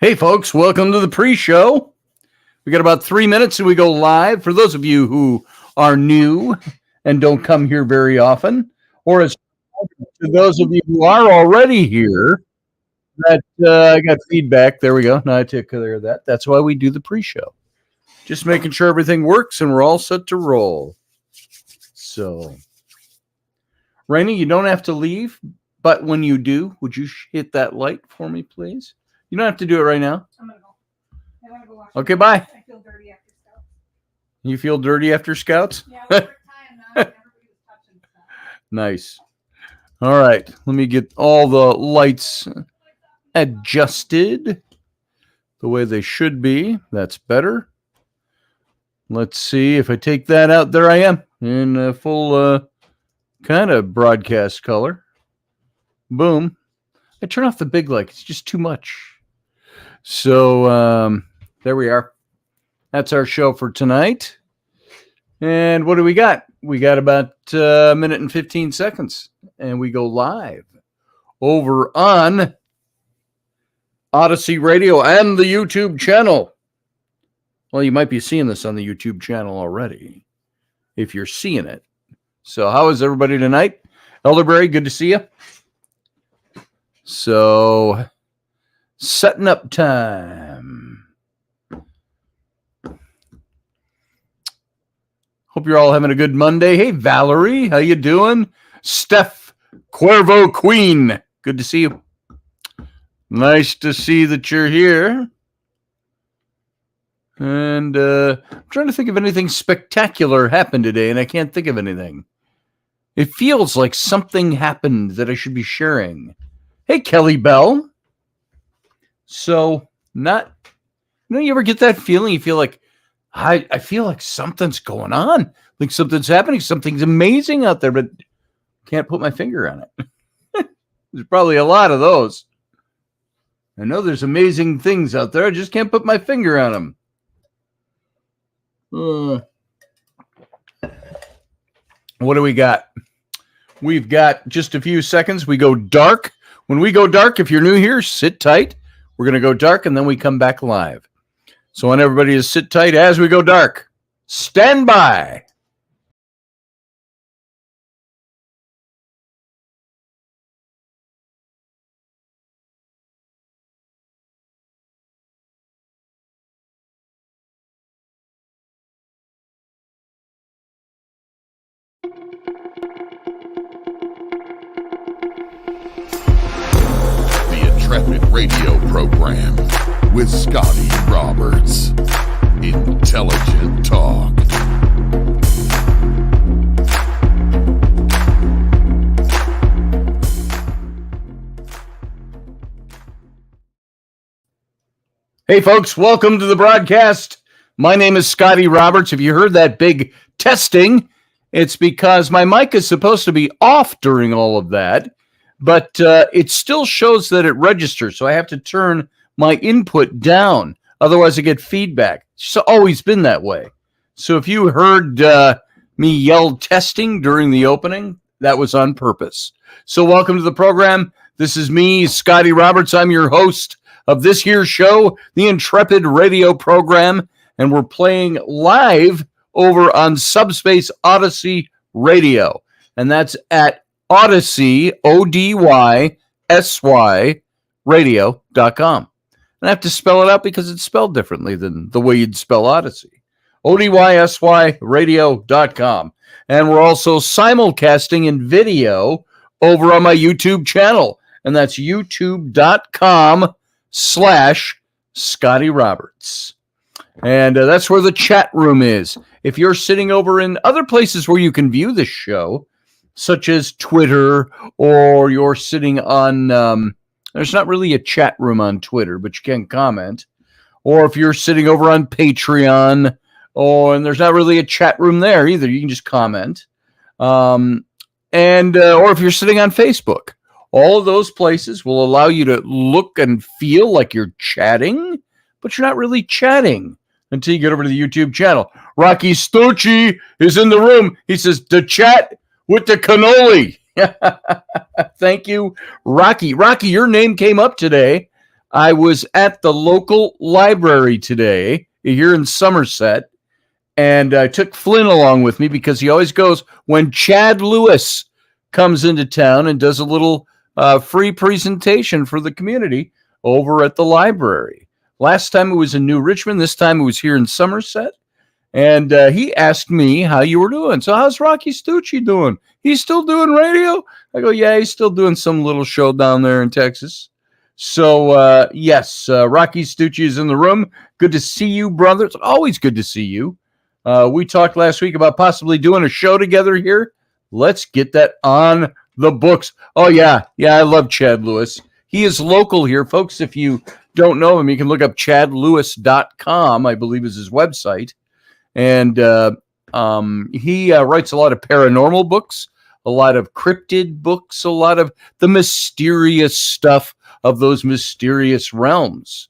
Hey, folks, welcome to the pre-show. We got about 3 minutes and we go live. For those of you who are new and don't come here very often, or as to those of you who are already here, that I got feedback. There we go. Now I took care of that. That's why we do the pre-show. Just making sure everything works and we're all set to roll. So, Rainey, you don't have to leave, but when you do, would you hit that light for me, please? You don't have to do it right now. I'm gonna go. I want to go wash. Okay, bye. I feel dirty after Scouts. You feel dirty after Scouts? Yeah, we're time now. Everybody was touching stuff. Nice. All right. Let me get all the lights adjusted the way they should be. That's better. Let's see if I take that out. There I am in full kind of broadcast color. Boom. I turn off the big light. It's just too much. So there we are. That's our show for tonight. And what do we got? We got about a minute and 15 seconds. And we go live over on Odyssey Radio and the YouTube channel. Well, you might be seeing this on the YouTube channel already, if you're seeing it. So how is everybody tonight? Elderberry, good to see you. So, setting up time. Hope you're all having a good Monday. Hey, Valerie, how you doing? Steph Cuervo Queen, good to see you. Nice to see that you're here. And I'm trying to think if anything spectacular happened today, and I can't think of anything. It feels like something happened that I should be sharing. Hey, Kelly Bell. So, you ever get that feeling? You feel like, I feel like something's going on. Like something's happening. Something's amazing out there, but can't put my finger on it. There's probably a lot of those. I know there's amazing things out there. I just can't put my finger on them. What do we got? We've got just a few seconds. We go dark. When we go dark, if you're new here, sit tight. We're going to go dark, and then we come back live. So I want everybody to sit tight as we go dark. Stand by. Intrepid radio program with Scotty Roberts. Intelligent talk. Hey, folks, welcome to the broadcast. My name is Scotty Roberts. If you heard that big testing, it's because my mic is supposed to be off during all of that. But it still shows that it registers, so I have to turn my input down. Otherwise, I get feedback. It's always been that way. So if you heard me yell testing during the opening, that was on purpose. So welcome to the program. This is me, Scotty Roberts. I'm your host of this here show, the Intrepid radio program, and we're playing live over on Subspace Odyssey Radio, and that's at Odyssey, ODYSY, radio.com. And I have to spell it out because it's spelled differently than the way you'd spell Odyssey. ODYSY, radio.com. And we're also simulcasting in video over on my YouTube channel. And that's youtube.com/Scotty Roberts. And that's where the chat room is. If you're sitting over in other places where you can view this show, such as Twitter, or you're sitting on, there's not really a chat room on Twitter, but you can comment. Or if you're sitting over on Patreon, and there's not really a chat room there either, you can just comment. Or if you're sitting on Facebook, all of those places will allow you to look and feel like you're chatting, but you're not really chatting until you get over to the YouTube channel. Rocky Stucci is in the room. He says, to chat with the cannoli. Thank you, Rocky. Rocky, your name came up today I was at the local library today here in Somerset, and I took Flynn along with me because he always goes when Chad Lewis comes into town and does a little free presentation for the community over at the library. Last time it was in New Richmond. This time it was here in Somerset. And he asked me how you were doing. So how's Rocky Stucci doing? He's still doing radio? I go, yeah, he's still doing some little show down there in Texas. So, yes, Rocky Stucci is in the room. Good to see you, brother. It's always good to see you. We talked last week about possibly doing a show together here. Let's get that on the books. Oh, yeah. Yeah, I love Chad Lewis. He is local here. Folks, if you don't know him, you can look up chadlewis.com, I believe is his website. And he writes a lot of paranormal books, a lot of cryptid books, a lot of the mysterious stuff of those mysterious realms.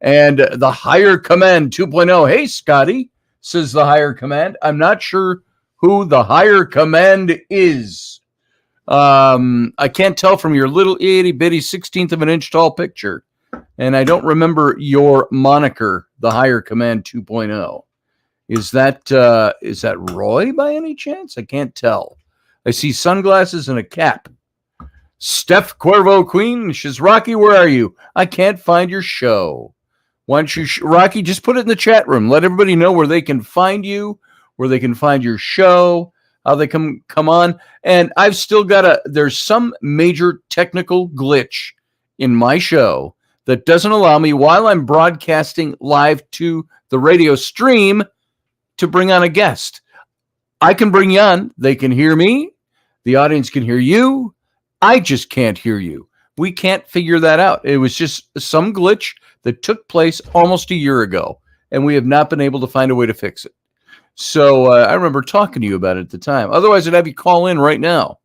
And the Higher Command 2.0. Hey, Scotty, says the Higher Command. I'm not sure who the Higher Command is. I can't tell from your little itty bitty 16th of an inch tall picture. And I don't remember your moniker, the Higher Command 2.0. Is that Roy by any chance? I can't tell. I see sunglasses and a cap. Steph Cuervo Queen, she's Rocky, where are you? I can't find your show. Why don't you, Rocky, just put it in the chat room. Let everybody know where they can find you, where they can find your show, how they come on. And I've still got there's some major technical glitch in my show that doesn't allow me, while I'm broadcasting live to the radio stream, to bring on a guest. I can bring you on. They can hear me. The audience can hear you. I just can't hear you. We can't figure that out. It was just some glitch that took place almost a year ago, and we have not been able to find a way to fix it. So I remember talking to you about it at the time. Otherwise, I'd have you call in right now.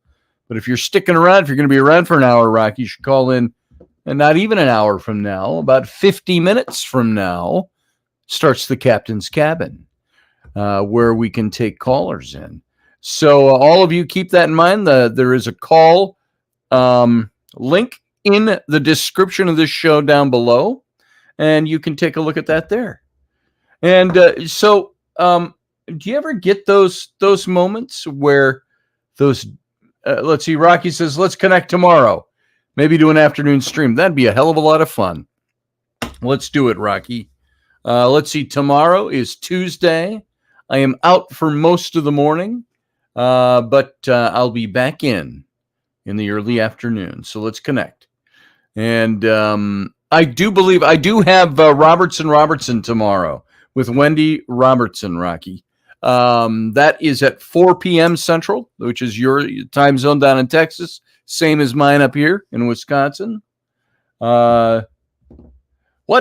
But if you're sticking around, if you're going to be around for an hour, Rocky, you should call in, and not even an hour from now, about 50 minutes from now, starts the Captain's Cabin, where we can take callers in. So all of you keep that in mind. There is a call link in the description of this show down below, and you can take a look at that there. And do you ever get those moments where those let's see, Rocky says, let's connect tomorrow, maybe do an afternoon stream. That'd be a hell of a lot of fun. Let's do it, Rocky. Let's see, tomorrow is Tuesday. I am out for most of the morning, but I'll be back in the early afternoon. So let's connect. And I do have Robertson tomorrow with Wendy Robertson, Rocky. That is at 4 p.m. Central, which is your time zone down in Texas. Same as mine up here in Wisconsin. What?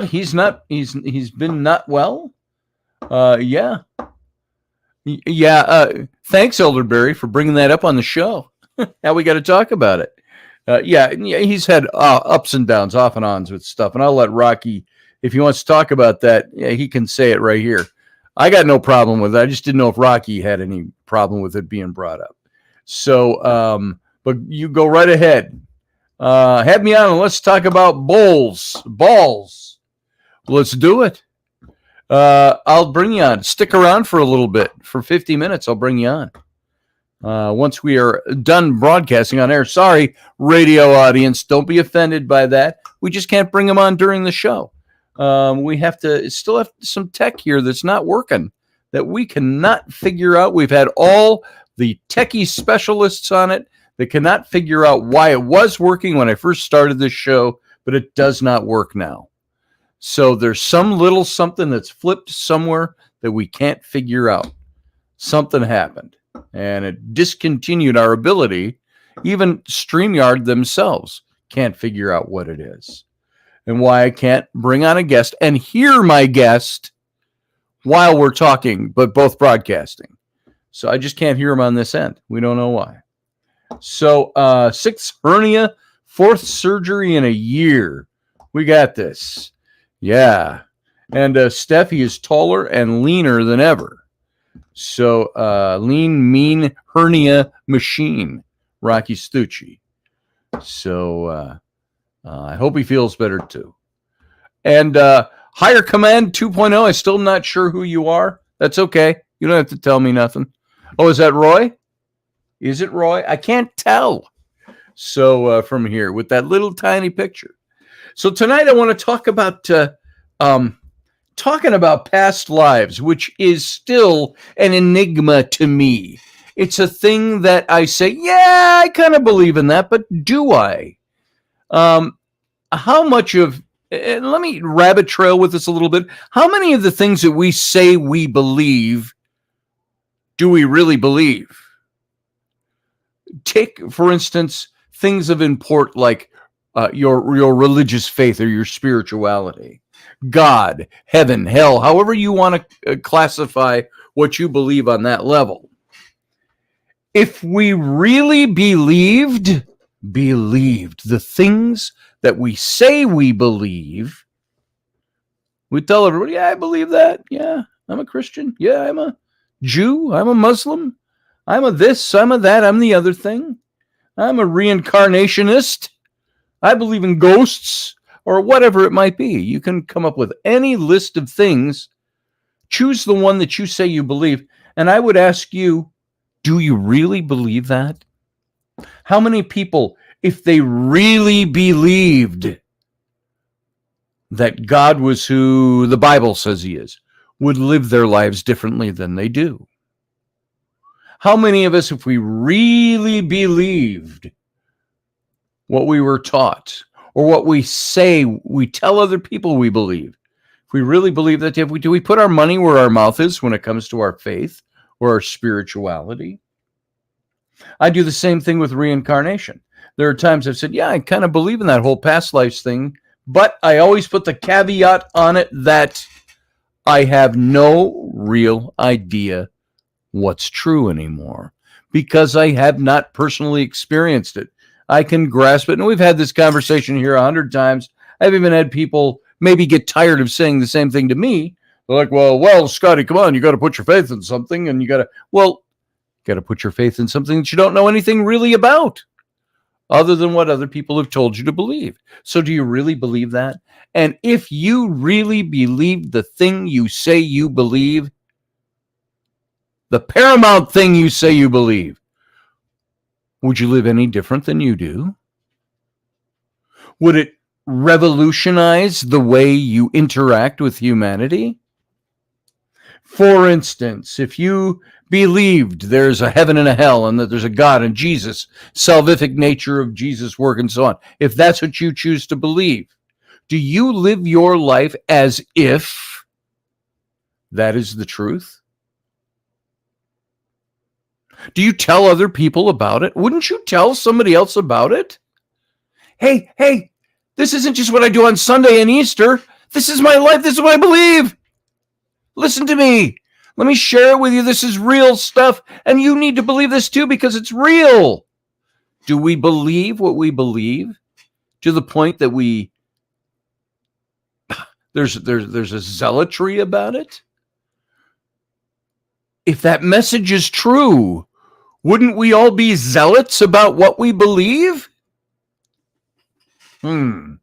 He's been not well? Yeah. Yeah. Thanks, Elderberry, for bringing that up on the show. Now we got to talk about it. Yeah, he's had ups and downs, off and ons with stuff. And I'll let Rocky, if he wants to talk about that, he can say it right here. I got no problem with it. I just didn't know if Rocky had any problem with it being brought up. So, but you go right ahead. Have me on and let's talk about balls. Let's do it. I'll bring you on. Stick around for a little bit. For 50 minutes, I'll bring you on. Once we are done broadcasting on air. Sorry, radio audience. Don't be offended by that. We just can't bring them on during the show. We still have some tech here that's not working, that we cannot figure out. We've had all the techie specialists on it that cannot figure out why it was working when I first started this show, but it does not work now. So there's some little something that's flipped somewhere that we can't figure out. Something happened, and it discontinued our ability. Even StreamYard themselves can't figure out what it is and why I can't bring on a guest and hear my guest while we're talking, but both broadcasting. So I just can't hear him on this end. We don't know why. So 6th hernia, 4th surgery in a year. We got this. Yeah. And Steffi is taller and leaner than ever. So lean, mean hernia machine, Rocky Stucci. So I hope he feels better too. And Higher Command 2.0, I'm still not sure who you are. That's okay. You don't have to tell me nothing. Oh, is that Roy? Is it Roy? I can't tell. So from here with that little tiny picture. So tonight I want to talk about talking about past lives, which is still an enigma to me. It's a thing that I say, yeah, I kind of believe in that, but do I? How much of, let me rabbit trail with this a little bit. How many of the things that we say we believe do we really believe? Take, for instance, things of import like your religious faith or your spirituality, God, heaven, hell, however you want to classify what you believe on that level. If we really believed the things that we say we believe, we tell everybody, yeah, I believe that. Yeah, I'm a Christian. Yeah, I'm a Jew. I'm a Muslim. I'm a this, I'm a that, I'm the other thing. I'm a reincarnationist. I believe in ghosts or whatever it might be. You can come up with any list of things. Choose the one that you say you believe. And I would ask you, do you really believe that? How many people, if they really believed that God was who the Bible says he is, would live their lives differently than they do? How many of us, if we really believed what we were taught or what we say, we tell other people we believe, if we really believe that, do we put our money where our mouth is when it comes to our faith or our spirituality? I do the same thing with reincarnation. There are times I've said, yeah, I kind of believe in that whole past lives thing, but I always put the caveat on it that I have no real idea what's true anymore because I have not personally experienced it. I can grasp it. And we've had this conversation here 100 times. I've even had people maybe get tired of saying the same thing to me. They're like, well, Scotty, come on, you got to put your faith in something. And you got to put your faith in something that you don't know anything really about other than what other people have told you to believe. So do you really believe that? And if you really believe the thing you say you believe, the paramount thing you say you believe, would you live any different than you do? Would it revolutionize the way you interact with humanity? For instance, if you believed there's a heaven and a hell and that there's a God and Jesus, salvific nature of Jesus' work and so on, if that's what you choose to believe, do you live your life as if that is the truth? Do you tell other people about it? Wouldn't you tell somebody else about it? Hey, this isn't just what I do on Sunday and Easter. This is my life. This is what I believe. Listen to me. Let me share it with you. This is real stuff. And you need to believe this too because it's real. Do we believe what we believe to the point that there's a zealotry about it? If that message is true, wouldn't we all be zealots about what we believe? Some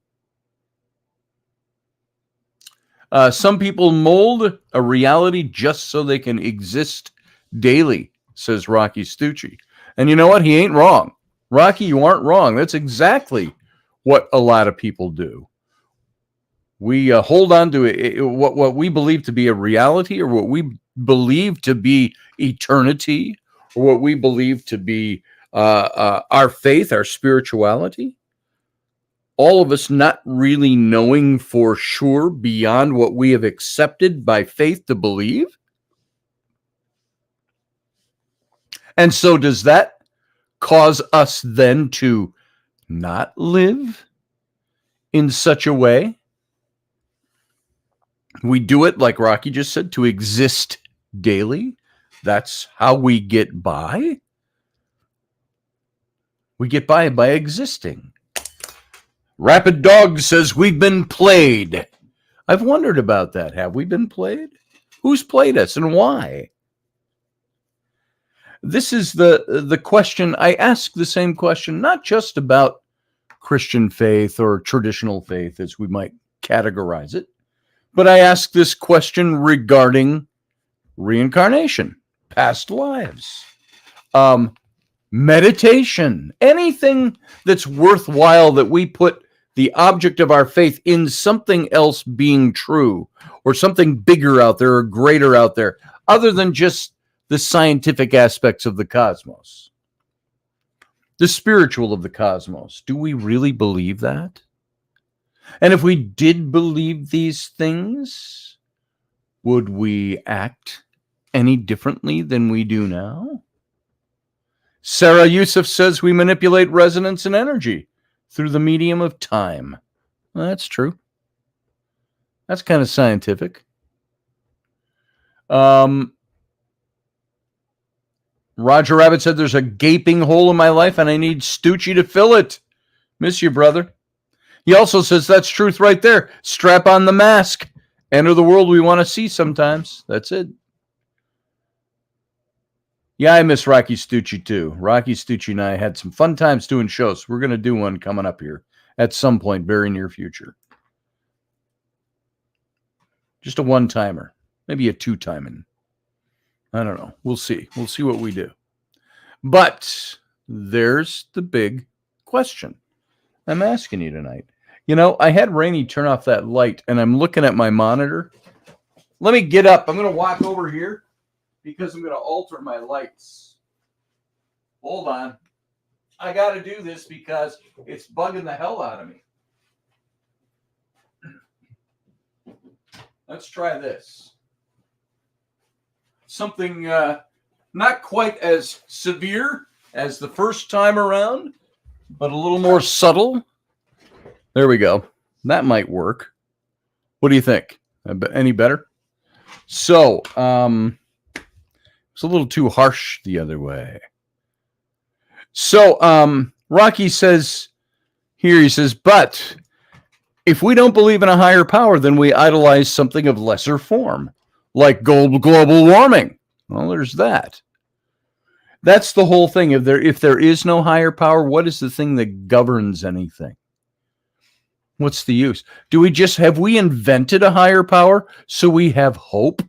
people mold a reality just so they can exist daily, says Rocky Stucci. And you know what? He ain't wrong. Rocky, you aren't wrong. That's exactly what a lot of people do. We hold on to what we believe to be a reality or what we believe to be eternity or what we believe to be our faith, our spirituality. All of us not really knowing for sure beyond what we have accepted by faith to believe. And so does that cause us then to not live in such a way? We do it, like Rocky just said, to exist daily. That's how we get by. We get by existing. Rapid Dog says, we've been played. I've wondered about that. Have we been played? Who's played us and why? This is the question. I ask the same question, not just about Christian faith or traditional faith, as we might categorize it. But I ask this question regarding reincarnation, past lives, meditation, anything that's worthwhile that we put the object of our faith in something else being true or something bigger out there or greater out there, other than just the scientific aspects of the cosmos, the spiritual of the cosmos. Do we really believe that? And if we did believe these things, would we act any differently than we do now? Sarah Yusuf says we manipulate resonance and energy through the medium of time. Well, that's true. That's kind of scientific. Roger Rabbit said there's a gaping hole in my life and I need Stucci to fill it. Miss you, brother. He also says that's truth right there. Strap on the mask. Enter the world we want to see sometimes. That's it. Yeah, I miss Rocky Stucci too. Rocky Stucci and I had some fun times doing shows. We're going to do one coming up here at some point, very near future. Just a one-timer. Maybe a two-timing. I don't know. We'll see. We'll see what we do. But there's the big question I'm asking you tonight. You know, I had Rainey turn off that light, and I'm looking at my monitor. Let me get up. I'm going to walk over here because I'm going to alter my lights. Hold on. I got to do this because it's bugging the hell out of me. Let's try this. Something not quite as severe as the first time around, but a little more subtle. There we go. That might work. What do you think? Any better? So, it's a little too harsh the other way. So, Rocky says here, he says, but if we don't believe in a higher power, then we idolize something of lesser form, like global warming. Well, there's that. That's the whole thing. If there is no higher power, what is the thing that governs anything? What's the use? Have we invented a higher power so we have hope?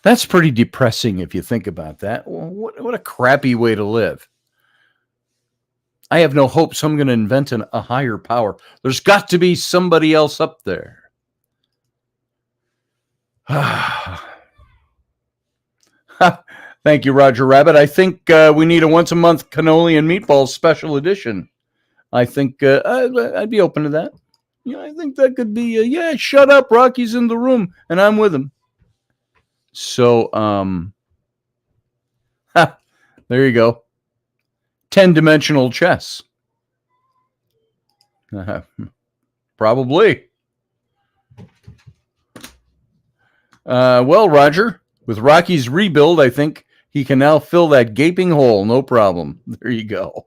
That's pretty depressing if you think about that. What a crappy way to live. I have no hope, so I'm going to invent a higher power. There's got to be somebody else up there. Thank you, Roger Rabbit. I think we need a once-a-month cannoli and meatballs special edition. I think I'd be open to that. Yeah, I think that could be, yeah, shut up, Rocky's in the room, and I'm with him. So, there you go. 10-dimensional chess. Probably. Well, Roger, with Rocky's rebuild, I think he can now fill that gaping hole. No problem. There you go.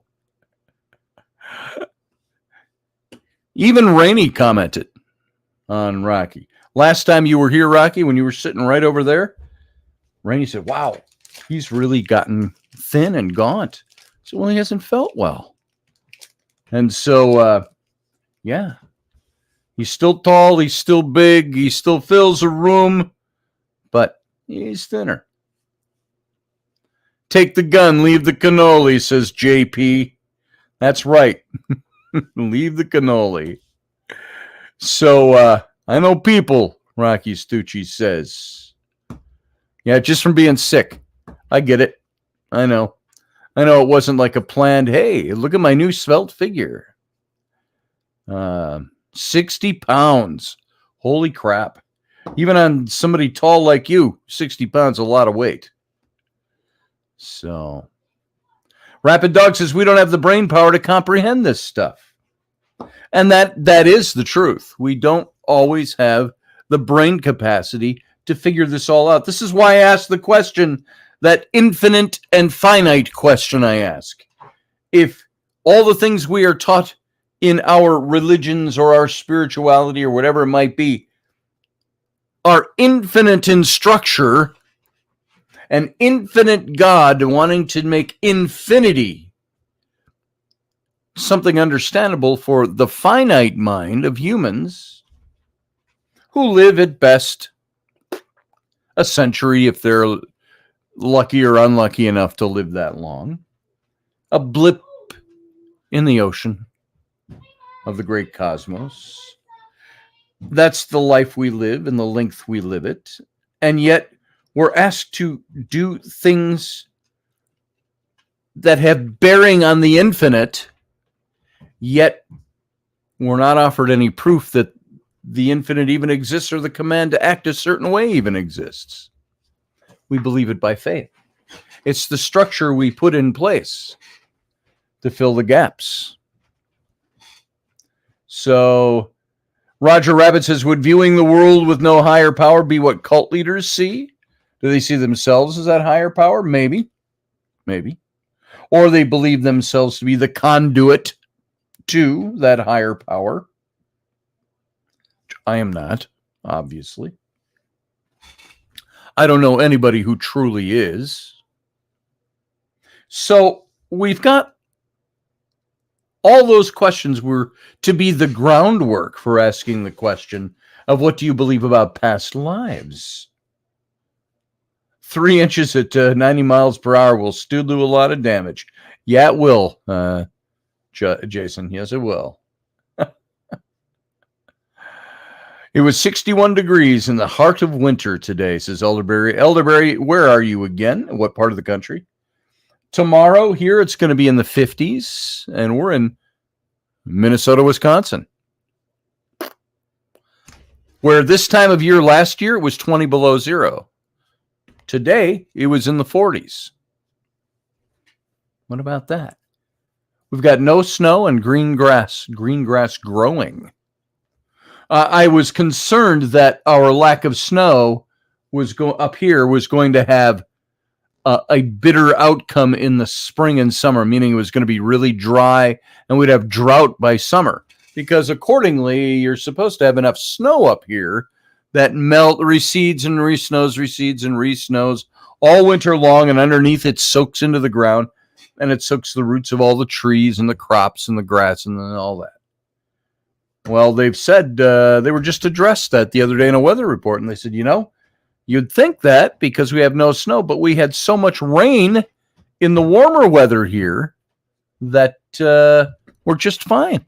Even Rainey commented on Rocky. Last time you were here, Rocky, when you were sitting right over there, Rainey said, wow, he's really gotten thin and gaunt. So, well, he hasn't felt well. And so, yeah, he's still tall, he's still big, he still fills a room, but he's thinner. Take the gun, leave the cannoli, says JP. That's right. Leave the cannoli. So, I know people, Rocky Stucci says. Yeah, just from being sick. I get it. I know it wasn't like a planned, hey, look at my new svelte figure. 60 pounds. Holy crap. Even on somebody tall like you, 60 pounds is a lot of weight. So, Rapid Dog says we don't have the brain power to comprehend this stuff. And that is the truth. We don't always have the brain capacity to figure this all out. This is why I asked the question, that infinite and finite question I ask. If all the things we are taught in our religions or our spirituality or whatever it might be are infinite in structure, an infinite God wanting to make infinity something understandable for the finite mind of humans who live at best a century if they're lucky or unlucky enough to live that long. A blip in the ocean of the great cosmos. That's the life we live and the length we live it. And yet we're asked to do things that have bearing on the infinite, yet we're not offered any proof that the infinite even exists or the command to act a certain way even exists. We believe it by faith. It's the structure we put in place to fill the gaps. So Roger Rabbit says, would viewing the world with no higher power be what cult leaders see? Do they see themselves as that higher power? Maybe. Or they believe themselves to be the conduit to that higher power. I am not, obviously. I don't know anybody who truly is. So we've got all those questions were to be the groundwork for asking the question of what do you believe about past lives? 3 inches at 90 miles per hour will still do a lot of damage. Yeah, it will, Jason. Yes, it will. It was 61 degrees in the heart of winter today, says Elderberry. Elderberry, where are you again? What part of the country? Tomorrow here, it's going to be in the 50s, and we're in Minnesota, Wisconsin, where this time of year last year, it was 20 below zero. Today, it was in the 40s. What about that? We've got no snow and green grass growing. I was concerned that our lack of snow was up here was going to have a bitter outcome in the spring and summer, meaning it was going to be really dry and we'd have drought by summer. Because accordingly, you're supposed to have enough snow up here that recedes and re-snows, recedes and re-snows all winter long, and underneath it soaks into the ground, and it soaks the roots of all the trees and the crops and the grass and all that. Well, they've said they were just addressed that the other day in a weather report, and they said, you'd think that because we have no snow, but we had so much rain in the warmer weather here that we're just fine.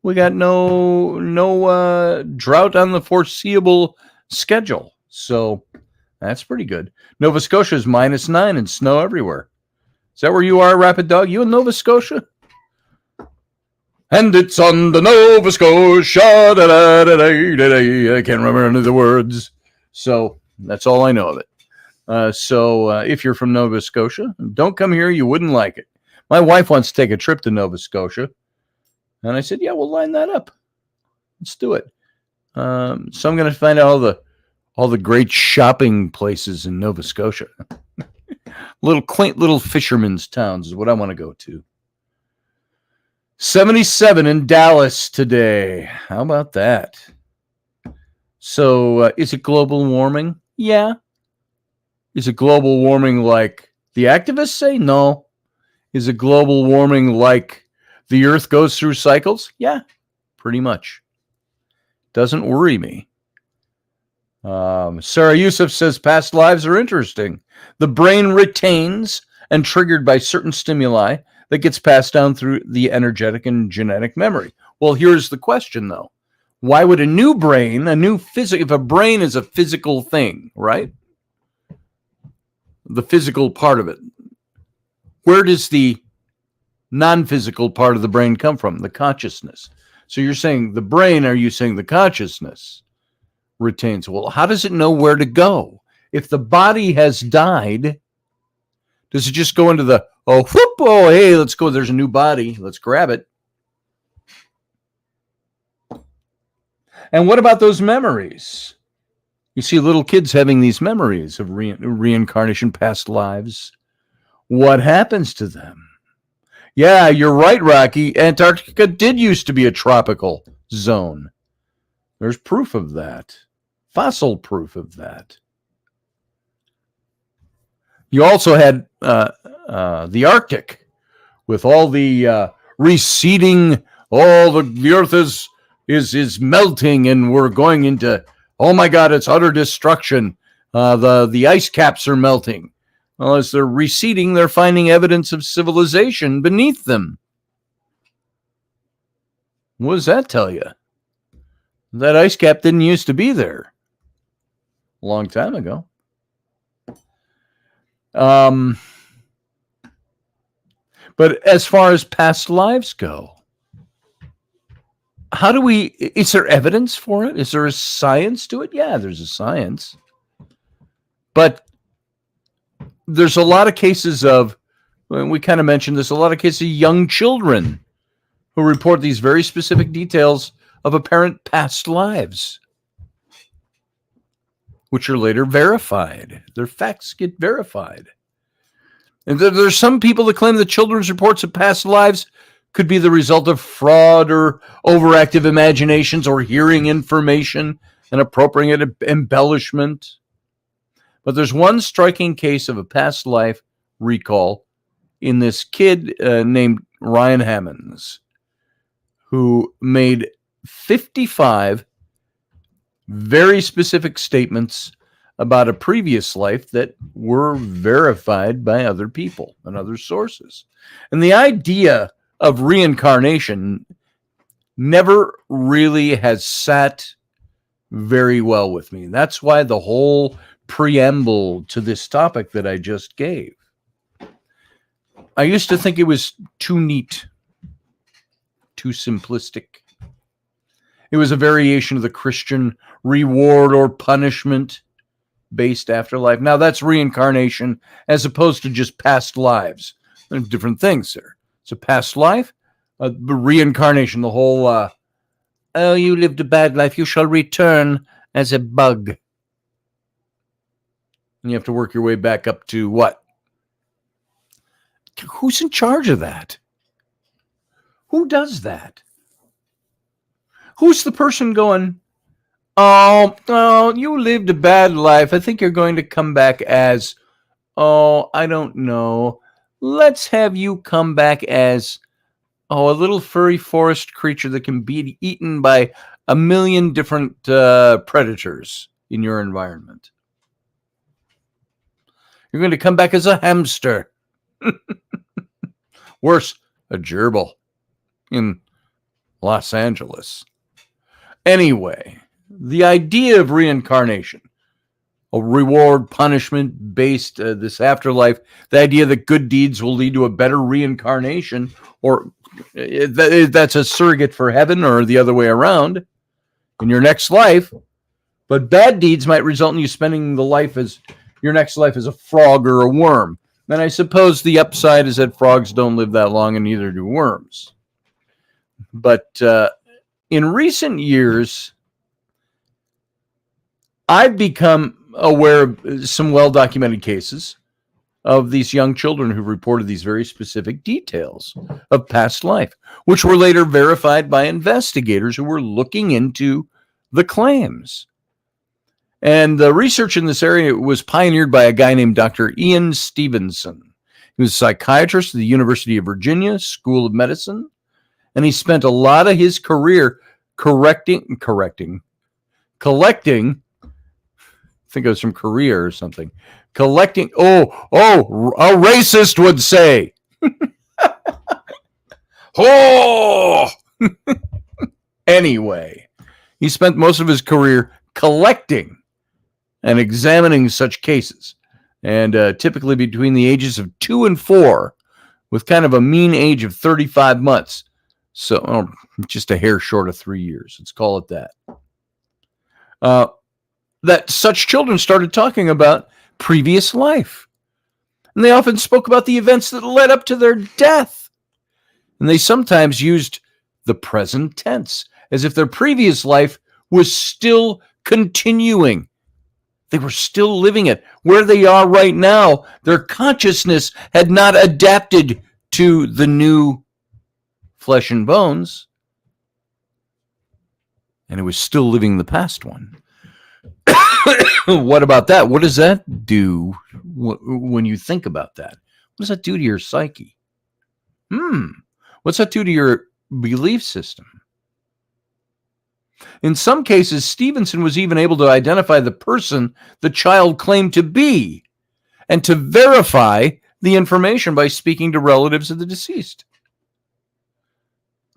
We got no drought on the foreseeable schedule. So that's pretty good. Nova Scotia is -9 and snow everywhere. Is that where you are, Rapid Dog? You in Nova Scotia? And it's on the Nova Scotia. I can't remember any of the words. So that's all I know of it. So if you're from Nova Scotia, don't come here. You wouldn't like it. My wife wants to take a trip to Nova Scotia. And I said, yeah, we'll line that up. Let's do it. So I'm going to find out all the great shopping places in Nova Scotia. Little quaint little fishermen's towns is what I want to go to. 77 in Dallas today. How about that? So is it global warming? Yeah. Is it global warming like the activists say? No. Is it global warming like the earth goes through cycles? Yeah, pretty much. Doesn't worry me. Sarah Yusuf says past lives are interesting. The brain retains and triggered by certain stimuli that gets passed down through the energetic and genetic memory. Well, here's the question, though. Why would a new brain, if a brain is a physical thing, right? The physical part of it. Where does the non-physical part of the brain come from? The consciousness. So you're saying the brain, are you saying the consciousness retains? Well, how does it know where to go? If the body has died, does it just go into the, hey, let's go, there's a new body, let's grab it? And what about those memories? You see little kids having these memories of reincarnation, past lives. What happens to them? Yeah, you're right, Rocky. Antarctica did used to be a tropical zone. There's proof of that. Fossil proof of that. You also had the Arctic with all the receding. Oh, the earth is melting, and we're going into, oh my God, it's utter destruction. The ice caps are melting. Well, as they're receding, they're finding evidence of civilization beneath them. What does that tell you? That ice cap didn't used to be there a long time ago. But as far as past lives go, is there evidence for it? Is there a science to it? Yeah, there's a science. But there's a lot of cases of, we kind of mentioned this, a lot of cases of young children who report these very specific details of apparent past lives, which are later verified. Their facts get verified. And there's some people that claim that children's reports of past lives could be the result of fraud or overactive imaginations or hearing information and appropriate embellishment. But there's one striking case of a past life recall in this kid named Ryan Hammonds, who made 55 very specific statements about a previous life that were verified by other people and other sources. And the idea of reincarnation never really has sat very well with me. That's why the whole preamble to this topic that I just gave, I used to think it was too neat, too simplistic. It was a variation of the Christian reward or punishment based afterlife. Now that's reincarnation as opposed to just past lives. There's different things there. It's a past life, reincarnation, the whole, oh, you lived a bad life, you shall return as a bug. And you have to work your way back up to what? Who's in charge of that? Who does that? Who's the person going, oh, you lived a bad life. I think you're going to come back as, I don't know. Let's have you come back as, a little furry forest creature that can be eaten by a million different predators in your environment. You're going to come back as a hamster. Worse, a gerbil in Los Angeles. Anyway, the idea of reincarnation, a reward punishment based this afterlife, the idea that good deeds will lead to a better reincarnation, or that's a surrogate for heaven or the other way around in your next life, but bad deeds might result in you spending your next life as a frog or a worm. And I suppose the upside is that frogs don't live that long, and neither do worms. But in recent years, I've become aware of some well-documented cases of these young children who reported these very specific details of past life, which were later verified by investigators who were looking into the claims. And the research in this area was pioneered by a guy named Dr. Ian Stevenson. He was a psychiatrist at the University of Virginia School of Medicine, and he spent a lot of his career collecting, I think it was from Korea or something, collecting, a racist would say. Anyway, he spent most of his career collecting and examining such cases, and typically between the ages of 2 and 4, with kind of a mean age of 35 months. So just a hair short of 3 years. Let's call it that. That such children started talking about previous life. And they often spoke about the events that led up to their death. And they sometimes used the present tense, as if their previous life was still continuing. They were still living it. Where they are right now, their consciousness had not adapted to the new flesh and bones, and it was still living the past one. What about that? What does that do when you think about that? What does that do to your psyche? What's that do to your belief system? In some cases, Stevenson was even able to identify the person the child claimed to be and to verify the information by speaking to relatives of the deceased.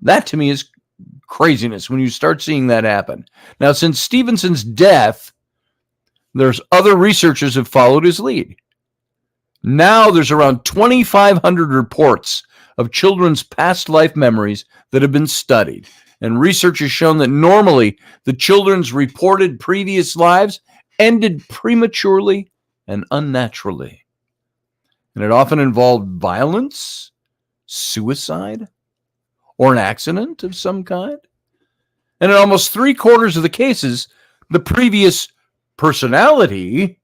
That to me is craziness when you start seeing that happen. Now, since Stevenson's death, there's other researchers have followed his lead. Now there's around 2,500 reports of children's past life memories that have been studied. And research has shown that normally the children's reported previous lives ended prematurely and unnaturally. And it often involved violence, suicide, or an accident of some kind. And in almost 3/4 of the cases, the previous personality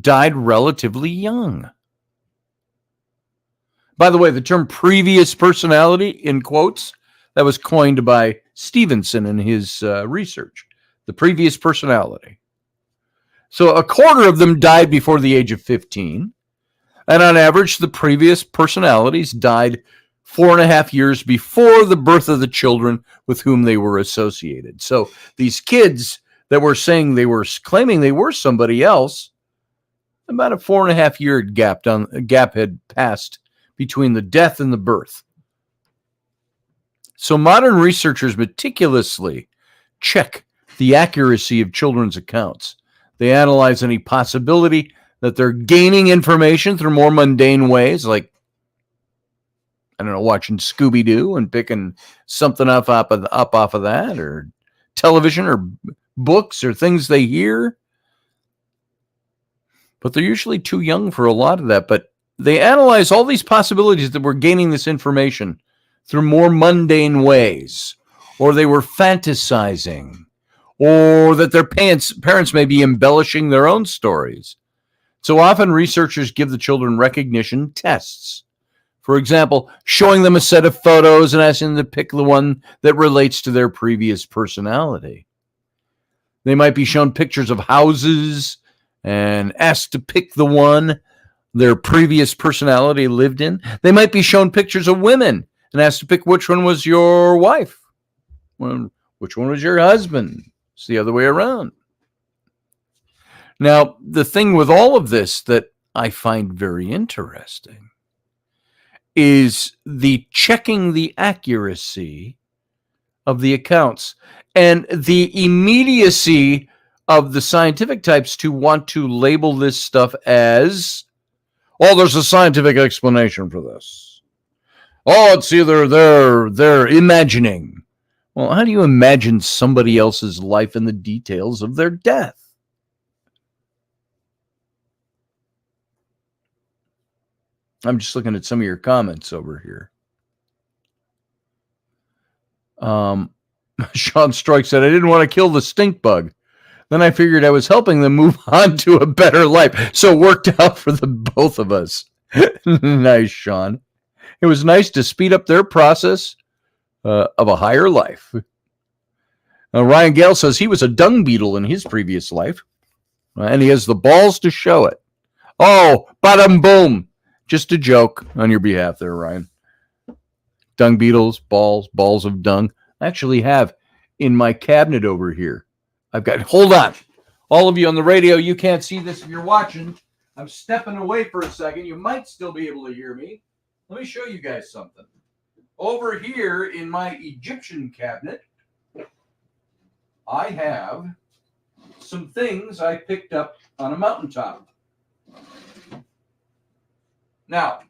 died relatively young. By the way, the term previous personality, in quotes, that was coined by Stevenson in his research. The previous personality. So 1/4 of them died before the age of 15. And on average, the previous personalities died 4.5 years before the birth of the children with whom they were associated. So these kids that were saying they were claiming they were somebody else, about a 4.5 year gap had passed between the death and the birth. So modern researchers meticulously check the accuracy of children's accounts. They analyze any possibility that they're gaining information through more mundane ways, like, I don't know, watching Scooby-Doo and picking something up off of that, or television or books or things they hear. But they're usually too young for a lot of that. But they analyze all these possibilities that we're gaining this information through more mundane ways, or they were fantasizing, or that their parents may be embellishing their own stories. So often researchers give the children recognition tests. For example, showing them a set of photos and asking them to pick the one that relates to their previous personality. They might be shown pictures of houses and asked to pick the one their previous personality lived in. They might be shown pictures of women and asked to pick which one was your wife, which one was your husband. It's the other way around. Now, the thing with all of this that I find very interesting is the checking the accuracy of the accounts and the immediacy of the scientific types to want to label this stuff as, oh, there's a scientific explanation for this. Oh, it's either they're imagining. Well, how do you imagine somebody else's life and the details of their death? I'm just looking at some of your comments over here. Sean Stroik said, I didn't want to kill the stink bug. Then I figured I was helping them move on to a better life. So it worked out for the both of us. Nice, Sean. It was nice to speed up their process of a higher life. Ryan Gale says he was a dung beetle in his previous life. And he has the balls to show it. Oh, bada boom. Just a joke on your behalf there, Ryan. Dung beetles, balls of dung. I actually have in my cabinet over here. I've got, hold on. All of you on the radio, you can't see this if you're watching. I'm stepping away for a second. You might still be able to hear me. Let me show you guys something. Over here in my Egyptian cabinet, I have some things I picked up on a mountaintop. Now,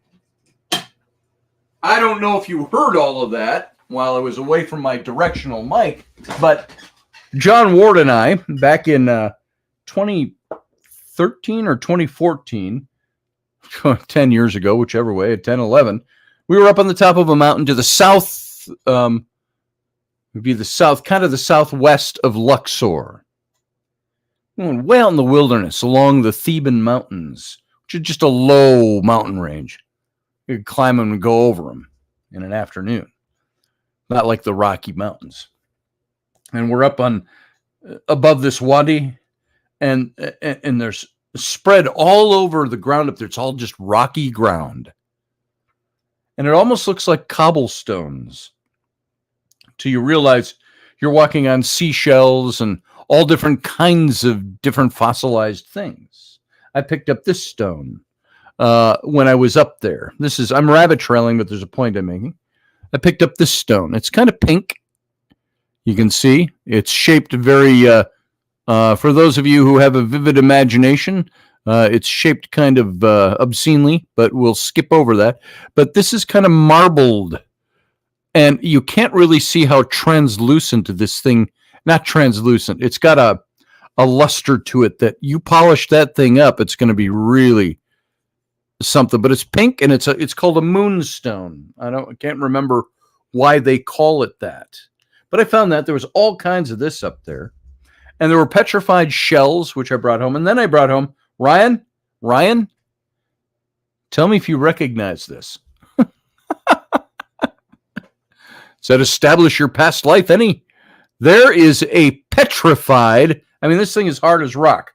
I don't know if you heard all of that while I was away from my directional mic, but John Ward and I, back in 2013 or 2014, 10 years ago, whichever way, 10, 11, we were up on the top of a mountain to the south, would be the south, kind of the southwest of Luxor. Way out in the wilderness along the Theban Mountains, which is just a low mountain range. You could climb them and go over them in an afternoon. Not like the Rocky Mountains. And we're up on above this wadi, and there's spread all over the ground up there. It's all just rocky ground. and it almost looks like cobblestones till you realize you're walking on seashells and all different kinds of different fossilized things. I picked up this stone when I was up there. I'm rabbit trailing, but there's a point I'm making. I picked up this stone. It's kind of pink. You can see it's shaped very, for those of you who have a vivid imagination, it's shaped kind of obscenely, but we'll skip over that. But this is kind of marbled, and you can't really see how translucent this thing, not translucent, it's got a luster to it that you polish that thing up, it's going to be really something. But it's pink, and it's called a moonstone. I can't remember why they call it that. But I found that there was all kinds of this up there. And there were petrified shells, which I brought home. And then I brought home, Ryan, tell me if you recognize this. Does that establish your past life any? There is a petrified, I mean, this thing is hard as rock.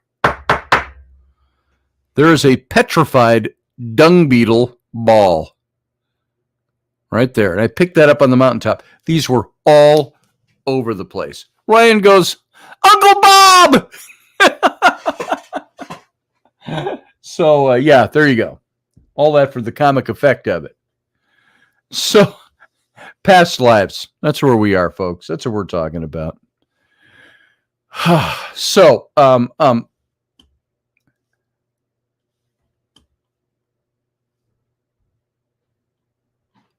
There is a petrified dung beetle ball right there. And I picked that up on the mountaintop. These were all over the place. Ryan goes, Uncle Bob! So, yeah, there you go. All that for the comic effect of it. So, past lives. That's where we are, folks. That's what we're talking about. So,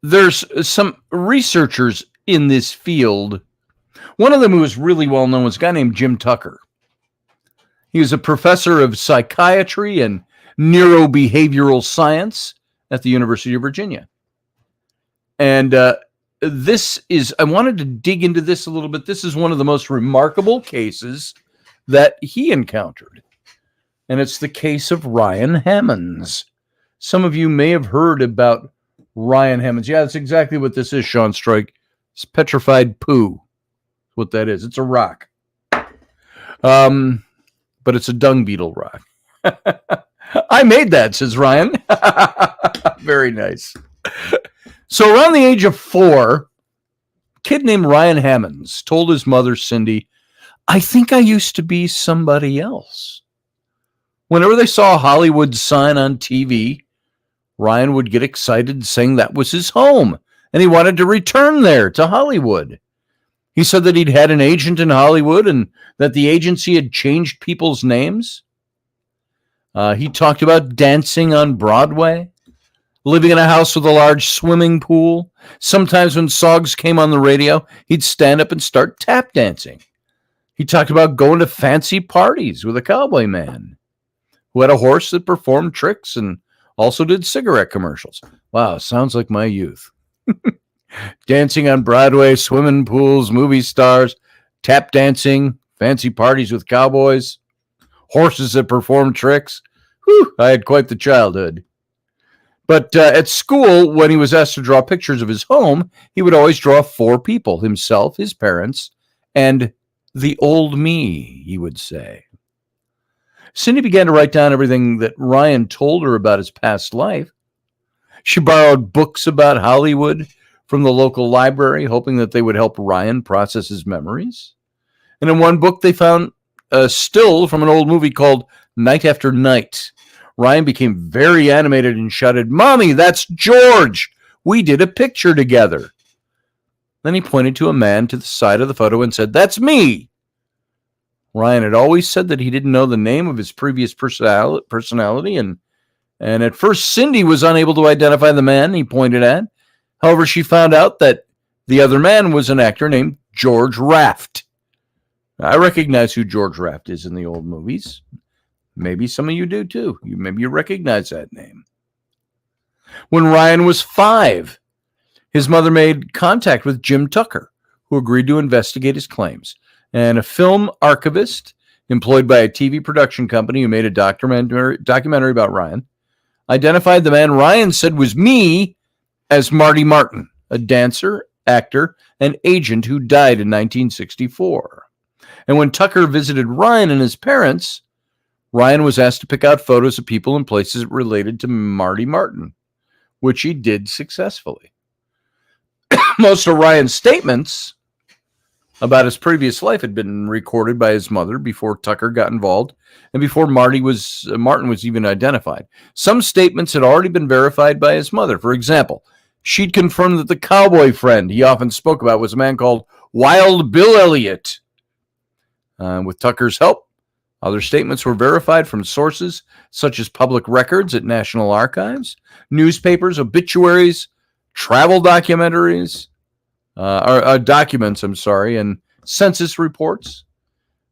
there's some researchers in this field. One of them who was really well known was a guy named Jim Tucker. He was a professor of psychiatry and neurobehavioral science at the University of Virginia. And I wanted to dig into this a little bit. This is one of the most remarkable cases that he encountered. And it's the case of Ryan Hammonds. Some of you may have heard about Ryan Hammonds. Yeah, that's exactly what this is, Sean Strike. It's petrified poo. What that is. It's a rock. But it's a dung beetle rock. I made that, says Ryan. Very nice. So around the age of 4, a kid named Ryan Hammonds told his mother, Cindy, I think I used to be somebody else. Whenever they saw a Hollywood sign on TV, Ryan would get excited saying that was his home, and he wanted to return there to Hollywood. He said that he'd had an agent in Hollywood and that the agency had changed people's names. He talked about dancing on Broadway, living in a house with a large swimming pool. Sometimes when songs came on the radio, he'd stand up and start tap dancing. He talked about going to fancy parties with a cowboy man who had a horse that performed tricks and also did cigarette commercials. Wow, sounds like my youth. Dancing on Broadway, swimming pools, movie stars, tap dancing, fancy parties with cowboys, horses that performed tricks. Whew, I had quite the childhood. But at school, when he was asked to draw pictures of his home, he would always draw 4 people, himself, his parents, and the old me, he would say. Cindy began to write down everything that Ryan told her about his past life. She borrowed books about Hollywood from the local library, hoping that they would help Ryan process his memories. And in one book, they found a still from an old movie called Night After Night. Ryan became very animated and shouted, Mommy, that's George! We did a picture together. Then he pointed to a man to the side of the photo and said, That's me! Ryan had always said that he didn't know the name of his previous personality, and at first Cindy was unable to identify the man he pointed at. However, she found out that the other man was an actor named George Raft. I recognize who George Raft is in the old movies. Maybe some of you do too. Maybe you recognize that name. When Ryan was 5, his mother made contact with Jim Tucker, who agreed to investigate his claims. And a film archivist employed by a TV production company who made a documentary about Ryan identified the man Ryan said was me as Marty Martin, a dancer, actor, and agent who died in 1964. And when Tucker visited Ryan and his parents, Ryan was asked to pick out photos of people and places related to Marty Martin. which he did successfully. Most of Ryan's statements about his previous life had been recorded by his mother before Tucker got involved and before Martin was even identified. Some statements had already been verified by his mother. For example, she'd confirmed that the cowboy friend he often spoke about was a man called Wild Bill Elliott. With Tucker's help, other statements were verified from sources such as public records at National Archives, newspapers, obituaries, travel documents, and census reports.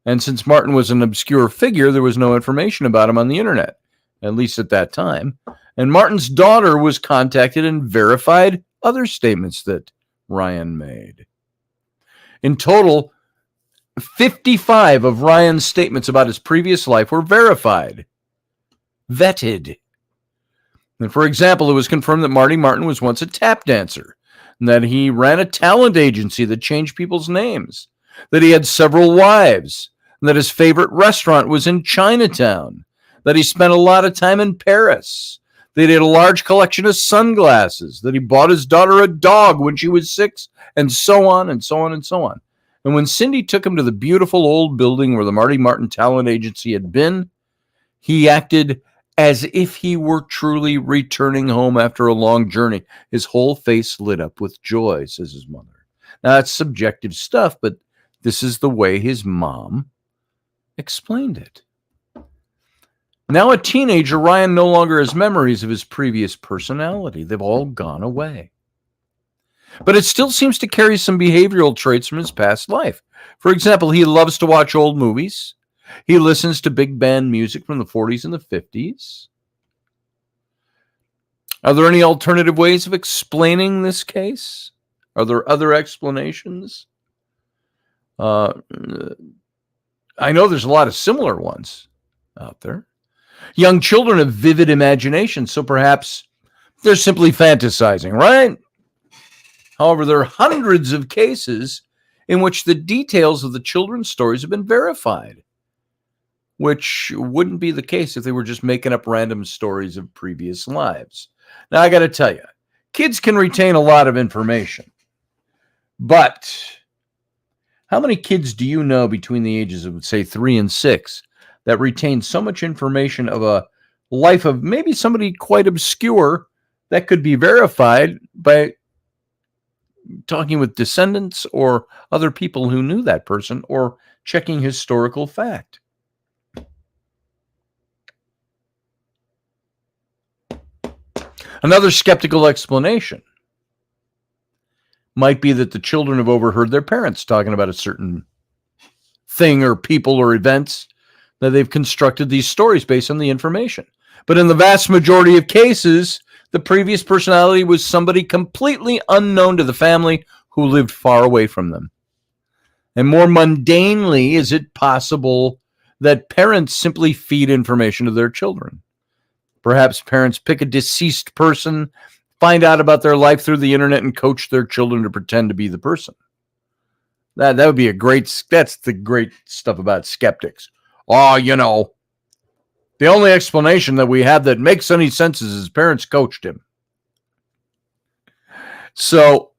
And since Martin was an obscure figure, there was no information about him on the internet, at least at that time. And Martin's daughter was contacted and verified other statements that Ryan made. In total, 55 of Ryan's statements about his previous life were verified, vetted. And for example, it was confirmed that Marty Martin was once a tap dancer, and that he ran a talent agency that changed people's names, that he had several wives, and that his favorite restaurant was in Chinatown, that he spent a lot of time in Paris, that he had a large collection of sunglasses, that he bought his daughter a dog when she was 6, and so on and so on and so on. And when Cindy took him to the beautiful old building where the Marty Martin talent agency had been, he acted as if he were truly returning home after a long journey. His whole face lit up with joy, says his mother. Now, that's subjective stuff, but this is the way his mom explained it. Now a teenager, Ryan no longer has memories of his previous personality. They've all gone away. But it still seems to carry some behavioral traits from his past life. For example, he loves to watch old movies. He listens to big band music from the 40s and the 50s. Are there any alternative ways of explaining this case? Are there other explanations? I know there's a lot of similar ones out there. Young children have vivid imagination, so perhaps they're simply fantasizing, right? However, there are hundreds of cases in which the details of the children's stories have been verified, which wouldn't be the case if they were just making up random stories of previous lives. Now, I got to tell you, kids can retain a lot of information, but how many kids do you know between the ages of, say, 3 and 6 that retain so much information of a life of maybe somebody quite obscure that could be verified by talking with descendants or other people who knew that person or checking historical fact? Another skeptical explanation might be that the children have overheard their parents talking about a certain thing or people or events, that they've constructed these stories based on the information. But in the vast majority of cases, the previous personality was somebody completely unknown to the family who lived far away from them. And more mundanely, is it possible that parents simply feed information to their children? Perhaps parents pick a deceased person, find out about their life through the internet, and coach their children to pretend to be the person. That would be that's the great stuff about skeptics. Oh, the only explanation that we have that makes any sense is his parents coached him. So,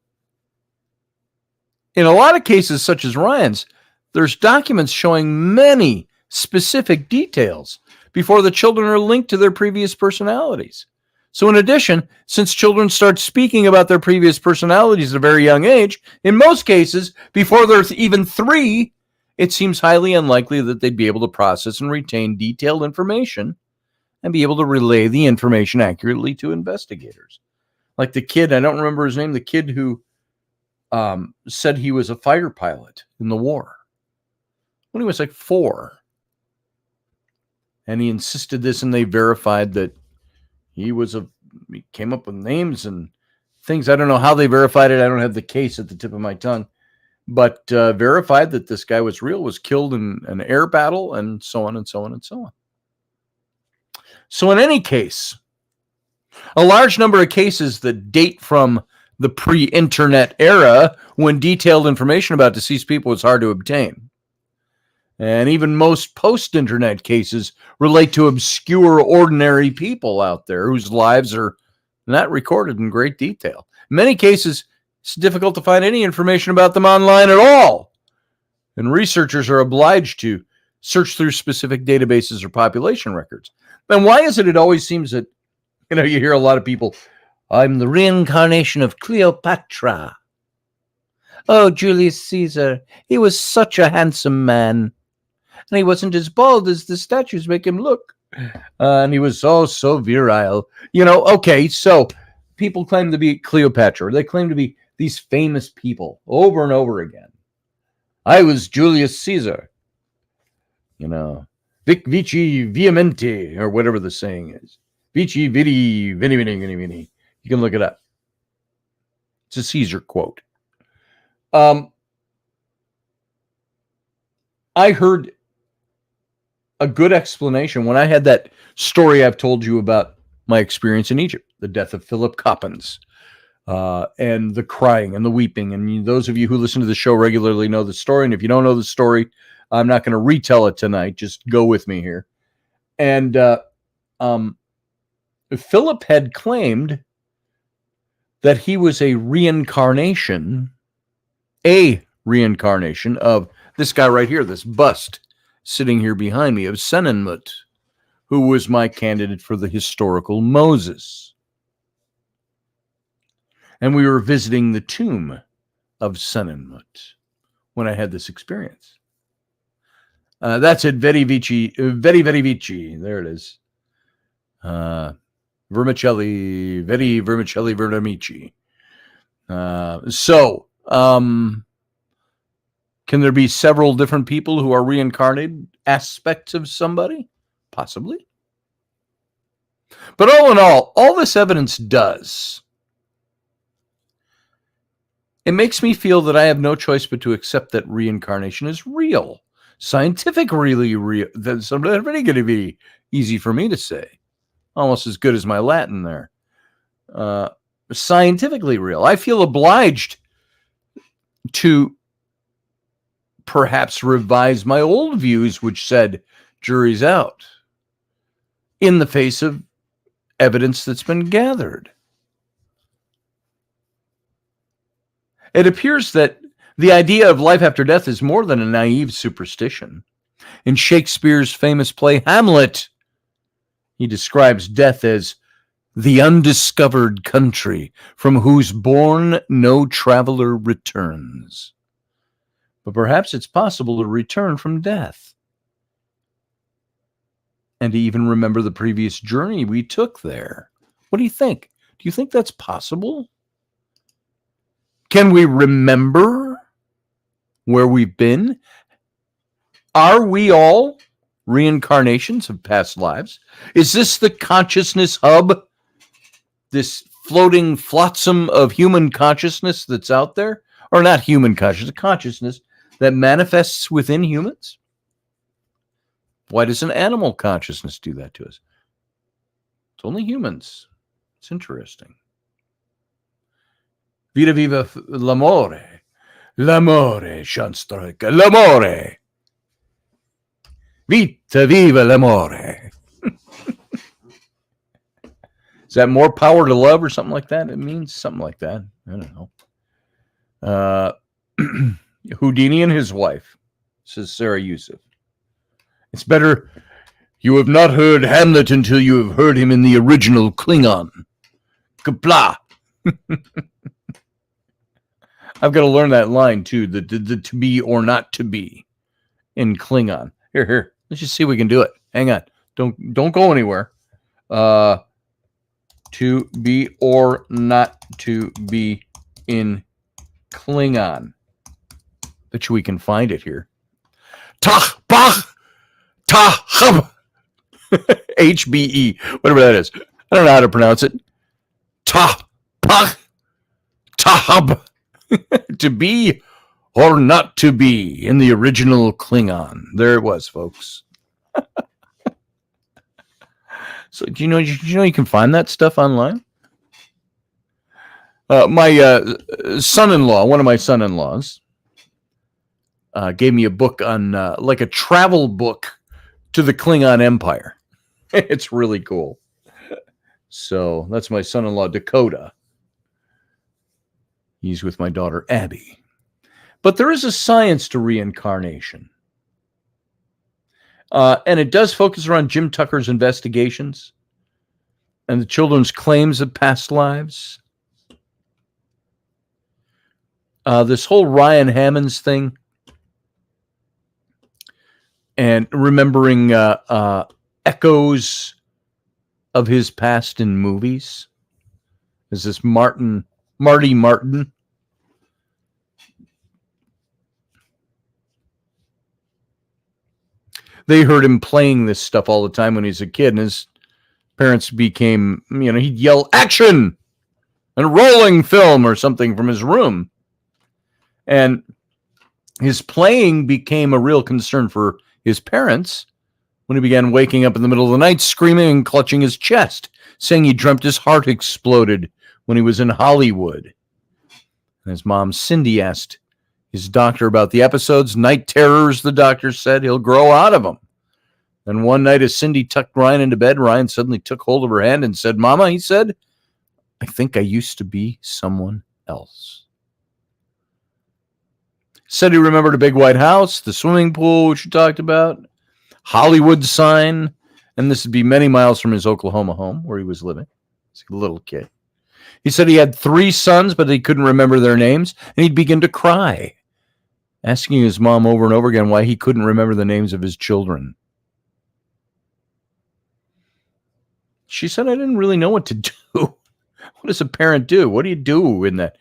in a lot of cases, such as Ryan's, there's documents showing many specific details before the children are linked to their previous personalities. So in addition, since children start speaking about their previous personalities at a very young age, in most cases, before they're even 3, it seems highly unlikely that they'd be able to process and retain detailed information and be able to relay the information accurately to investigators. Like the kid, I don't remember his name, the kid who said he was a fighter pilot in the war when he was like 4. And he insisted this, and they verified that he came up with names and things. I don't know how they verified it. I don't have the case at the tip of my tongue, but verified that this guy was real, was killed in an air battle, and so on and so on and so on. So in any case, a large number of cases that date from the pre-internet era, when detailed information about deceased people was hard to obtain. And even most post-internet cases relate to obscure, ordinary people out there whose lives are not recorded in great detail. In many cases, it's difficult to find any information about them online at all, and researchers are obliged to search through specific databases or population records. Then why is it always seems that, you hear a lot of people, I'm the reincarnation of Cleopatra. Oh, Julius Caesar, he was such a handsome man. And he wasn't as bald as the statues make him look. And he was so virile. Okay, so people claim to be Cleopatra. They claim to be these famous people over and over again. I was Julius Caesar. Vic vici vehemente, or whatever the saying is. Vici vidi, vini, vini, vini, vini. You can look it up. It's a Caesar quote. I heard a good explanation when I had that story I've told you about my experience in Egypt, the death of Philip Coppens, and the crying and the weeping. And those of you who listen to the show regularly know the story. And if you don't know the story, I'm not going to retell it tonight. Just go with me here. And Philip had claimed that he was a reincarnation of this guy right here, this bust sitting here behind me of Senenmut, who was my candidate for the historical Moses. And we were visiting the tomb of Senenmut when I had this experience. That's it, Veri Vici. There it is. Vermicelli, Veri Vermicelli Vermici. Can there be several different people who are reincarnated aspects of somebody? Possibly. But all in all this evidence does, it makes me feel that I have no choice but to accept that reincarnation is real. Scientifically real. That's already going to be easy for me to say. Almost as good as my Latin there. Scientifically real. I feel obliged to perhaps revise my old views, which said jury's out, in the face of evidence that's been gathered. It appears that the idea of life after death is more than a naive superstition. In Shakespeare's famous play Hamlet, he describes death as the undiscovered country from whose bourn no traveler returns. But perhaps it's possible to return from death and to even remember the previous journey we took there. What do you think? Do you think that's possible? Can we remember where we've been? Are we all reincarnations of past lives? Is this the consciousness hub, this floating flotsam of human consciousness that's out there? Or not human consciousness that manifests within humans? Why does an animal consciousness do that to us? It's only humans. It's interesting. Vita viva l'amore. L'amore, Shanstrika. L'amore. Vita viva l'amore. Is that more power to love or something like that? It means something like that. I don't know. Houdini and his wife, says Sarah Yusuf. It's better you have not heard Hamlet until you have heard him in the original Klingon. Kapla. I've got to learn that line too, the to be or not to be in Klingon. Here. Let's just see if we can do it. Hang on. Don't go anywhere. To be or not to be in Klingon. Bet you we can find it here. Tah, bah, tah, hub. HBE, whatever that is. I don't know how to pronounce it. Tah, bah, tahub. To be or not to be in the original Klingon. There it was, folks. So do you know you can find that stuff online? My son-in-law, one of my son-in-laws, gave me a book on like a travel book to the Klingon Empire. It's really cool. So that's my son-in-law, Dakota. He's with my daughter, Abby. But there is a science to reincarnation. And it does focus around Jim Tucker's investigations and the children's claims of past lives. This whole Ryan Hammonds thing and remembering echoes of his past in movies. Is this Marty Martin? They heard him playing this stuff all the time when he was a kid, and his parents became, he'd yell, "Action!" and rolling film or something from his room. And his playing became a real concern for his parents when he began waking up in the middle of the night, screaming and clutching his chest, saying he dreamt his heart exploded when he was in Hollywood. And his mom, Cindy, asked his doctor about the episodes. Night terrors, the doctor said. He'll grow out of them. And one night as Cindy tucked Ryan into bed, Ryan suddenly took hold of her hand and said, "Mama," he said, "I think I used to be someone else." Said he remembered a big white house, the swimming pool, which you talked about, Hollywood sign, and this would be many miles from his Oklahoma home where he was living. He's a little kid. He said he had 3 sons, but he couldn't remember their names, and he'd begin to cry, asking his mom over and over again why he couldn't remember the names of his children. She said, "I didn't really know what to do." What does a parent do? What do you do in that?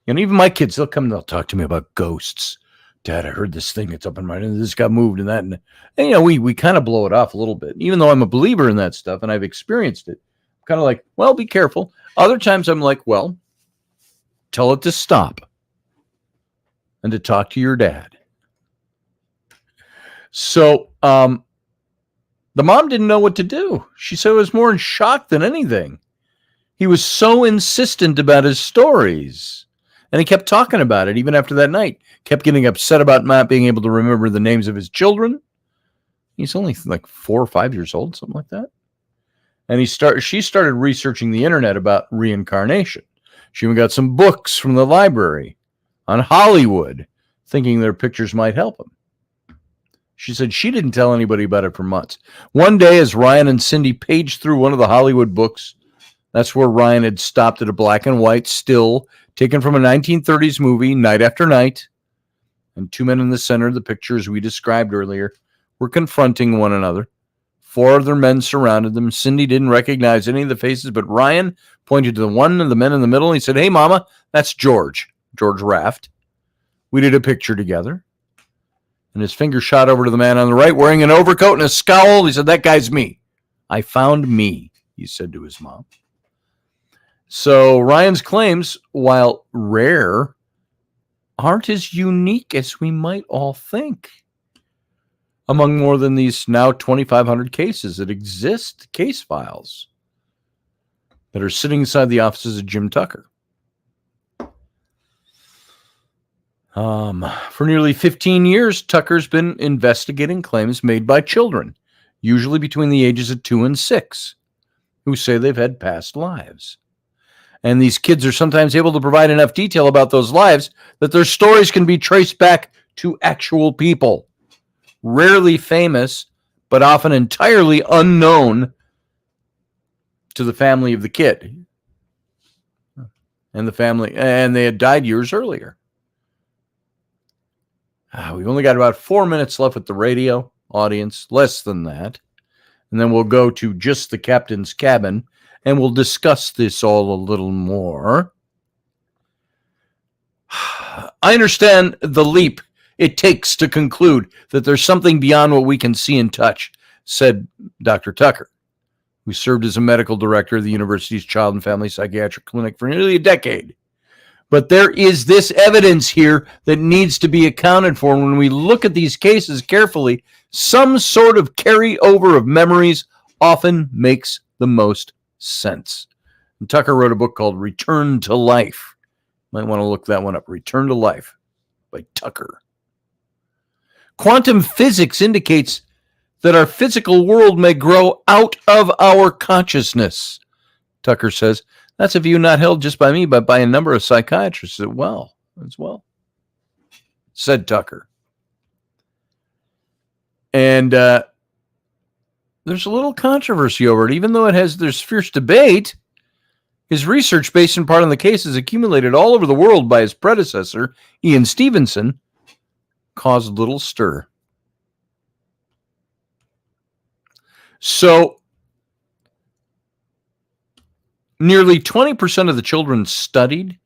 Even my kids, they'll come and they'll talk to me about ghosts. "Dad, I heard this thing that's up in my head. This got moved and that." And we kind of blow it off a little bit. Even though I'm a believer in that stuff and I've experienced it. I'm kind of like, well, be careful. Other times I'm like, well, tell it to stop and to talk to your dad. So the mom didn't know what to do. She said it was more in shock than anything. He was so insistent about his stories. And he kept talking about it even after that night. Kept getting upset about not being able to remember the names of his children. He's only like 4 or 5 years old, something like that. And she started researching the internet about reincarnation. She even got some books from the library on Hollywood, thinking their pictures might help him. She said she didn't tell anybody about it for months. One day, as Ryan and Cindy paged through one of the Hollywood books, that's where Ryan had stopped at a black and white still taken from a 1930s movie, Night After Night, and 2 men in the center of the pictures we described earlier were confronting one another. 4 other men surrounded them. Cindy didn't recognize any of the faces, but Ryan pointed to one of the men in the middle. He said, "Hey, Mama, that's George Raft. We did a picture together." And his finger shot over to the man on the right wearing an overcoat and a scowl. He said, "That guy's me. I found me," he said to his mom. So Ryan's claims, while rare, aren't as unique as we might all think. Among more than these now 2,500 cases that exist, case files that are sitting inside the offices of Jim Tucker. For nearly 15 years, Tucker's been investigating claims made by children, usually between the ages of 2 and 6, who say they've had past lives. And these kids are sometimes able to provide enough detail about those lives that their stories can be traced back to actual people. Rarely famous, but often entirely unknown to the family of the kid. And the family, and they had died years earlier. We've only got about 4 minutes left with the radio audience, less than that. And then we'll go to just the captain's cabin, and we'll discuss this all a little more. I understand the leap it takes to conclude that there's something beyond what we can see and touch, said Dr. Tucker, who served as a medical director of the university's Child and Family Psychiatric Clinic for nearly a decade. But there is this evidence here that needs to be accounted for. When we look at these cases carefully, some sort of carryover of memories often makes the most sense. And Tucker wrote a book called Return to Life. Might want to look that one up. Return to Life by Tucker. Quantum physics indicates that our physical world may grow out of our consciousness. Tucker says, that's a view not held just by me, but by a number of psychiatrists as well, said Tucker. And there's a little controversy over it, even though there's fierce debate. His research, based in part on the cases accumulated all over the world by his predecessor, Ian Stevenson, caused little stir. So, nearly 20% of the children studied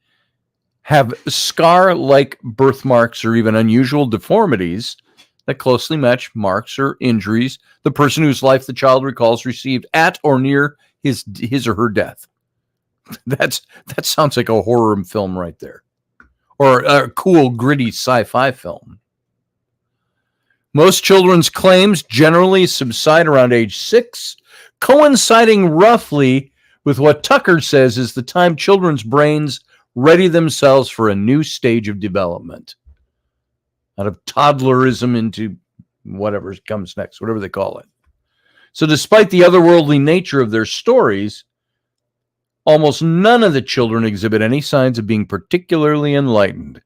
have scar-like birthmarks or even unusual deformities that closely match marks or injuries the person whose life the child recalls received at or near his or her death. That sounds like a horror film right there, or a cool, gritty sci-fi film. Most children's claims generally subside around age 6, coinciding roughly with what Tucker says is the time children's brains ready themselves for a new stage of development. Out of toddlerism into whatever comes next, whatever they call it. So despite the otherworldly nature of their stories, almost none of the children exhibit any signs of being particularly enlightened,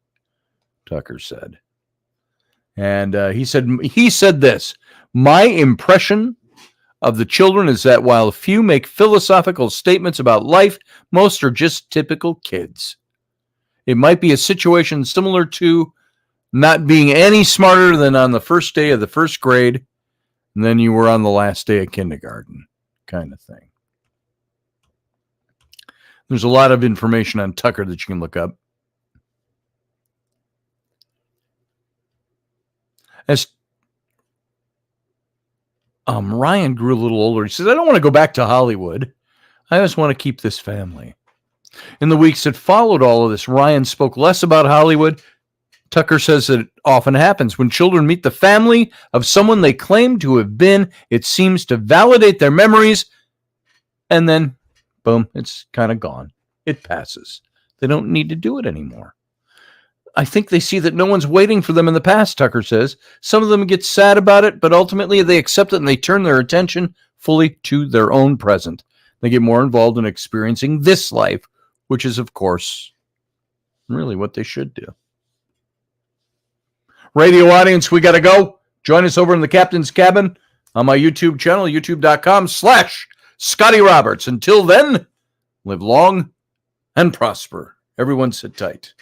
Tucker said. And he said this, my impression of the children is that while a few make philosophical statements about life, most are just typical kids. It might be a situation similar to not being any smarter than on the first day of the first grade, and then you were on the last day of kindergarten, kind of thing. There's a lot of information on Tucker that you can look up. As Ryan grew a little older, he says, I don't want to go back to Hollywood. I just want to keep this family. In the weeks that followed all of this, Ryan spoke less about Hollywood. Tucker says that it often happens. When children meet the family of someone they claim to have been, it seems to validate their memories, and then, boom, it's kind of gone. It passes. They don't need to do it anymore. I think they see that no one's waiting for them in the past, Tucker says. Some of them get sad about it, but ultimately they accept it and they turn their attention fully to their own present. They get more involved in experiencing this life, which is, of course, really what they should do. Radio audience, we got to go. Join us over in the captain's cabin on my YouTube channel, youtube.com/Scotty Roberts. Until then, live long and prosper. Everyone sit tight.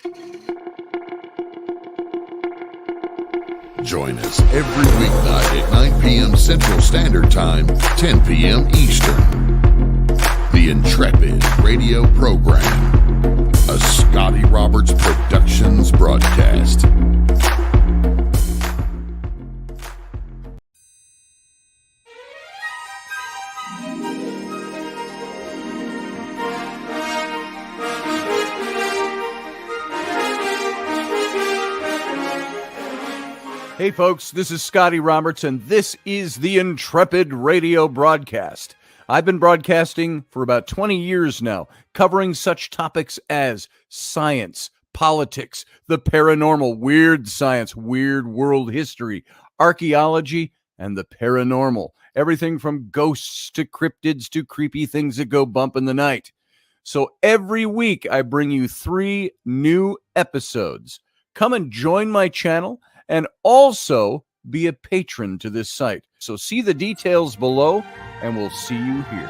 Join us every weeknight at 9 p.m. Central Standard Time, 10 p.m. Eastern. The Intrepid radio program, a Scotty Roberts Productions broadcast. Hey folks, this is Scotty Roberts, and this is the Intrepid radio broadcast. I've been broadcasting for about 20 years now, covering such topics as science, politics, the paranormal, weird science, weird world history, archaeology, and the paranormal. Everything from ghosts to cryptids to creepy things that go bump in the night. So every week I bring you 3 new episodes. Come and join my channel and also be a patron to this site. So see the details below, and we'll see you here.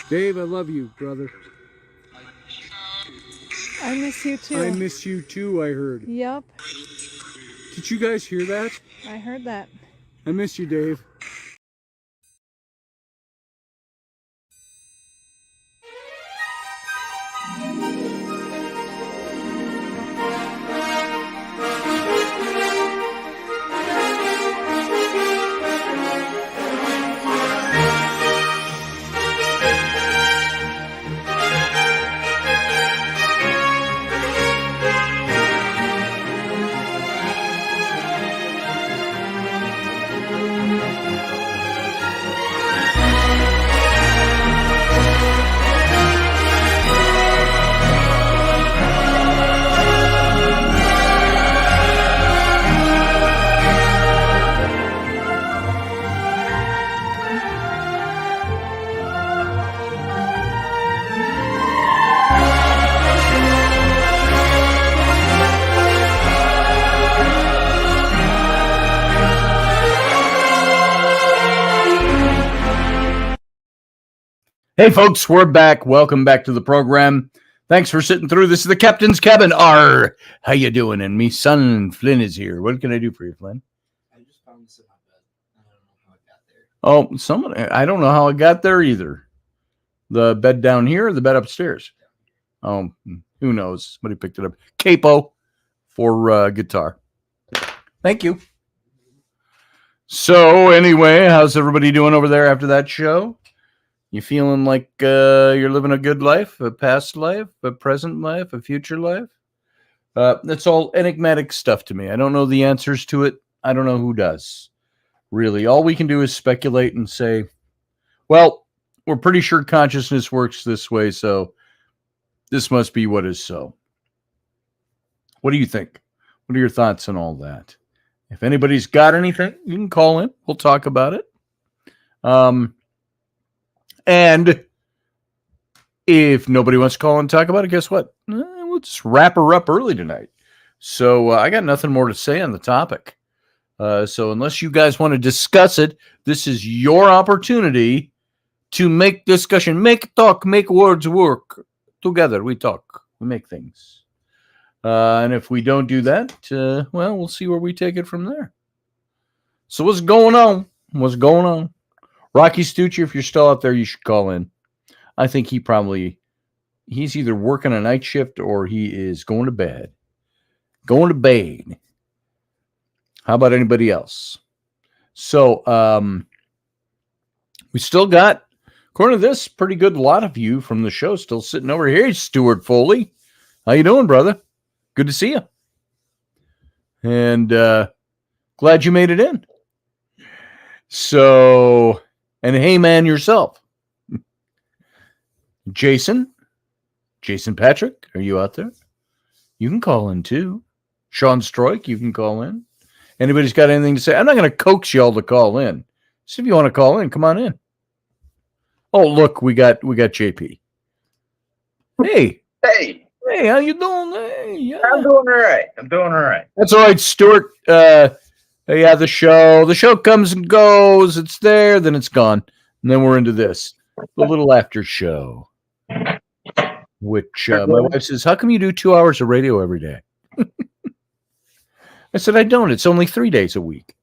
Dave, I love you, brother. I miss you too. I miss you too, I heard. Yep, Did you guys hear that? I heard that. I miss you, Dave. Hey, folks, we're back. Welcome back to the program. Thanks for sitting through. This is the Captain's Cabin. How you doing? And me son Flynn is here. What can I do for you, Flynn? I just found this in my bed. I don't know how it got there. Oh, someone. I don't know how it got there either. The bed down here or the bed upstairs? Oh, who knows? Somebody picked it up. Capo for guitar. Thank you. So anyway, how's everybody doing over there after that show? You feeling like you're living a good life, a past life, a present life, a future life? That's all enigmatic stuff to me. I don't know the answers to it. I don't know who does. Really, all we can do is speculate and say, well, we're pretty sure consciousness works this way, so this must be what is so. What do you think? What are your thoughts on all that? If anybody's got anything, you can call in. We'll talk about it. And if nobody wants to call and talk about it, guess what? We'll just wrap her up early tonight. So I got nothing more to say on the topic. So unless you guys want to discuss it, this is your opportunity to make discussion, make talk, make words work. Together we talk, we make things. And if we don't do that, well, we'll see where we take it from there. So what's going on? What's going on? Rocky Stucci, if you're still out there, you should call in. I think he's either working a night shift or he is going to bed. Going to bed. How about anybody else? So, we still got, according to this, pretty good lot of you from the show still sitting over here. Stuart Foley. How you doing, brother? Good to see you. And glad you made it in. So... And hey, man, yourself. Jason Patrick, are you out there? You can call in too. Sean Stroik, you can call in. Anybody's got anything to say? I'm not going to coax y'all to call in. So if you want to call in, come on in. Oh, look, we got JP. Hey, how you doing? Hey, yeah. I'm doing all right. That's all right, Stuart. Yeah, the show comes and goes. It's there, then it's gone. And then we're into this, the little after show, which my wife says, how come you do 2 hours of radio every day? I said, I don't. It's only 3 days a week.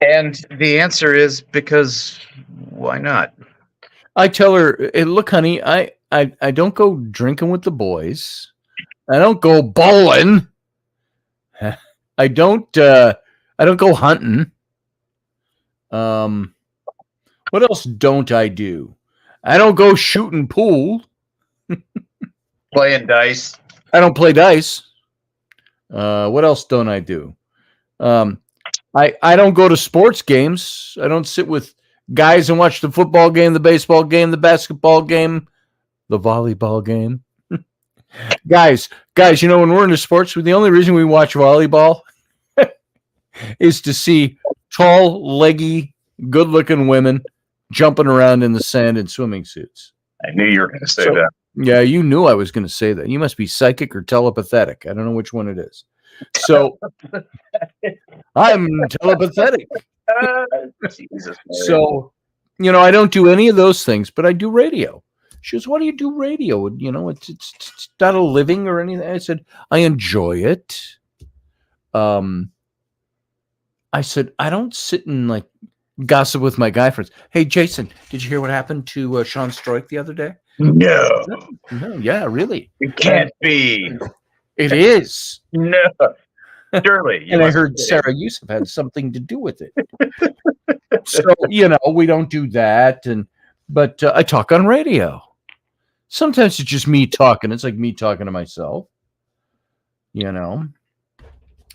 And the answer is because why not? I tell her, hey, look, honey, I don't go drinking with the boys. I don't go bowling. I don't go hunting. What else don't I do? I don't go shooting pool. Playing dice. I don't play dice. What else don't I do? I don't go to sports games. I don't sit with guys and watch the football game, the baseball game, the basketball game, the volleyball game. Guys, you know, when we're into sports, the only reason we watch volleyball is to see tall, leggy, good-looking women jumping around in the sand in swimming suits. I knew you were going to say that. Yeah, you knew I was going to say that. You must be psychic or telepathetic. I don't know which one it is. So I'm telepathetic. Jesus. So I don't do any of those things, but I do radio. She goes, why do you do radio? It's not a living or anything. I said, I enjoy it. I said, I don't sit and like gossip with my guy friends. Hey, Jason, did you hear what happened to Sean Stroik the other day? No, No, yeah, really. it can't be. It is. No, surely. And I heard Sarah Yusuf had something to do with it. So, we don't do that. But I talk on radio. Sometimes it's just me talking. It's like me talking to myself.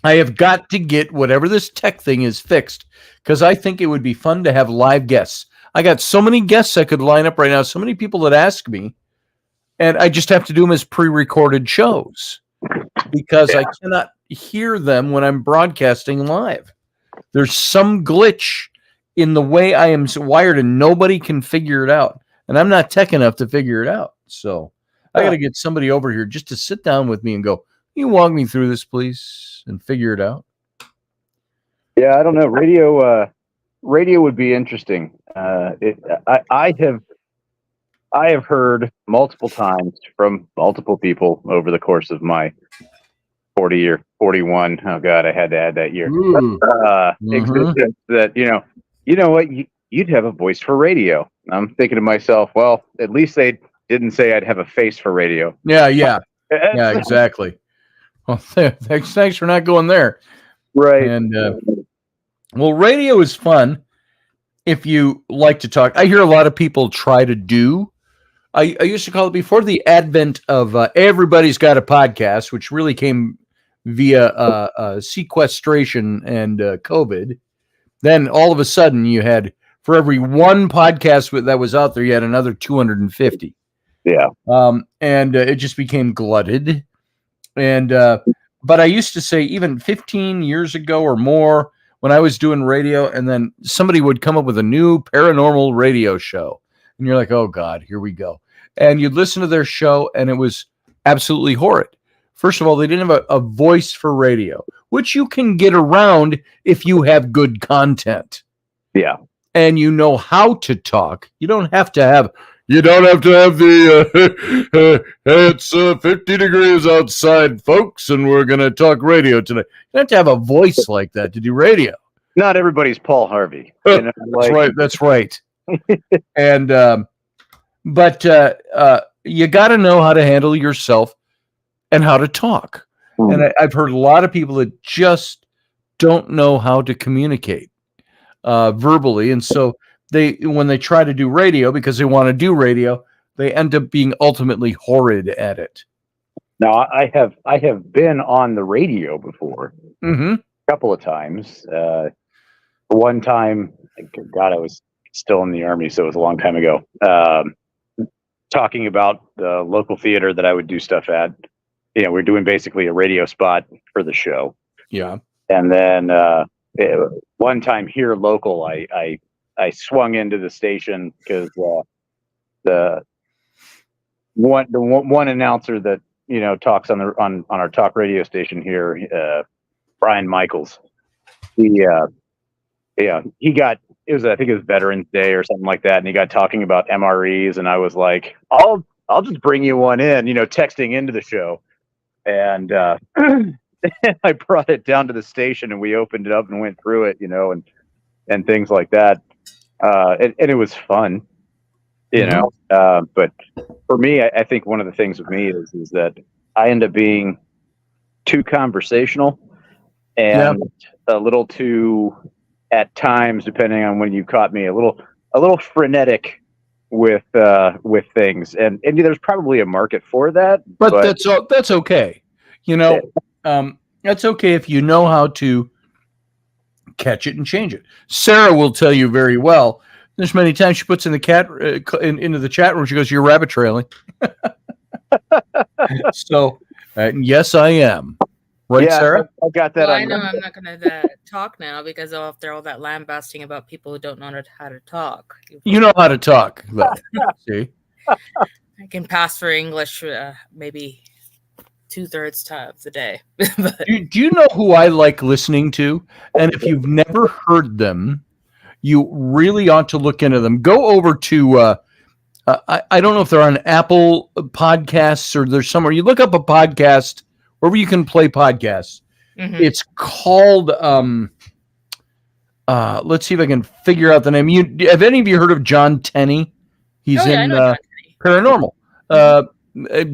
I have got to get whatever this tech thing is fixed because I think it would be fun to have live guests. I got so many guests I could line up right now, so many people that ask me, and I just have to do them as pre-recorded shows because I cannot hear them when I'm broadcasting live. There's some glitch in the way I am wired, and nobody can figure it out. And I'm not tech enough to figure it out. So I got to get somebody over here just to sit down with me and go, can you walk me through this, please, and figure it out? Yeah, I don't know. Radio would be interesting. I have heard multiple times from multiple people over the course of my 41. Oh God, I had to add that year. Existence that you know what, you'd have a voice for radio. I'm thinking to myself, well, at least they didn't say I'd have a face for radio. Yeah, exactly. Well, thanks for not going there. Right. And well, radio is fun if you like to talk. I hear a lot of people try to do. I used to call it before the advent of everybody's got a podcast, which really came via sequestration and COVID. Then all of a sudden you had, for every one podcast that was out there, you had another 250. Yeah. And it just became glutted. And but I used to say even 15 years ago or more when I was doing radio, and then somebody would come up with a new paranormal radio show. And you're like, oh God, here we go. And you'd listen to their show and it was absolutely horrid. First of all, they didn't have a voice for radio, which you can get around if you have good content. Yeah. And you know how to talk. You don't have to have the it's 50 degrees outside, folks, and we're going to talk radio tonight. You don't have to have a voice like that to do radio. Not everybody's Paul Harvey. That's right. And but you got to know how to handle yourself and how to talk. And I've heard a lot of people that just don't know how to communicate verbally, and so when they try to do radio because they want to do radio, they end up being ultimately horrid at it. Now, I have been on the radio before, a couple of times. One time, God, I was still in the Army, so it was a long time ago. Talking about the local theater that I would do stuff at. We're doing basically a radio spot for the show. Yeah. And then one time here local, I swung into the station because the one announcer that talks on our talk radio station here, Brian Michaels, he got, I think it was Veterans Day or something like that, and he got talking about MREs, and I was like, I'll just bring you one in, texting into the show, and I brought it down to the station, and we opened it up and went through it, and things like that. And it was fun, but for me, I think one of the things with me is that I end up being too conversational and a little too, at times, depending on when you caught me, a little frenetic with things. And there's probably a market for that, but that's okay. That's okay if you know how to catch it and change it. Sarah will tell you very well. There's many times she puts in the into the chat room. She goes, "You're rabbit trailing." So, yes, I am. Right, Sarah? I got that. Well, I know I'm not going to talk now because after all that lambasting about people who don't know how to talk. You know how to talk, though. See? I can pass for English maybe 2/3 of the day. Do you know who I like listening to? And if you've never heard them, You really ought to look into them. Go over to, I don't know if they're on Apple Podcasts or there's somewhere. You look up a podcast, wherever you can play podcasts. Mhm. It's called, let's see if I can figure out the name. Have any of you heard of John Tenney? He's Oh, yeah, I in know John Tenney. Paranormal.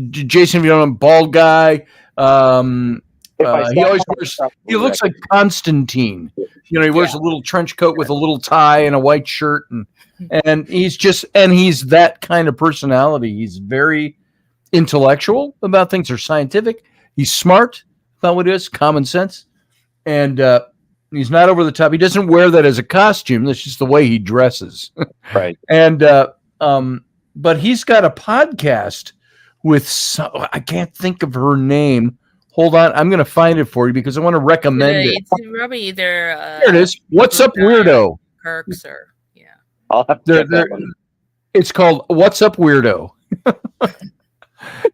Jason, if you don't know, bald guy. He always wears. He looks like Constantine. You know, he wears a little trench coat with a little tie and a white shirt, and he's that kind of personality. He's very intellectual about things, or scientific. He's smart about what it is, common sense, and he's not over the top. He doesn't wear that as a costume. That's just the way he dresses. Right. And but he's got a podcast with I can't think of her name. Hold on, I'm going to find it for you because I want to recommend it. It's probably either Here it is. What's Up, Weirdo? Kirk's or I'll have to check that one. It's called What's Up, Weirdo?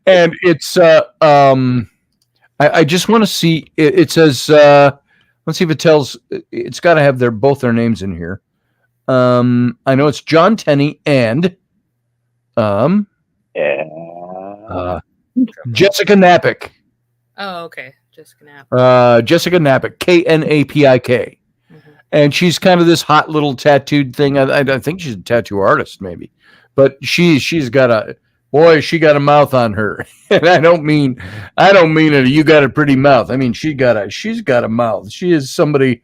And it's I just want to see. It says let's see if it tells. It's got to have both their names in here. I know it's John Tenney and Jessica Knapik. Oh, okay. Jessica Knapp. Jessica Knapik, Knapik. And she's kind of this hot little tattooed thing. I think she's a tattoo artist, maybe, but she's got a mouth on her, and I don't mean it. You got a pretty mouth. I mean, she's got a mouth. She is somebody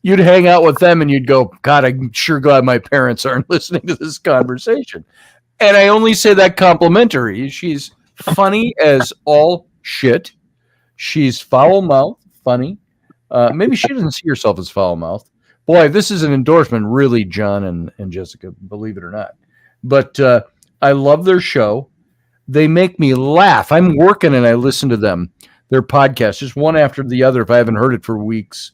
you'd hang out with them, and you'd go, God, I'm sure glad my parents aren't listening to this conversation. And I only say that complimentary. She's funny as all shit. She's foul-mouthed, funny. Maybe she doesn't see herself as foul-mouthed. Boy, this is an endorsement, really, John and Jessica, believe it or not. But I love their show. They make me laugh. I'm working and I listen to them. Their podcast, just one after the other if I haven't heard it for weeks.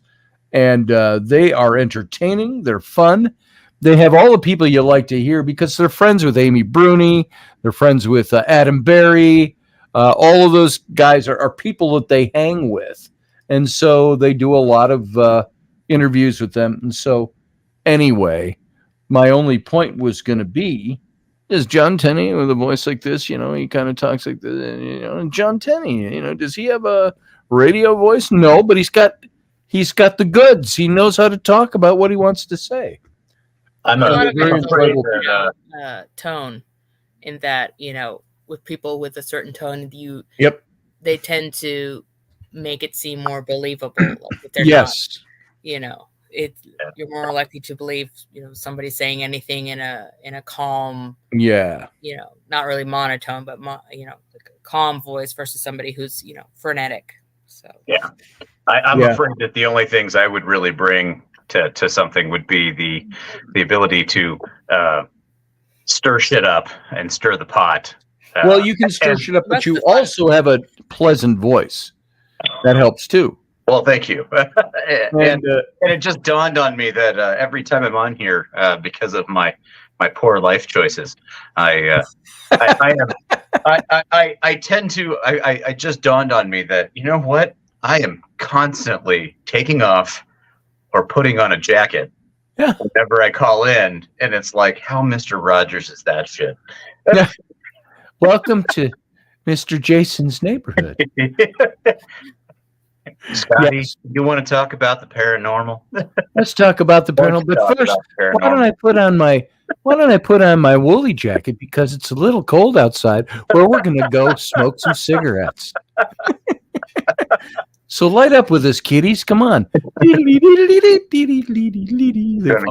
And they are entertaining. They're fun. They have all the people you like to hear because they're friends with Amy Bruni. They're friends with Adam Berry. All of those guys are people that they hang with. And so they do a lot of interviews with them. And so anyway, my only point was going to be, is John Tenney with a voice like this, you know, he kind of talks like this, you know, John Tenney, you know, does he have a radio voice? No, but he's got the goods. He knows how to talk about what he wants to say. I'm a lot of very people afraid have that, tone in that, you know, with people with a certain tone, they tend to make it seem more believable. Like if they're not, you know, you're more likely to believe, you know, somebody saying anything in a calm, you know, not really monotone, but you know, like a calm voice versus somebody who's, you know, frenetic. So I'm afraid that the only things I would really bring to something would be the ability to stir shit up and stir the pot. Well, you can stir shit up, but you also have a pleasant voice. That helps too. Well, thank you. And it just dawned on me that every time I'm on here, because of my poor life choices, I just dawned on me that, you know what? I am constantly taking off or putting on a jacket whenever I call in, and it's like, how Mr. Rogers is that shit? Welcome to Mr. Jason's neighborhood. Scotty, you want to talk about the paranormal? Let's talk about the paranormal. But first, why don't I put on my woolly jacket because it's a little cold outside where we're going to go smoke some cigarettes. So light up with us, kiddies. Come on. We're going to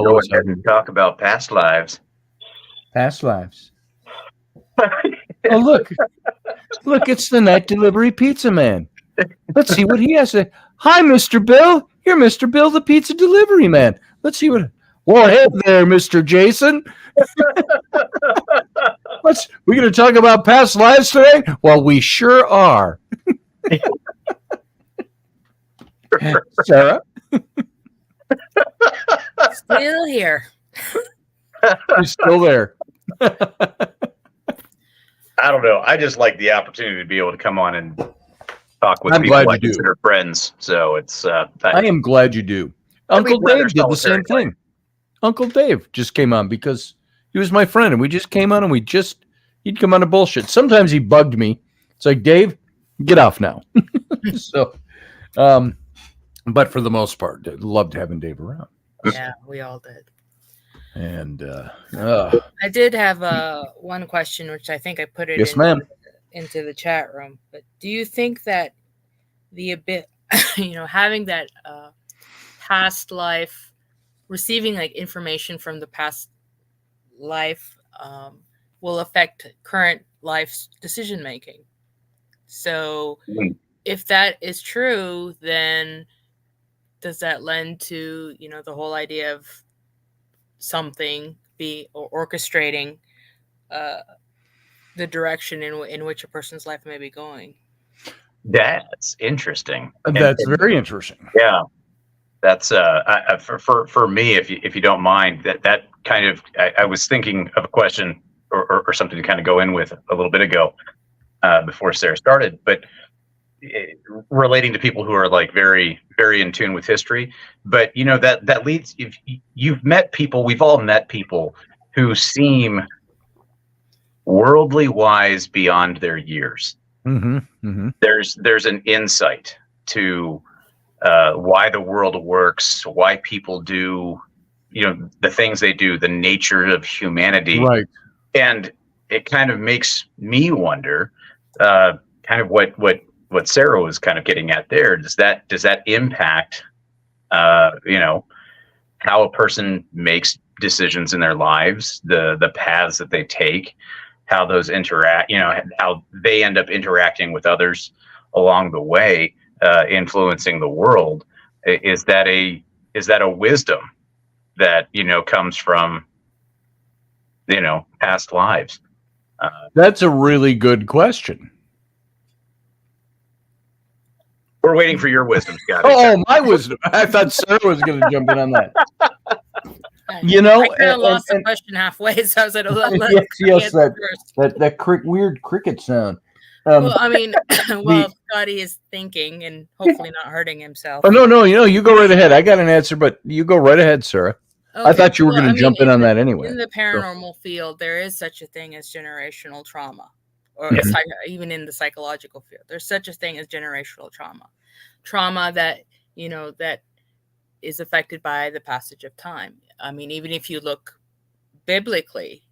go ahead and talk about past lives. Past lives. Oh, look, it's the night delivery pizza man. Let's see what he has to say. Hi, Mr. Bill. You're Mr. Bill, the pizza delivery man. Let's see what. Well, hey there, Mr. Jason. We going to talk about past lives today? Well, we sure are. Sarah? Still here. She's still there. I don't know. I just like the opportunity to be able to come on and talk with people I consider friends. So it's. I am glad you do. Uncle Dave did the same thing. Uncle Dave just came on because he was my friend, and we just came on, and he'd come on to bullshit. Sometimes he bugged me. It's like, Dave, get off now. So, but for the most part, loved having Dave around. Yeah, we all did. And I did have one question, which I think I put it into the chat room. But do you think that having that past life, receiving like information from the past life, will affect current life's decision making? So, if that is true, then does that lend to the whole idea of something orchestrating the direction in which a person's life may be going? That's interesting. That's very interesting. Yeah, that's for me. If you don't mind, that kind of I was thinking of a question or something to kind of go in with a little bit ago before Sarah started, but relating to people who are like very, very in tune with history. But that leads, if you've met people, we've all met people who seem worldly wise beyond their years. Mm-hmm. Mm-hmm. There's an insight to why the world works, why people do the things they do, the nature of humanity, right? And it kind of makes me wonder, kind of what Sarah was kind of getting at there. Does that impact, how a person makes decisions in their lives, the paths that they take, how those interact, how they end up interacting with others along the way, influencing the world? Is that a wisdom that comes from past lives? That's a really good question. We're waiting for your wisdom, Scotty. Oh, my wisdom. I thought Sarah was going to jump in on that. I kind of lost the question halfway, so I was like, yes, that weird cricket sound. Well, I mean, Scotty is thinking and hopefully not hurting himself. Oh, no, you go right ahead. I got an answer, but you go right ahead, Sarah. Okay. I thought you were going to jump in on that anyway. In the paranormal field, there is such a thing as generational trauma, or even in the psychological field, there's such a thing as generational trauma. Trauma that, that is affected by the passage of time. I mean, even if you look biblically,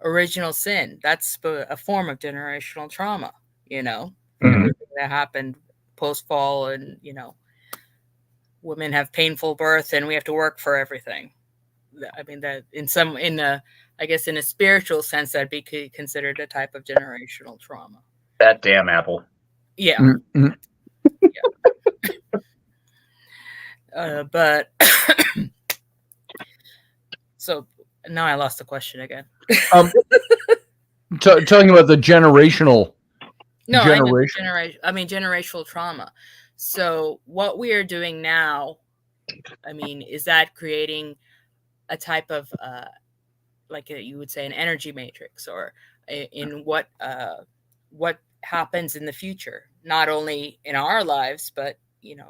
original sin, that's a form of generational trauma, everything that happened post-fall, and, women have painful birth and we have to work for everything. I mean, that I guess in a spiritual sense, that'd be considered a type of generational trauma. That damn apple. Yeah. Mm-hmm. Yeah. But so now I lost the question again. Talking about the generational. No, generational trauma. So what we are doing now, I mean, is that creating a type of you would say an energy matrix, or in what happens in the future, not only in our lives, but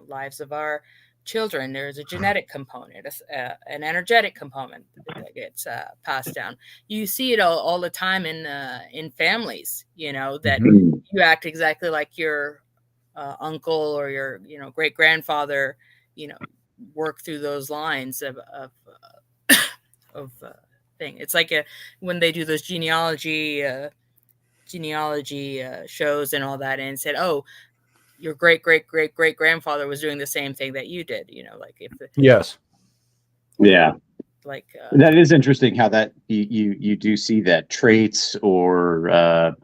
lives of our children. There's a genetic component, an energetic component that gets passed down. You see it all the time in families, that you act exactly like your uncle or your great grandfather, work through those lines of thing. It's like when they do those genealogy shows and all that, and said, oh, your great grandfather was doing the same thing that you did, yes. Yeah. That is interesting how that you do see that traits or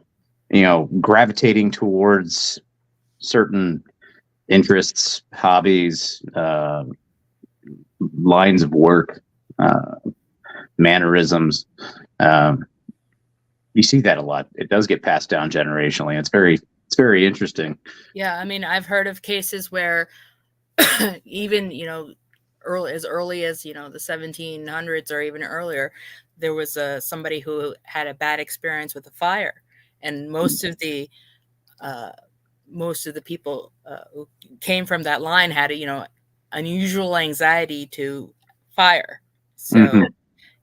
gravitating towards certain interests, hobbies, lines of work, mannerisms. You see that a lot. It does get passed down generationally. It's very interesting. Yeah, I mean, I've heard of cases where even early as the 1700s or even earlier, there was somebody who had a bad experience with a fire, and most of the people who came from that line had unusual anxiety to fire. So,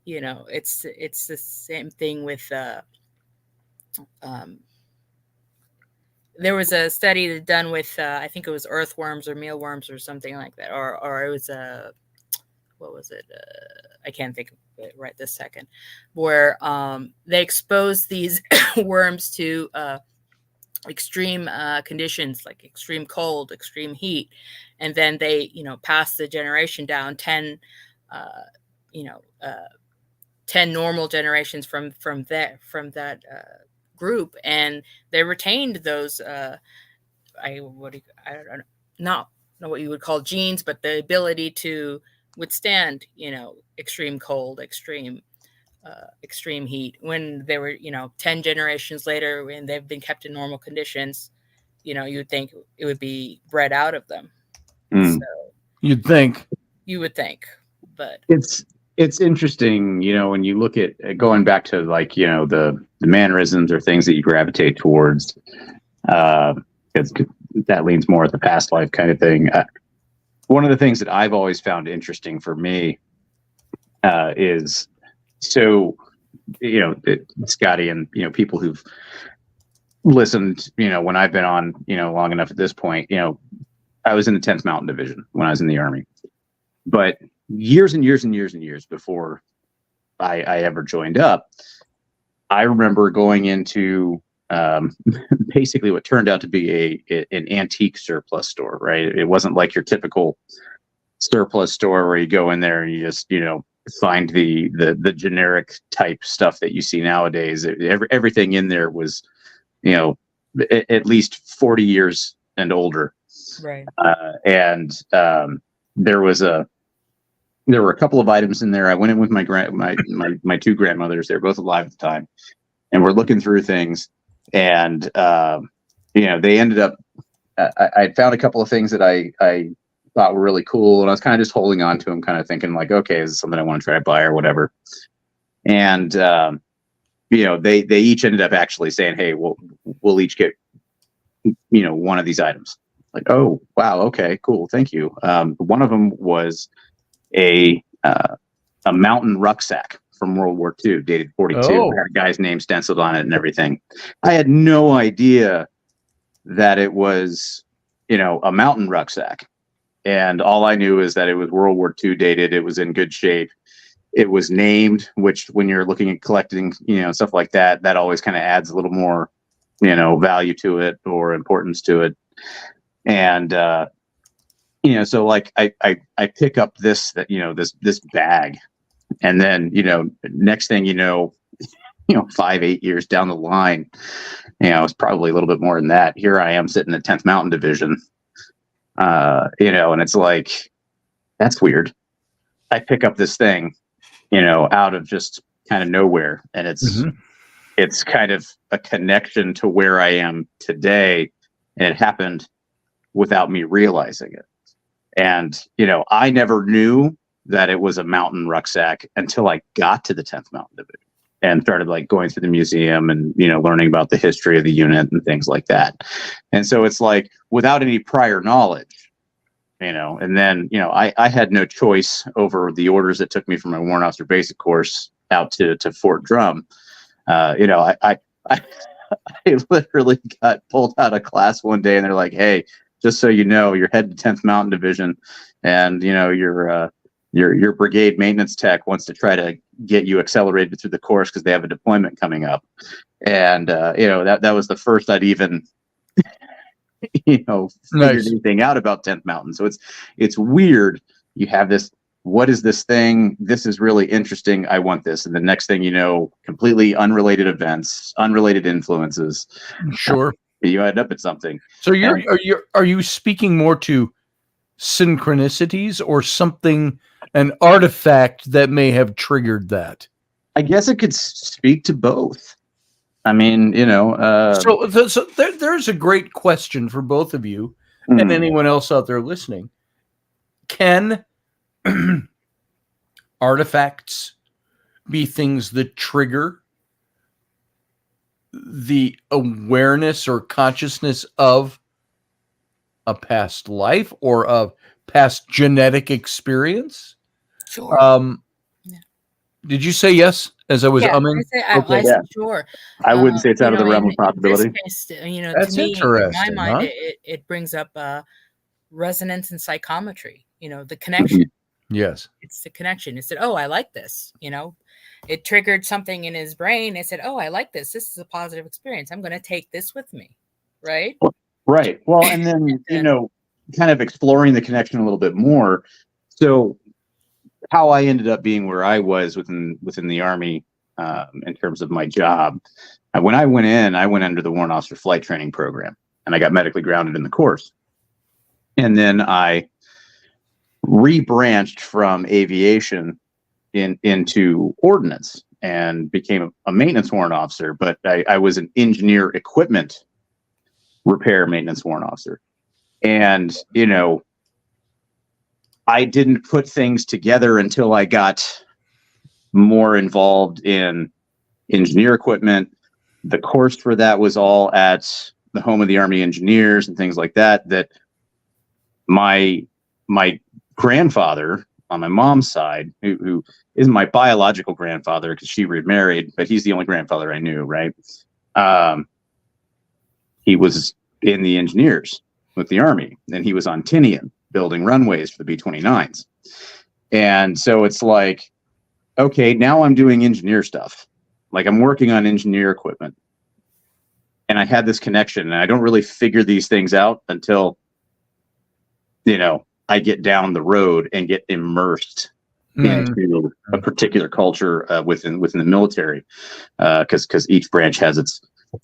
it's the same thing with there was a study done with I think it was earthworms or mealworms or something like that, or it was what was it? I can't think of it right this second, where they exposed these worms to extreme conditions like extreme cold, extreme heat, and then they passed the generation down 10 10 normal generations from that group, and they retained those I don't know what you would call genes, but the ability to withstand extreme cold, extreme heat. When they were 10 generations later and they've been kept in normal conditions, you'd think it would be bred out of them. So you would think, but it's interesting, when you look at going back to like, the mannerisms or things that you gravitate towards, because that leans more at the past life kind of thing. One of the things that I've always found interesting for me is, so, Scotty and, people who've listened, when I've been on, long enough at this point, I was in the 10th Mountain Division when I was in the Army, but years and years and years and years before I ever joined up, I remember going into basically what turned out to be an antique surplus store, right? It wasn't like your typical surplus store where you go in there and you just, find the generic type stuff that you see nowadays. Everything in there was, at least 40 years and older. Right. There were a couple of items in there. I went in with my two grandmothers. They're both alive at the time, and we're looking through things. And they ended up. I found a couple of things that I thought were really cool, and I was kind of just holding on to them, kind of thinking like, okay, this is something I want to try to buy or whatever. And they each ended up actually saying, hey, we'll each get one of these items. Like, oh wow, okay, cool, thank you. One of them was a mountain rucksack from World War II, dated 42. Oh. Had a guy's name stenciled on it and everything. I had no idea that it was, a mountain rucksack. And all I knew is that it was World War II dated. It was in good shape. It was named, which when you're looking at collecting, stuff like that, that always kind of adds a little more, value to it or importance to it. And, so like I pick up this bag, and then, next thing 5-8 years down the line, it's probably a little bit more than that. Here I am sitting at 10th Mountain Division, and it's like, that's weird. I pick up this thing, out of just kind of nowhere. And it's kind of a connection to where I am today. And it happened without me realizing it. And, I never knew that it was a mountain rucksack until I got to the 10th Mountain Division and started like going through the museum and, learning about the history of the unit and things like that. And so it's like, without any prior knowledge, and then, I had no choice over the orders that took me from my Warrant Officer Basic course out to Fort Drum. I literally got pulled out of class one day and they're like, hey, just so you know, you're headed to 10th Mountain Division, and your brigade maintenance tech wants to try to get you accelerated through the course because they have a deployment coming up. And that was the first I'd even figured anything out about 10th Mountain. So it's weird. You have this, what is this thing? This is really interesting. I want this. And the next thing completely unrelated events, unrelated influences. Sure. You end up at something. So are you speaking more to synchronicities or something, an artifact that may have triggered that? I guess it could speak to both. I mean, So there's a great question for both of you and anyone else out there listening. Can artifacts be things that trigger the awareness or consciousness of a past life or of past genetic experience? Sure. Yeah. Did you say yes as I was umming? I said sure. I wouldn't say it's out of the realm of in possibility. this case, That's to me, in interesting, my mind, huh? it brings up resonance and psychometry. The connection. Yes. It's the connection. It said, "Oh, I like this." It triggered something in his brain. It said, "Oh, I like this. This is a positive experience. I'm going to take this with me." Right. Right. Well, and then kind of exploring the connection a little bit more. So, how I ended up being where I was within the Army in terms of my job. When I went under the Warrant Officer Flight Training Program, and I got medically grounded in the course. And then I rebranched from aviation into ordnance and became a maintenance warrant officer. But I was an engineer equipment repair maintenance warrant officer. And, I didn't put things together until I got more involved in engineer equipment. The course for that was all at the home of the Army engineers and things like that, that my grandfather on my mom's side, who is my biological grandfather because she remarried, but he's the only grandfather I knew, right? He was in the engineers with the Army, and he was on Tinian building runways for the B-29s. And so it's like, okay, now I'm doing engineer stuff. Like I'm working on engineer equipment. And I had this connection, and I don't really figure these things out until, I get down the road and get immersed into a particular culture within the military, because each branch has its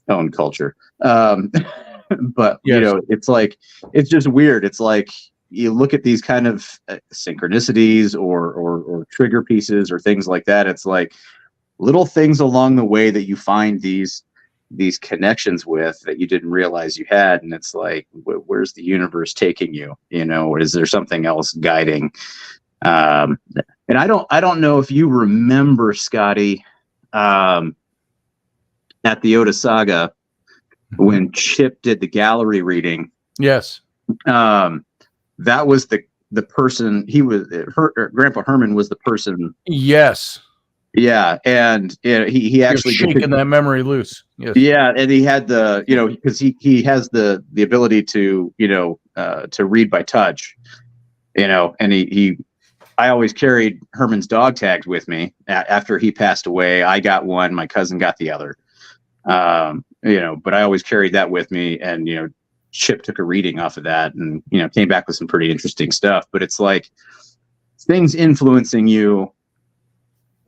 own culture. But yes. It's just weird. It's like you look at these kind of synchronicities or trigger pieces or things like that. It's like little things along the way that you find these connections with that you didn't realize you had. And it's like, where's the universe taking you? Or is there something else guiding? And I don't know if you remember, Scotty, at the Oda Saga, when Chip did the gallery reading. Yes. That was the person Grandpa Herman was the person. Yes. Yeah. And he actually shaking that memory loose. Yes. Yeah. And he had because he has the ability to read by touch, and I always carried Herman's dog tags with me. After he passed away, I got one, my cousin got the other. But I always carried that with me, and Chip took a reading off of that, and came back with some pretty interesting stuff. But it's like things influencing you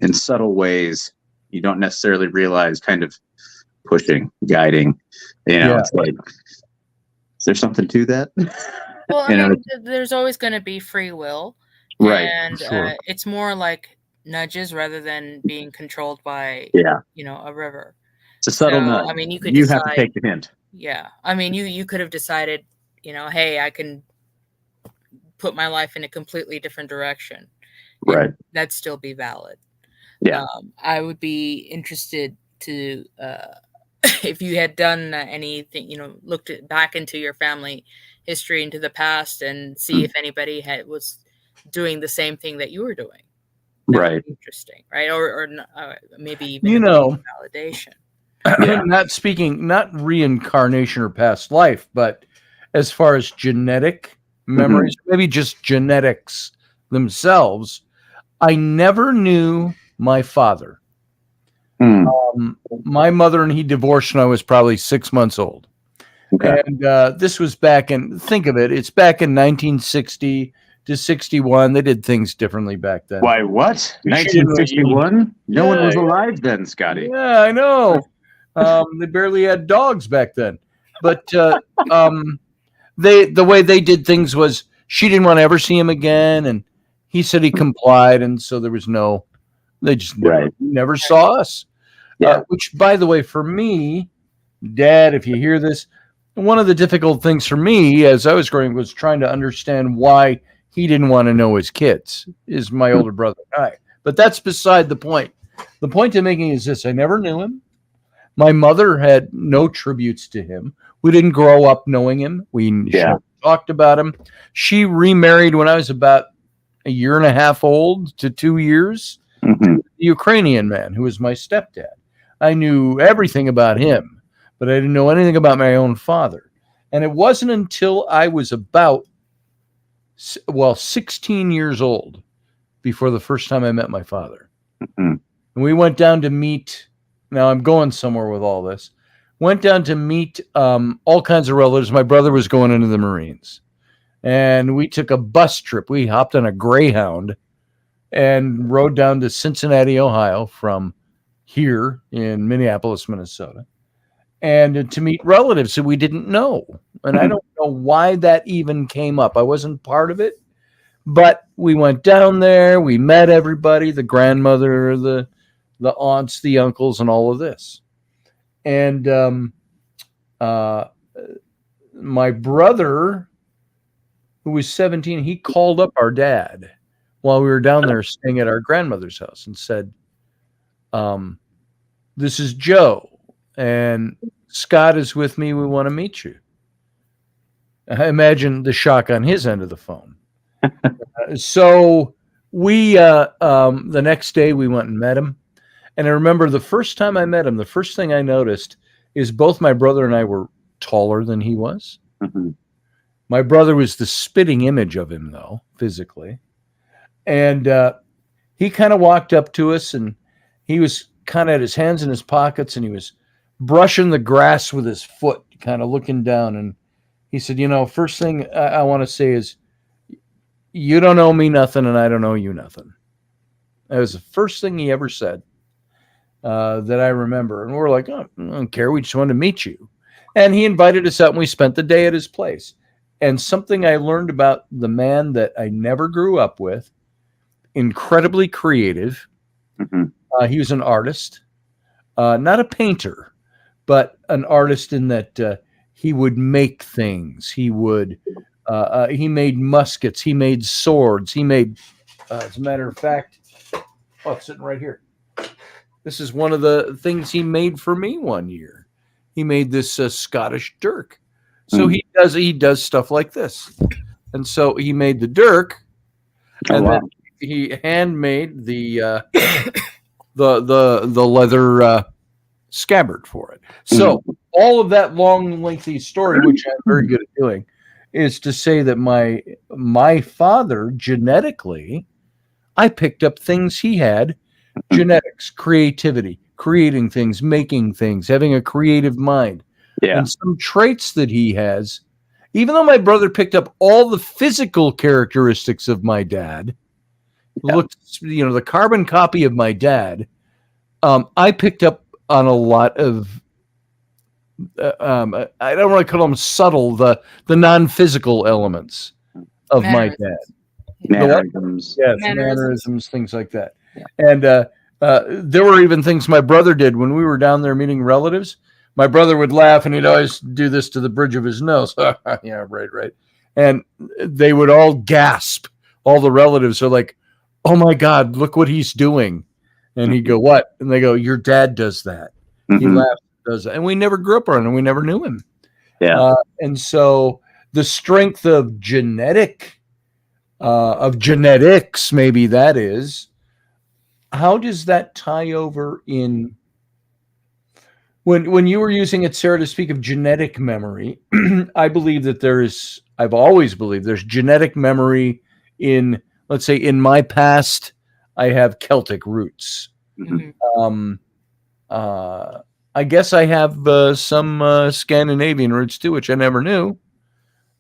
in subtle ways you don't necessarily realize, kind of pushing, guiding. It's like, is there something to that? Well, there's always going to be free will, right? And sure. It's more like nudges rather than being controlled by a river. It's a subtle nudge. I mean, you have to take the hint. Yeah, I mean, you could have decided, hey, I can put my life in a completely different direction. Right. That'd still be valid. Yeah. I would be interested to, if you had done anything, looked back into your family history, into the past, and see if anybody was doing the same thing that you were doing. Right. Interesting. Right. Or maybe even validation. Not reincarnation or past life, but as far as genetic memories, maybe just genetics themselves. I never knew my father. My mother and he divorced when I was probably 6 months old. Okay. And this was think of it, it's back in 1960 to 61. They did things differently back then. Why, what? 1961? No one was alive then, Scotty. Yeah, I know. They barely had dogs back then. But the way they did things was she didn't want to ever see him again, and he said he complied, and so there was they just never saw us. Yeah. Which, by the way, for me, Dad, if you hear this, one of the difficult things for me as I was growing was trying to understand why he didn't want to know his kids, is my older brother and I. But that's beside the point. The point I'm making is this: I never knew him. My mother had no tributes to him. We didn't grow up knowing him. We talked about him. She remarried when I was about a year and a half old to 2 years. Mhm. the Ukrainian man who was my stepdad. I knew everything about him, but I didn't know anything about my own father. And it wasn't until I was about 16 years old before the first time I met my father. Mhm. And we went down to meet. Now I'm going somewhere with all this. Went down to meet all kinds of relatives. My brother was going into the Marines. And we took a bus trip. We hopped on a Greyhound and rode down to Cincinnati, Ohio from here in Minneapolis, Minnesota, and to meet relatives who we didn't know. And I don't know why that even came up. I wasn't part of it, but we went down there. We met everybody, the grandmother, the aunts, the uncles, and all of this. And my brother, who was 17, he called up our dad while we were down there staying at our grandmother's house and said, this is Joe, and Scott is with me. We want to meet you. I imagine the shock on his end of the phone. So we, the next day we went and met him. And I remember the first time I met him, the first thing I noticed is both my brother and I were taller than he was. Mhm. My brother was the spitting image of him, though, physically. And he kind of walked up to us, and he was kind of had his hands in his pockets, and he was brushing the grass with his foot, kind of looking down. And he said, first thing I want to say is, you don't owe me nothing, and I don't owe you nothing. That was the first thing he ever said that I remember. And we're like, oh, I don't care. We just wanted to meet you. And he invited us out, and we spent the day at his place. And something I learned about the man that I never grew up with, incredibly creative. Mhm. He was an artist, not a painter, but an artist in that he would make things. He would, he made muskets, he made swords, he made, as a matter of fact, it's sitting right here. This is one of the things he made for me one year. He made this Scottish dirk. So he does stuff like this. And so he made the dirk, and then he handmade the leather scabbard for it. So all of that long, lengthy story, which I'm very good at doing, is to say that my father, genetically, I picked up things he had, genetics, creativity, creating things, making things, having a creative mind. Yeah. And some traits that he has, even though my brother picked up all the physical characteristics of my dad, looked, the carbon copy of my dad, I picked up on a lot of, I don't want to call them subtle, the non-physical elements of my dad. Mannerisms. Yes, mannerisms, things like that. Yeah. And there were even things my brother did when we were down there meeting relatives. My brother would laugh, and he'd always do this to the bridge of his nose. Yeah, right. And they would all gasp. All the relatives are like, oh, my God, look what he's doing. And he'd go, what? And they go, your dad does that. He laughs, does that. And we never grew up around him. We never knew him. Yeah. And so the strength of genetics, maybe that is, how does that tie over in when you were using it, Sarah, to speak of genetic memory? I believe that I've always believed there's genetic memory in, let's say, in my past, I have Celtic roots. Mhm. I guess I have some Scandinavian roots too, which I never knew,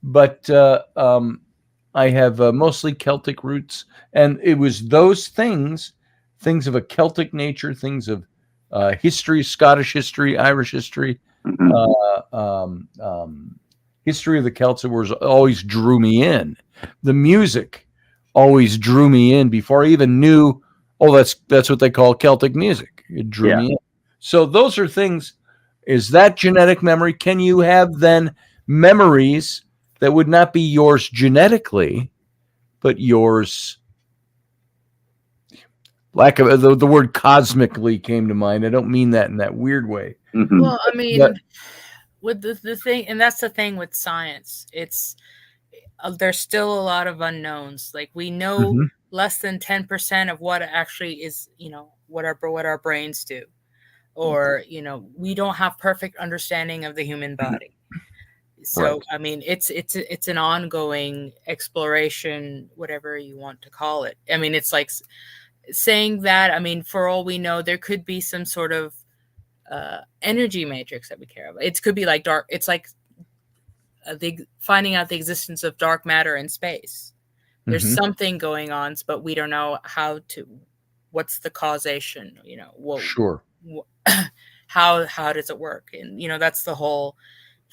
but I have mostly Celtic roots, and it was those things of a Celtic nature, things of history, Scottish history, Irish history, history of the Celts that always drew me in. The music always drew me in before I even knew, that's what they call Celtic music. It drew me in. So those are things. Is that genetic memory? Can you have then memories that would not be yours genetically, but yours? Lack of the word cosmically came to mind. I don't mean that in that weird way. Well, I mean, with the thing, and that's the thing with science, it's there's still a lot of unknowns. Like we know, less than 10% of what actually is, what our brains do. Or, we don't have perfect understanding of the human body. So, Right. I mean, it's an ongoing exploration, whatever you want to call it. I mean, it's like saying that, I mean, for all we know, there could be some sort of energy matrix that we care about. It could be like dark. It's like finding out the existence of dark matter in space. There's something going on, but we don't know what's the causation, Sure. How does it work? And, that's the whole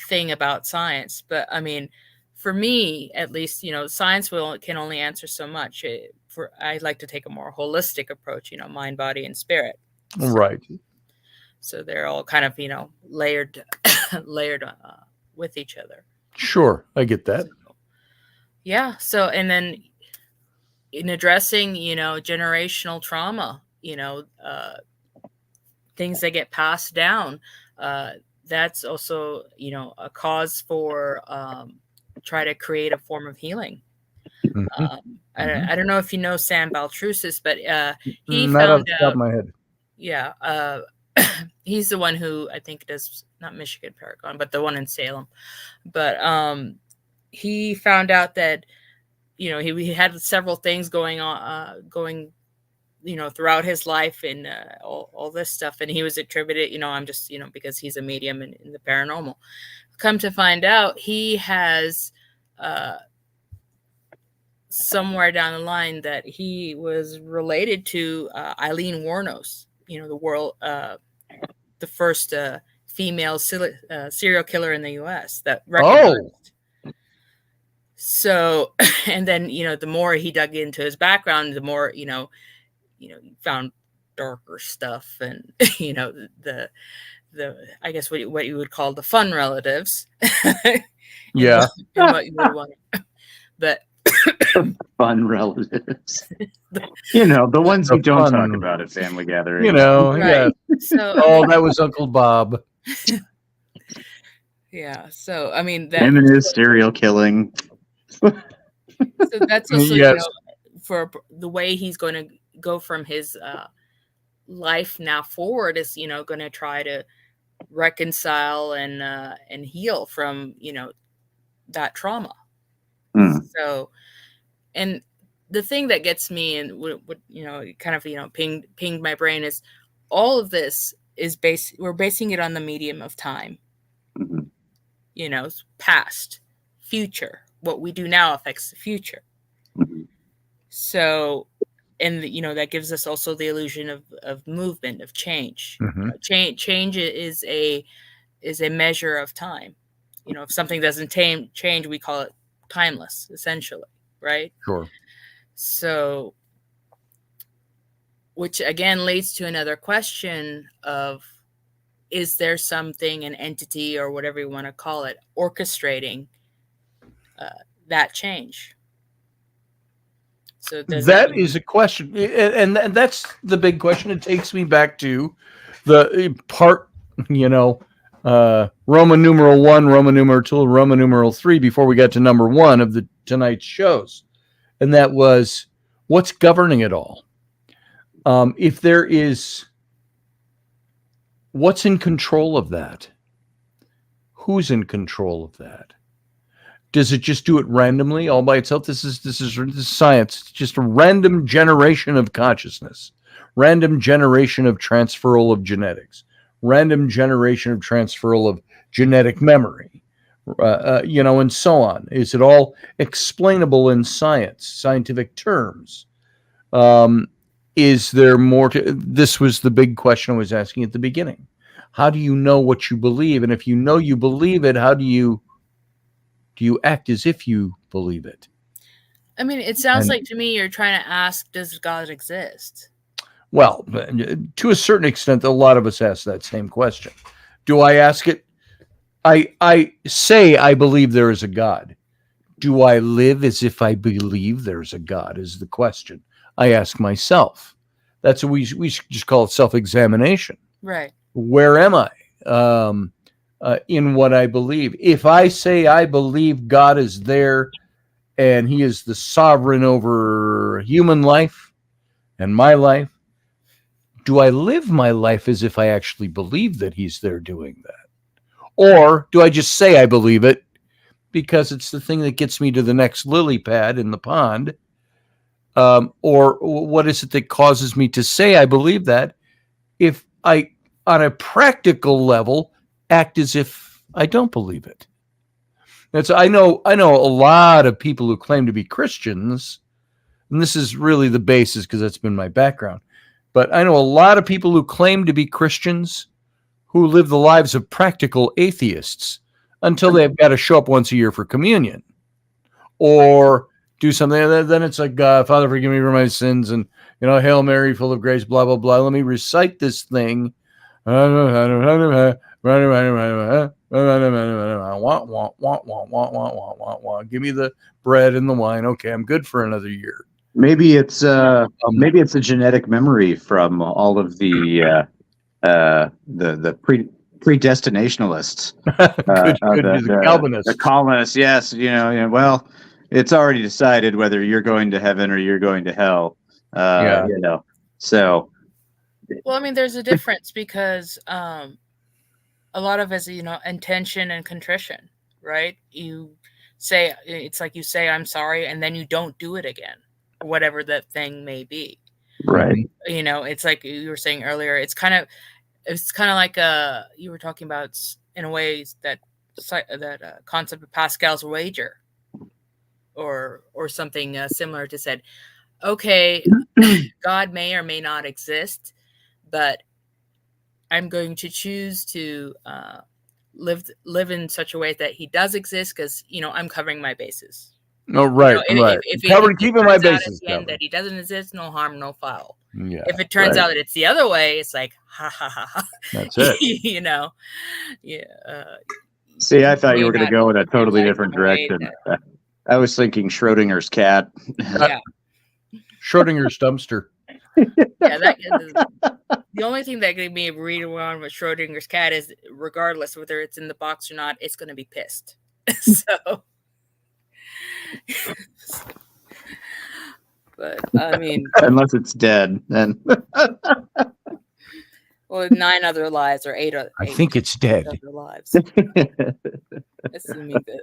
thing about science. But I mean, for me, at least, science can only answer so much. I like to take a more holistic approach, mind, body, and spirit. Right. So they're all kind of, layered with each other. Sure. I get that. Yeah. So, and then in addressing, generational trauma, things that get passed down, that's also, a cause for try to create a form of healing. I don't know if you know Sam Baltrusis, but he Not found off the top of my head. Yeah. He's the one who I think does, not Michigan Paragon, but the one in Salem. But he found out that, he had several things going on, throughout his life and all this stuff. And he was attributed, I'm just, because he's a medium in the paranormal. Come to find out, he has somewhere down the line that he was related to Eileen Wuornos, the first female serial killer in the U.S. that recognized. So, and then, the more he dug into his background, the more, he found darker stuff and, the I guess what you would call the fun relatives. Yeah. What you would want. But fun relatives. The ones you don't talk about at family gatherings. Right. Yeah. So, that was Uncle Bob. Yeah. So, I mean, feminist serial killing. So that's also, Yes. For the way he's going to go from his life now forward is, going to try to reconcile and heal from, that trauma. So, and the thing that gets me and would kind of pinged my brain is all of this is we're basing it on the medium of time. Past, future. What we do now affects the future. So, and that gives us also the illusion of movement, of change. Change is a measure of time. If something doesn't change, we call it timeless, essentially, right? Sure. So, which again leads to another question of, is there something, an entity or whatever you want to call it, orchestrating that change? So that is a question, and that's the big question. It takes me back to the part, Roman numeral 1, Roman numeral 2, Roman numeral 3 before we got to number 1 of tonight's shows, and that was what's governing it all. If there is, what's in control of that? Who's in control of that? Does it just do it randomly, all by itself? This is science. It's just a random generation of consciousness, random generation of transferal of genetics, random generation of transferal of genetic memory, and so on. Is it all explainable in scientific terms? Is there more to? This was the big question I was asking at the beginning. How do you know what you believe? And if you know you believe it, how do you act as if you believe it? I mean, it sounds like to me you're trying to ask, does God exist? Well, to a certain extent, a lot of us ask that same question. Do I ask it? I say I believe there is a God. Do I live as if I believe there's a God is the question I ask myself. That's what we just call it self-examination. Right. Where am I? In what I believe. If I say I believe God is there and he is the sovereign over human life and my life, do I live my life as if I actually believe that he's there doing that? Or do I just say I believe it because it's the thing that gets me to the next lily pad in the pond? Or what is it that causes me to say I believe that if I, on a practical level, act as if I don't believe it? And so I know a lot of people who claim to be Christians, and this is really the basis because that's been my background. But I know a lot of people who claim to be Christians who live the lives of practical atheists until they've got to show up once a year for communion or do something. Then it's like, Father, forgive me for my sins, and Hail Mary, full of grace, blah blah blah. Let me recite this thing. Give me the bread and the wine. Okay, I'm good for another year. Maybe it's a genetic memory from all of the predestinationalists, the Calvinists, the colonists. Yes, well, it's already decided whether you're going to heaven or you're going to hell. So. Well, I mean, there's a difference because a lot of it is, intention and contrition, right? It's like you say, I'm sorry, and then you don't do it again, or whatever that thing may be. Right. It's like you were saying earlier, it's kind of like you were talking about in a way that concept of Pascal's wager or something similar to said, okay, God may or may not exist, but I'm going to choose to live in such a way that he does exist because, I'm covering my bases. No, right, right. Keeping my bases covered. That he doesn't exist, no harm, no foul. Yeah, if it turns out that it's the other way, it's like, ha, ha, ha, ha. That's it. Yeah. See, I thought you were going to go in a totally different direction. I was thinking Schrodinger's cat. Yeah. Schrodinger's dumpster. Yeah, the only thing that gave me a read around with Schrodinger's cat is, regardless whether it's in the box or not, it's going to be pissed. So, but I mean, unless it's dead, then. Well, 9 other lives or 8 other. I think it's dead. Other lives. Assuming the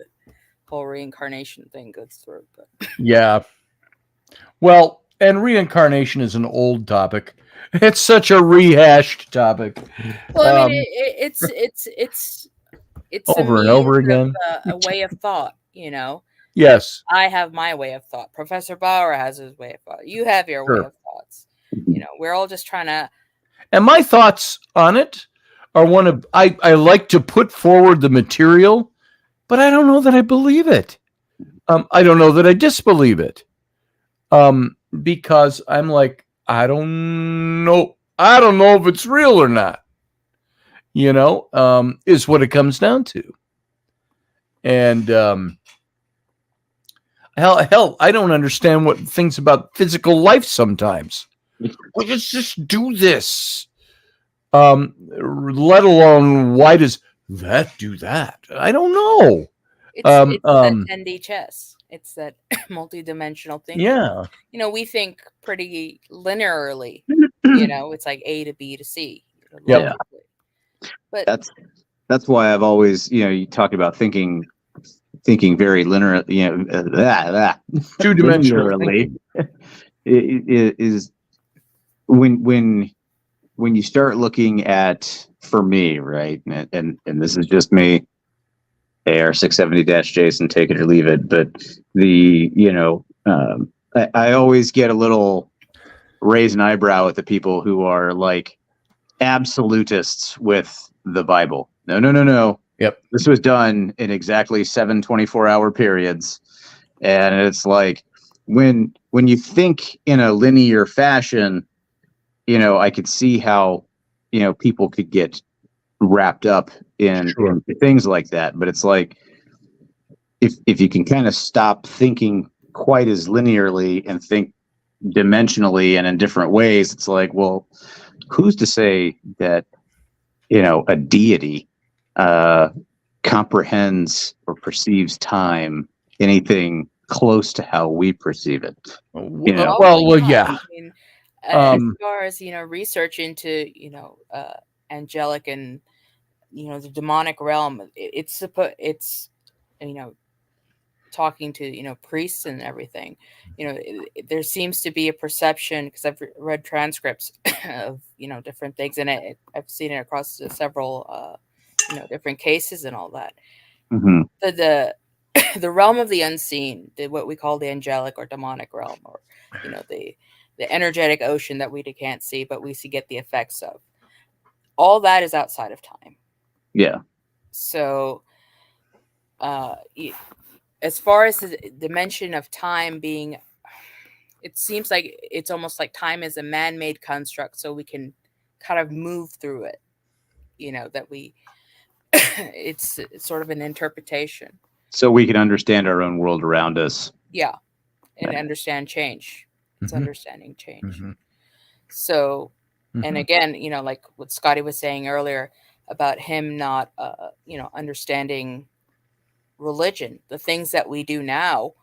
whole reincarnation thing goes through. But. Yeah. Well, and reincarnation is an old topic. It's such a rehashed topic. Well, I mean, it's over and over again. A way of thought, Yes. I have my way of thought. Professor Bauer has his way of thought. You have your way of thoughts. We're all just trying to. And my thoughts on it are one of I like to put forward the material, but I don't know that I believe it. I don't know that I disbelieve it. Because I'm like, I don't know if it's real or not. Is what it comes down to. And hell, I don't understand what things about physical life sometimes. Let's just do this. Let alone, why does that do that? I don't know. It's that 10D chess. It's that multi-dimensional thing. Yeah. We think pretty linearly. It's like A to B to C. Yeah. But that's why I've always, you talk about thinking very linear, two-dimensionally. Is when you start looking at, for me, right, and this is just me, AR670-Jason, take it or leave it, but I always get a little raise an eyebrow at the people who are like absolutists with the Bible. No. Yep. This was done in exactly 7 24-hour periods. And it's like, when you think in a linear fashion, I could see how, people could get wrapped up in things like that. But it's like, if you can kind of stop thinking quite as linearly and think dimensionally and in different ways, it's like, well, who's to say that, a deity comprehends or perceives time anything close to how we perceive it. You know? Probably not. Yeah. I mean, as far as research into angelic and the demonic realm, it's talking to priests and everything. There seems to be a perception, because I've read transcripts of different things, and I've seen it across several different cases and all that. Mm-hmm. The realm of the unseen, what we call the angelic or demonic realm, or the energetic ocean that we can't see, but we get the effects of. All that is outside of time. Yeah. So, as far as the dimension of time being, it seems like it's almost like time is a man-made construct, so we can kind of move through it. That we, it's sort of an interpretation. So we can understand our own world around us. Yeah, and understand change. It's understanding change. Mm-hmm. So, and again, like what Scotty was saying earlier about him not, understanding religion, the things that we do now,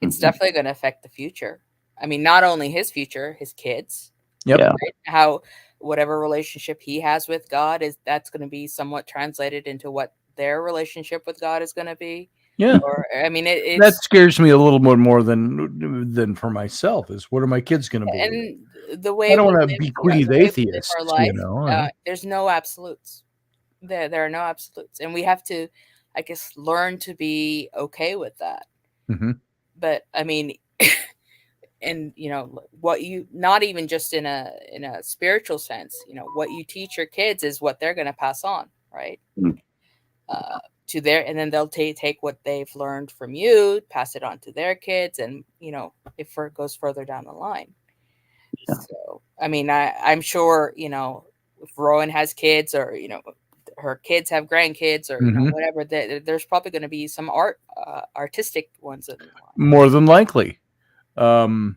it's definitely going to affect the future. I mean, not only his future, his kids. Yep. Yeah. Right? How whatever relationship he has with God that's going to be somewhat translated into what their relationship with God is going to be. Yeah. Or I mean, that scares me a little bit more than for myself. Is what are my kids going to be? And the way I don't want to bequeath atheists. Our life, there's no absolutes. There are no absolutes, and we have to, I guess, learn to be okay with that. Mm-hmm. But I mean, and what you, not even just in a spiritual sense, what you teach your kids is what they're going to pass on, right? To their, and then they'll take what they've learned from you, pass it on to their kids, and if it goes further down the line. Yeah. So I mean, I'm sure if Rowan has kids, or her kids have grandkids, or whatever, there's probably going to be some artistic ones. More than likely. All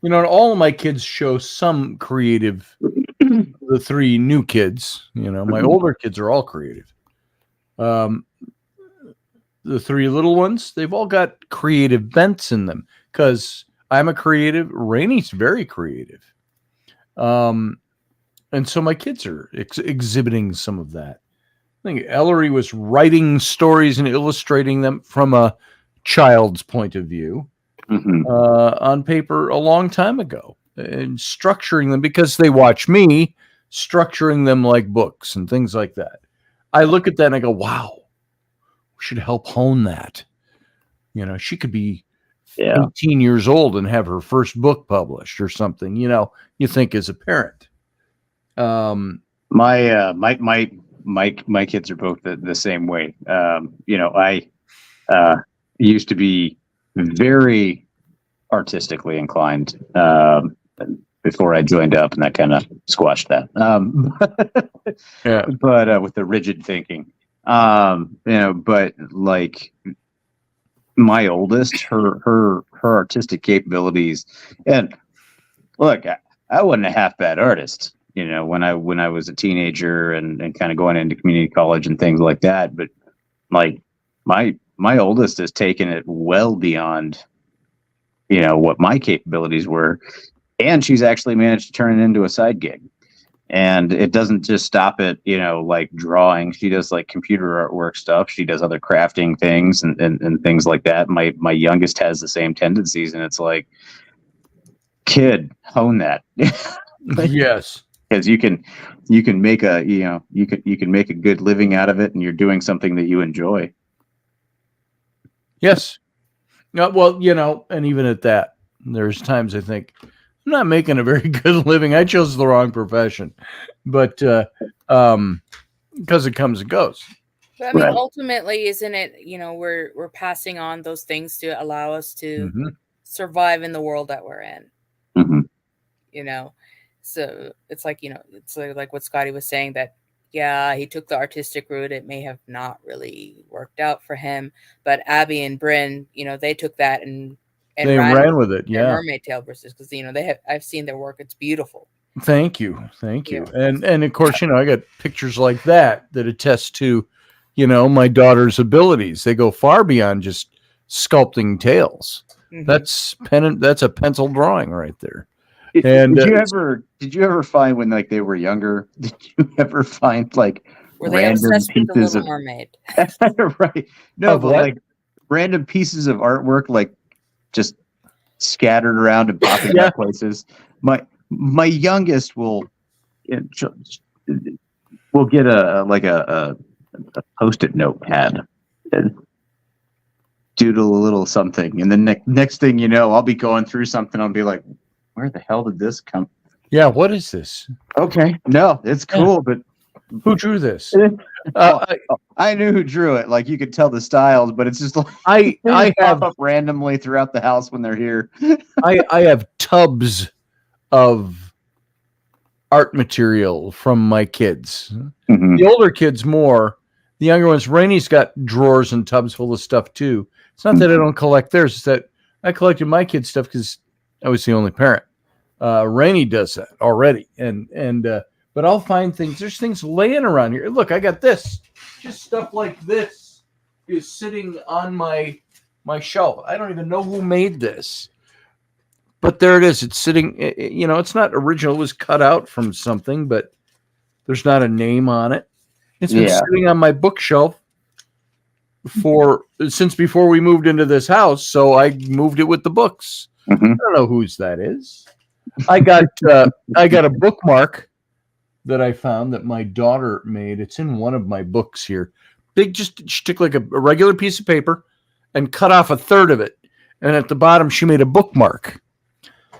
of my kids show some creative. The three new kids, my older kids are all creative. The three little ones, they've all got creative bents in them, because I'm a creative. Rainey's very creative. And so my kids are exhibiting some of that. I think Ellery was writing stories and illustrating them from a child's point of view on paper a long time ago, and structuring them, because they watch me structuring them like books and things like that. I look at that and I go, wow, we should help hone that. She could be 18 years old and have her first book published or something, you think as a parent. My kids are both the same way. I used to be very artistically inclined before I joined up, and that kind of squashed that. But with the rigid thinking, but like my oldest, her artistic capabilities, and look, I wasn't a half bad artist, when I was a teenager and kind of going into community college and things like that. But like my oldest has taken it well beyond, what my capabilities were. And she's actually managed to turn it into a side gig. And it doesn't just stop at, like drawing. She does like computer artwork stuff. She does other crafting things and things like that. My youngest has the same tendencies, and it's like, kid, hone that. Yes. Because you can make you can make a good living out of it, and you're doing something that you enjoy. Yes. Well, and even at that, there's times I think, I'm not making a very good living. I chose the wrong profession, but because it comes and goes. But I mean, ultimately, isn't it? We're passing on those things to allow us to survive in the world that we're in. So it's like it's like what Scotty was saying, that he took the artistic route. It may have not really worked out for him, but Abby and Bryn, they took that and they ran with it. Yeah. Mermaid Tale versus, because I've seen their work. It's beautiful. Thank you. And of course, I got pictures like that attest to, my daughter's abilities. They go far beyond just sculpting tales. Mhm. That's a pencil drawing right there. Did And you ever find when like they were younger? Did you ever find like Were they random obsessed with the pieces Little of Mermaid? right? No, Of but what? like random pieces of artwork, like just scattered around and popping Yeah. up places. My youngest will get a post-it notepad and doodle a little something, and then next thing you know, I'll be going through something. I'll be like, "Where the hell did this come?" Yeah, what is this? Okay, no, it's cool, but Who drew this? I knew who drew it. Like you could tell the styles, but it's just like I they have pop up randomly throughout the house when they're here. I have tubs of art material from my kids. Mhm. The older kids more. The younger ones, Rainey's got drawers and tubs full of stuff too. It's not that I don't collect theirs. It's that I collected my kids' stuff because I was the only parent. Rainey does that already, but I'll find things. There's things laying around here. Look, I got this. Just stuff like this is sitting on my shelf. I don't even know who made this, but there it is. It's sitting. It's not original. It was cut out from something, but there's not a name on it. It's been sitting on my bookshelf since before we moved into this house. So I moved it with the books. Mhm. I don't know whose that is. I got a bookmark that I found that my daughter made. It's in one of my books here. She took like a regular piece of paper and cut off a third of it. And at the bottom, she made a bookmark.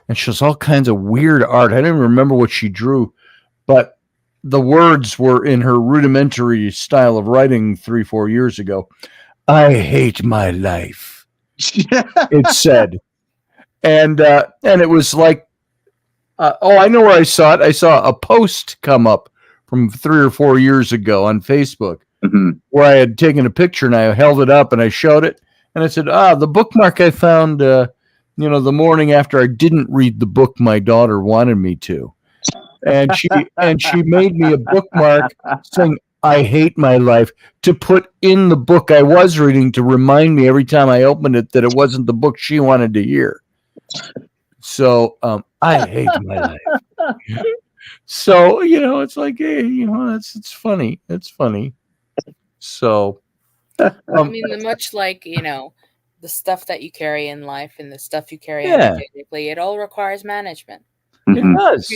And she has all kinds of weird art. I don't even remember what she drew, but the words were in her rudimentary style of writing 3-4 years ago. I hate my life, it said. And it was like, I know where I saw it. I saw a post come up from 3 or 4 years ago on Facebook where I had taken a picture and I held it up and I showed it. And I said, the bookmark I found, the morning after I didn't read the book my daughter wanted me to. And she made me a bookmark saying, I hate my life, to put in the book I was reading to remind me every time I opened it that it wasn't the book she wanted to hear. So I hate my life. So, it's like, hey, it's funny. It's funny. So, I mean, much like, the stuff that you carry in life and the stuff you carry energetically, it all requires management. It does.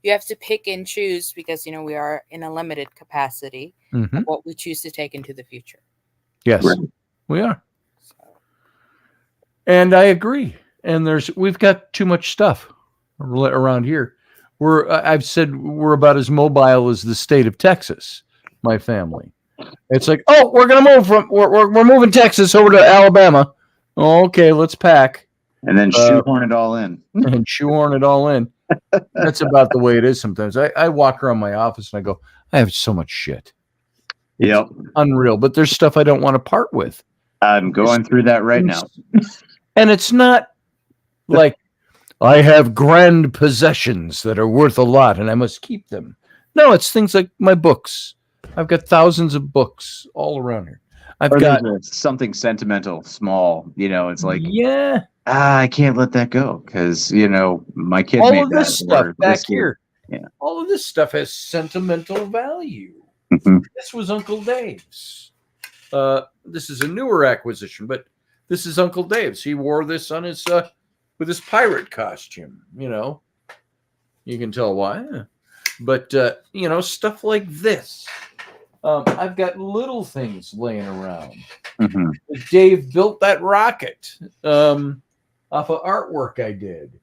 You have to pick and choose because, we are in a limited capacity of what we choose to take into the future. Yes, we are. And I agree. And we've got too much stuff around here. I've said we're about as mobile as the state of Texas, my family. It's like, we're going to move we're moving Texas over to Alabama. Okay, let's pack. And then shoehorn it all in. That's about the way it is sometimes. I walk around my office and I go, I have so much shit. Yep. It's unreal. But there's stuff I don't want to part with. I'm going through that right now. And it's not like I have grand possessions that are worth a lot and I must keep them. No, it's things like my books. I've got thousands of books all around here. I've got something sentimental, small. It's like, yeah. I can't let that go because my kid all made of this that stuff back this here. Yeah, all of this stuff has sentimental value. This was Uncle Dave's. This is a newer acquisition, but this is Uncle Dave's. He wore this on his with his pirate costume. You can tell why. But stuff like this. I've got little things laying around. Dave built that rocket off of artwork I did.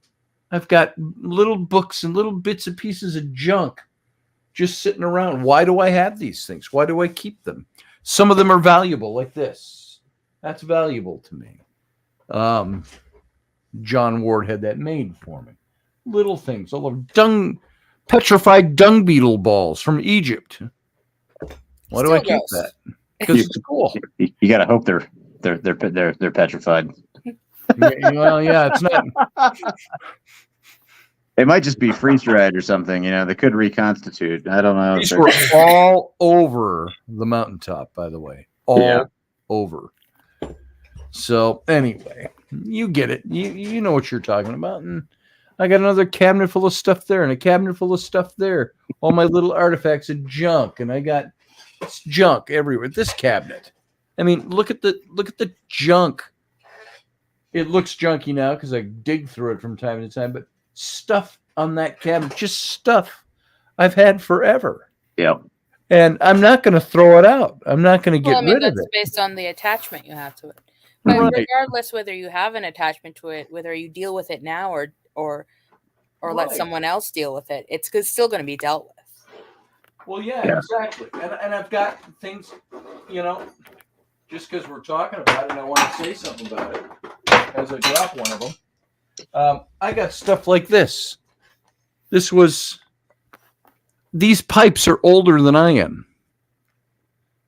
I've got little books and little bits and pieces of junk just sitting around. Why do I have these things? Why do I keep them? Some of them are valuable, like this. That's valuable to me. John Ward had that made for me. Little things, all of petrified dung beetle balls from Egypt. Why do I keep that? Because it's cool. You gotta hope they're petrified. Well, yeah, it's not. They might just be freeze dried or something. They could reconstitute. I don't know. These were all over the mountaintop, by the way. All over. So anyway, you get it. You know what you're talking about. And I got another cabinet full of stuff there and a cabinet full of stuff there. All my little artifacts of junk, and I got junk everywhere. This cabinet. I mean, look at the junk. It looks junky now because I dig through it from time to time, but stuff on that cabinet, just stuff I've had forever. Yep. And I'm not going to throw it out. I'm not going to get rid of that's it. based on the attachment you have to it. But Right. regardless whether you have an attachment to it, whether you deal with it now or let Right. someone else deal with it, it's still going to be dealt with. Well, yeah, exactly. And I've got things, just because we're talking about it, and I want to say something about it as I drop one of them. I got stuff like this. These pipes are older than I am.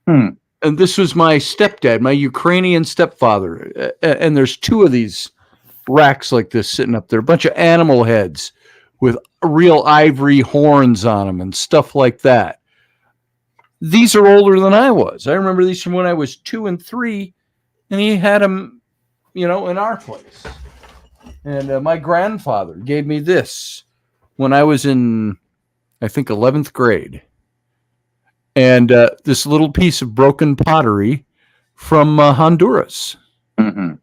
And this was my stepdad, my Ukrainian stepfather. And there's two of these racks like this sitting up there, a bunch of animal heads with real ivory horns on them and stuff like that. These are older than I was. I remember these from when I was 2 and 3, and he had them, in our place. And my grandfather gave me this when I was in, I think, 11th grade. And this little piece of broken pottery from Honduras. Mm-hmm.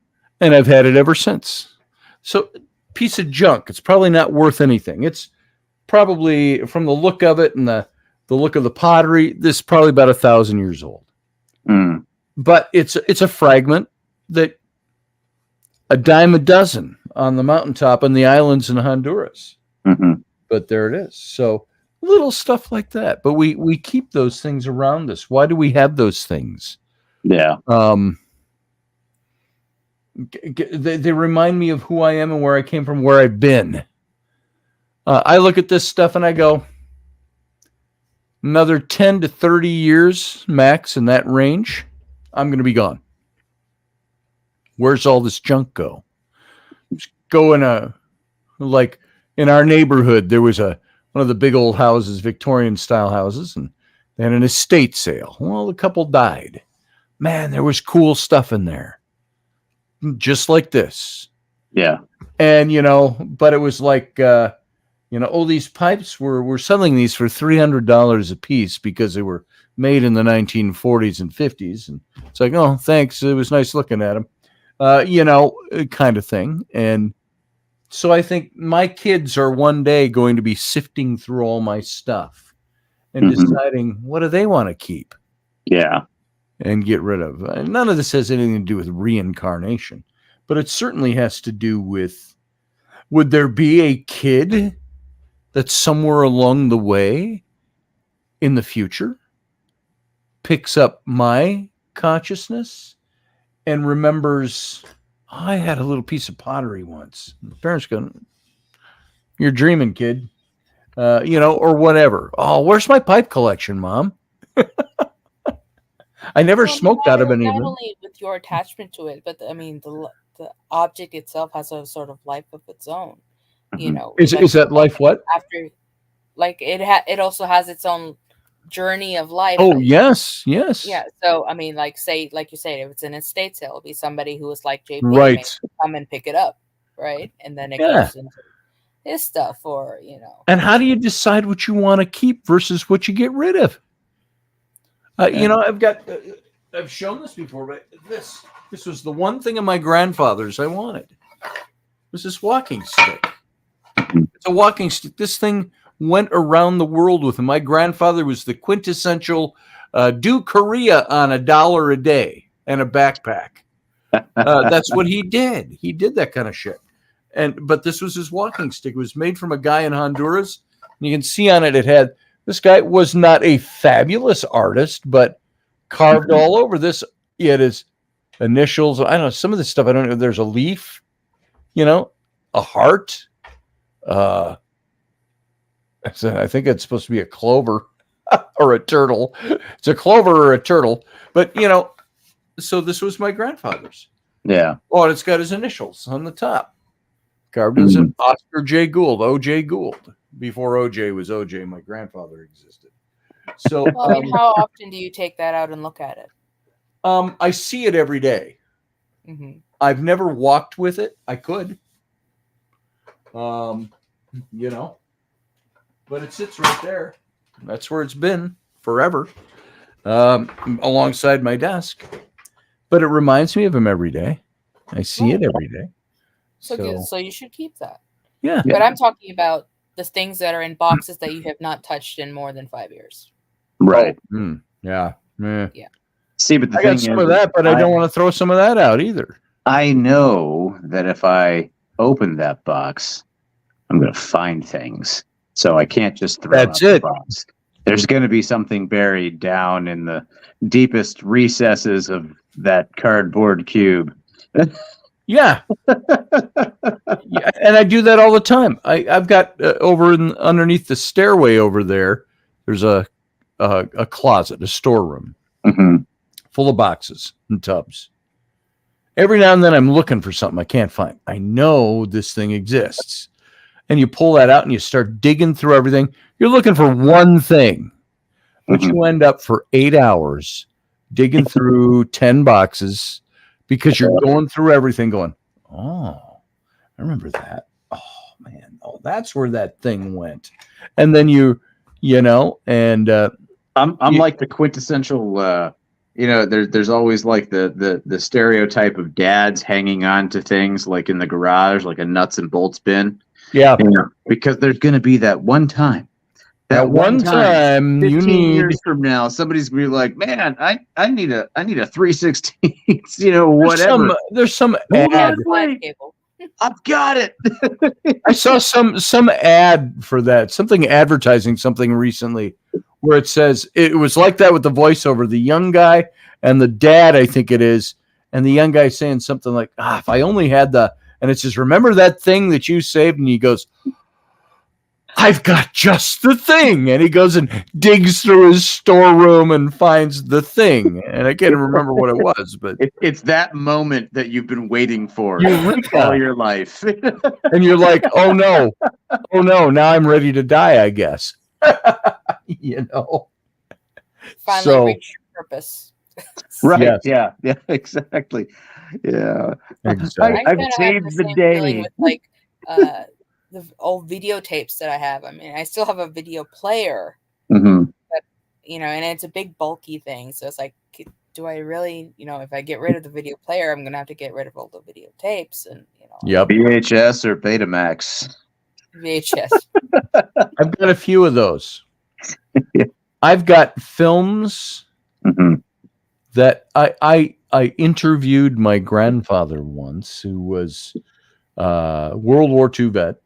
And I've had it ever since. So, piece of junk. It's probably not worth anything. It's probably, from the look of it and the look of the pottery, this is probably about 1,000 years old. Mm. But it's a fragment that a dime a dozen on the mountaintop in the islands in Honduras. Mm-hmm. But there it is. So little stuff like that. But we keep those things around us. Why do we have those things? Yeah. They remind me of who I am and where I came from, where I've been. I look at this stuff and I go, another 10 to 30 years max in that range, I'm going to be gone. Where's all this junk go? Just go like in our neighborhood, there was one of the big old houses, Victorian style houses, and they had an estate sale. Well, the couple died. Man, there was cool stuff in there. Just like this. Yeah. And, but it was like, these pipes we're selling these for $300 a piece because they were made in the 1940s and 50s. And it's like, oh, thanks. It was nice looking at them, kind of thing. And so I think my kids are one day going to be sifting through all my stuff and deciding what do they want to keep. Yeah. And get rid of. None of this has anything to do with reincarnation, but it certainly has to do with, would there be a kid that somewhere along the way in the future picks up my consciousness and remembers, I had a little piece of pottery once. The parents go, you're dreaming, kid, or whatever. Oh, where's my pipe collection, Mom? I never smoked out of any of them. Not only with your attachment to it, but the object itself has a sort of life of its own. Is that life what? After, it also has its own journey of life. Oh, yes. Yeah. So like you say, if it's an estate sale, it'll be somebody who is like JP, right? Come and pick it up, right? And then it goes into his stuff, or And how do you decide what you want to keep versus what you get rid of? I've shown this before, but this was the one thing of my grandfather's I wanted. It was this walking stick. It's a walking stick. This thing went around the world with him. My grandfather was the quintessential do Korea on $1 a day and a backpack. That's what he did. He did that kind of shit. But this was his walking stick. It was made from a guy in Honduras. And you can see on it, this guy was not a fabulous artist, but carved all over this. He had his initials. I don't know. Some of this stuff, I don't know. There's a leaf, a heart. I think it's supposed to be a clover or a turtle. It's a clover or a turtle. But, so this was my grandfather's. Yeah. Oh, and it's got his initials on the top. Carved as an Oscar J. Gould, O.J. Gould. Before OJ was OJ, my grandfather existed. So, how often do you take that out and look at it? I see it every day. Mm-hmm. I've never walked with it. I could. You know, but it sits right there. That's where it's been forever, alongside my desk. But it reminds me of him every day. I see it every day. So you should keep that. Yeah. But I'm talking about the things that are in boxes that you have not touched in more than 5 years. Right. Yeah. See, but the I thing got some is, of that, but I don't want to throw some of that out either. I know that if I open that box, I'm going to find things. So I can't just throw out the box. There's going to be something buried down in the deepest recesses of that cardboard cube. Yeah. Yeah, and I do that all the time. I've got underneath the stairway over there. There's a closet, a storeroom, full of boxes and tubs. Every now and then, I'm looking for something I can't find. I know this thing exists, and you pull that out and you start digging through everything. You're looking for one thing, but you end up for 8 hours digging through 10 boxes because you're going through everything, going, "Oh, I remember that. Oh man, that's where that thing went." And then I'm like the quintessential. There's always like the stereotype of dads hanging on to things like in the garage, like a nuts and bolts bin. Yeah, because there's going to be that one time. That one time, 15 years from now, somebody's gonna be like, "Man, I need a 3/16." Whatever. There's some ad. I've got it. I saw some ad for that, something advertising something recently, where it says it was like that with the voiceover, the young guy and the dad, I think it is, and the young guy saying something like, "If I only had and it says, "Remember that thing that you saved?" And he goes, "I've got just the thing." And he goes and digs through his storeroom and finds the thing. And I can't remember what it was, but it's that moment that you've been waiting for all your life. And you're like, oh no, now I'm ready to die, I guess. Finally reach your purpose. Right. Yes. Yeah, exactly. Yeah. Exactly. I've saved the day. With the old videotapes that I have. I mean, I still have a video player, but, and it's a big bulky thing. So it's like, do I really, if I get rid of the video player, I'm going to have to get rid of all the videotapes and, Yep. VHS or Betamax. VHS. I've got a few of those. I've got films that I interviewed my grandfather once, who was World War II vet.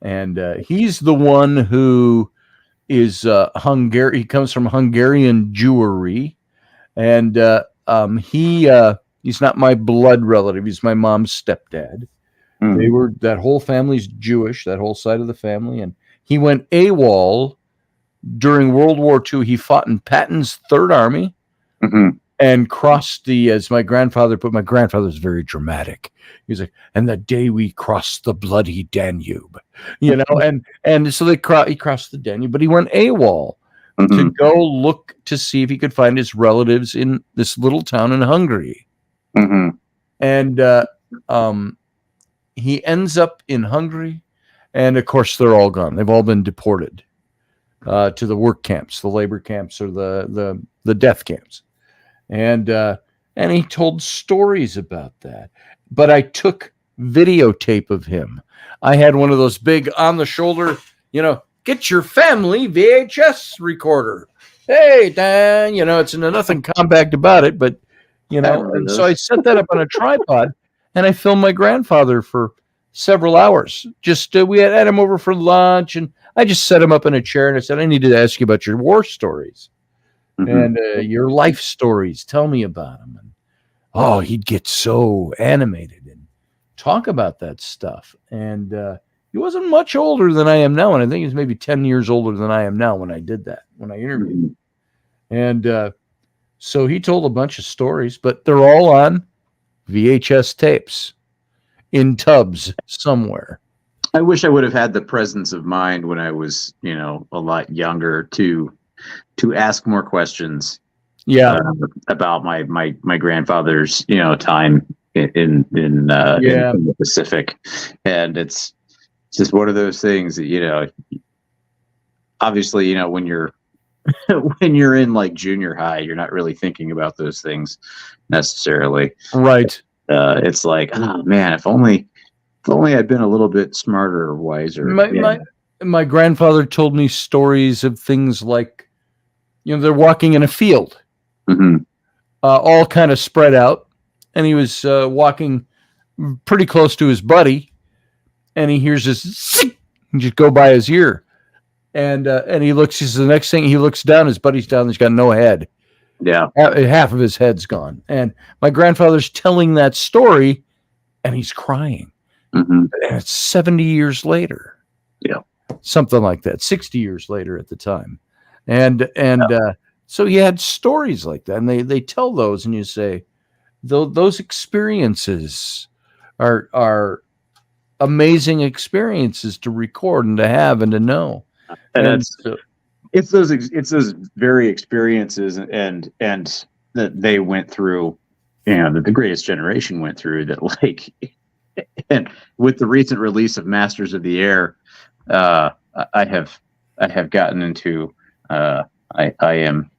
And he's the one who is Hungarian. He comes from Hungarian Jewry, and he's not my blood relative. He's my mom's stepdad. That whole family's Jewish, that whole side of the family, and he went AWOL during World War II. He fought in Patton's Third Army and crossed as my grandfather put. My grandfather's very dramatic. He's like, and the day we crossed the bloody Danube, and so he crossed the Danube, but he went AWOL to go look to see if he could find his relatives in this little town in Hungary. And he ends up in Hungary, and of course they're all gone. They've all been deported to the work camps, the labor camps, or the death camps. And he told stories about that. But I took videotape of him. I had one of those big on the shoulder, get your family VHS recorder. Hey, Dan, it's nothing compact about it, but, and so I set that up on a tripod, and I filmed my grandfather for several hours. Just, we had him over for lunch, and I just set him up in a chair, and I said, I need to ask you about your war stories and your life stories. Tell me about them. And he'd get so animated and talk about that stuff. And he wasn't much older than I am now, and I think he's maybe 10 years older than I am now when I did that, when I interviewed him. And so he told a bunch of stories, but they're all on VHS tapes in tubs somewhere. I wish I would have had the presence of mind when I was, a lot younger to ask more questions. Yeah. About my grandfather's, time in the Pacific, and it's just one of those things that obviously when you're when you're in like junior high, you're not really thinking about those things necessarily. Right. It's like, oh man, if only I'd been a little bit smarter or wiser. My grandfather told me stories of things like, they're walking in a field, all kind of spread out, and he was walking pretty close to his buddy, and he hears this just go by his ear, and he looks. He says the next thing he looks down, his buddy's down. He's got no head. Yeah, half of his head's gone. And my grandfather's telling that story, and he's crying. And it's 70 years later. Yeah, something like that. 60 years later at the time, and so he had stories like that, and they tell those, and you say, those experiences are amazing experiences to record and to have and to know. And it's those very experiences and that they went through, that the greatest generation went through, that like, and with the recent release of Masters of the Air, I have gotten into, I am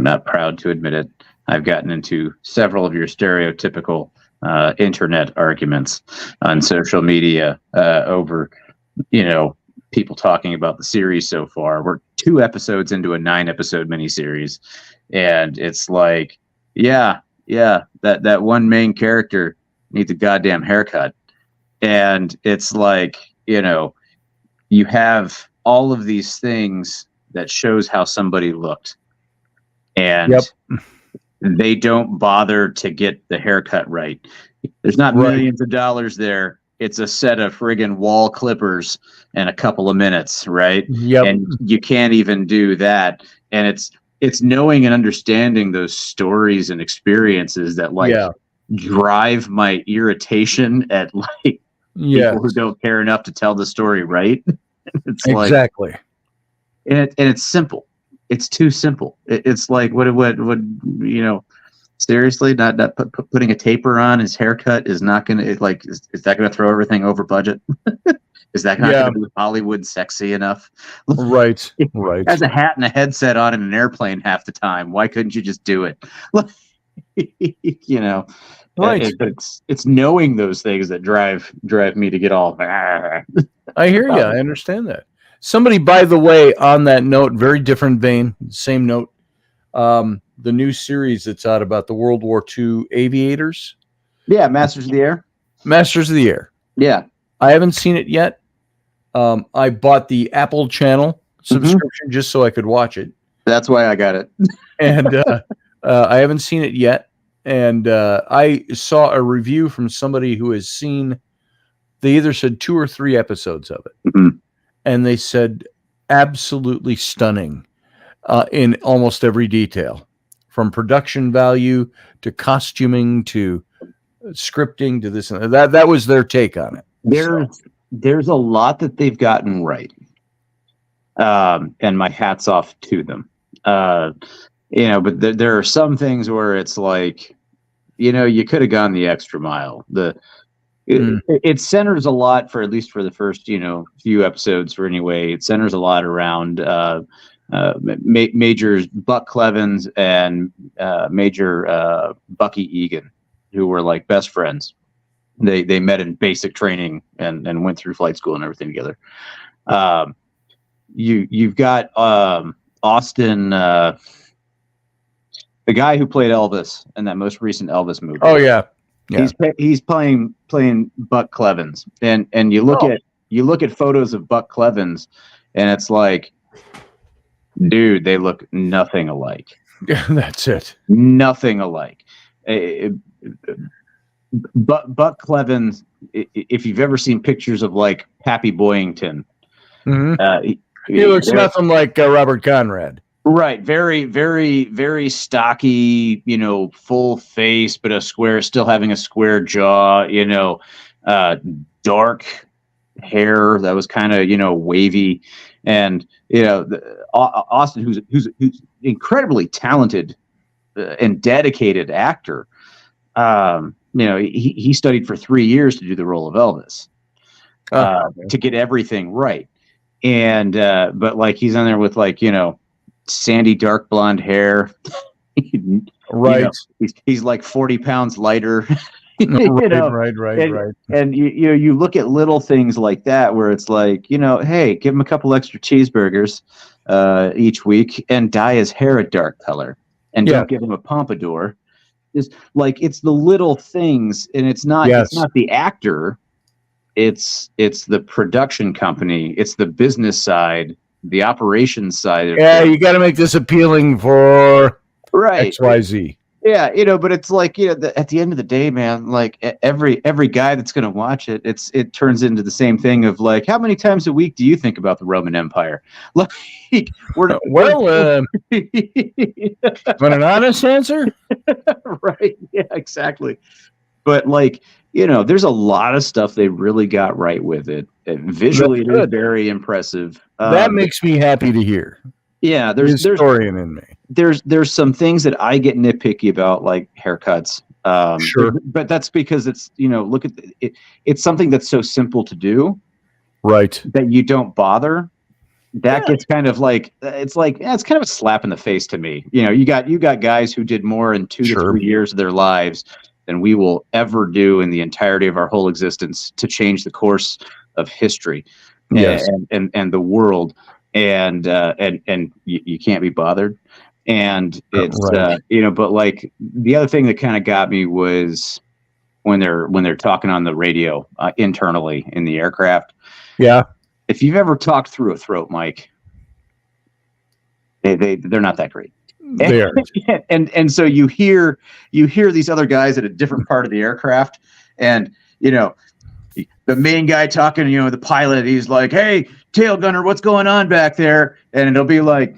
not proud to admit it, I've gotten into several of your stereotypical internet arguments on social media over, people talking about the series so far. We're 2 episodes into a 9-episode miniseries, and it's like, yeah, that one main character needs a goddamn haircut. And it's like, you have all of these things that shows how somebody looked, and they don't bother to get the haircut right. There's not millions of dollars there. It's a set of friggin' wall clippers and a couple of minutes, right? And you can't even do that. And it's knowing and understanding those stories and experiences that drive my irritation at like people who don't care enough to tell the story right. It's exactly. And it's simple. It's too simple. It's like what seriously, not putting a taper on his haircut is not going to, is that going to throw everything over budget? Is that not going to be Hollywood sexy enough? Right. Has a hat and a headset on in an airplane half the time. Why couldn't you just do it? Right. It's knowing those things that drive me to get all. I hear you. I understand that. Somebody, by the way, on that note, very different vein, same note. The new series that's out about the World War II aviators. Yeah, Masters of the Air. Masters of the Air. Yeah. I haven't seen it yet. I bought the Apple channel subscription just so I could watch it. That's why I got it. And I haven't seen it yet. And I saw a review from somebody who has seen, they either said 2 or 3 episodes of it. And they said absolutely stunning in almost every detail, from production value to costuming to scripting to this and that. That was their take on it. There's a lot that they've gotten right, and my hat's off to them. But there are some things where it's like, you could have gone the extra mile. It centers a lot, for at least for the first few episodes, it centers a lot around Major Buck Clevens and Major Bucky Egan, who were like best friends. They met in basic training and went through flight school and everything together. You've got Austin, the guy who played Elvis in that most recent Elvis movie. Oh yeah. He's playing Buck Clevens, and you look at photos of Buck Clevens, and it's like, dude, they look nothing alike. That's it. Nothing alike. But Buck Clevens, if you've ever seen pictures of like Pappy Boyington, he looks nothing like Robert Conrad. Right. Very, very, very stocky, full face, but still having a square jaw, dark hair that was kind of, wavy. And, Austin, who's incredibly talented and dedicated actor. He studied for 3 years to do the role of Elvis, to get everything right. And but like he's on there with like sandy dark blonde hair, right? He's like 40 pounds lighter. Right. And you look at little things like that where it's like, hey, give him a couple extra cheeseburgers each week and dye his hair a dark color, and don't give him a pompadour. It's the little things, and it's not the actor, it's the production company, it's the business side, the operations side. You got to make this appealing for XYZ. Yeah, but it's like, at the end of the day, man, like every guy that's going to watch it, it turns into the same thing of like, how many times a week do you think about the Roman Empire? Like, want an honest answer? Right. Yeah, exactly. But like, there's a lot of stuff they really got right with it. And visually, it is very impressive. That makes me happy to hear. Yeah, there's historian in me. There's some things that I get nitpicky about, like haircuts. Sure, but that's because it's look at it. It's something that's so simple to do, right? That you don't bother. That gets kind of like it's kind of a slap in the face to me. You got guys who did more in 2 to 3 years of their lives than we will ever do in the entirety of our whole existence to change the course of history, and the world. And you can't be bothered. And it's but like the other thing that kind of got me was when they're talking on the radio internally in the aircraft. Yeah, if you've ever talked through a throat mic, they're not that great. They are. And so you hear these other guys at a different part of the aircraft, and the main guy talking, the pilot, he's like, "Hey, tail gunner, what's going on back there?" And it'll be like,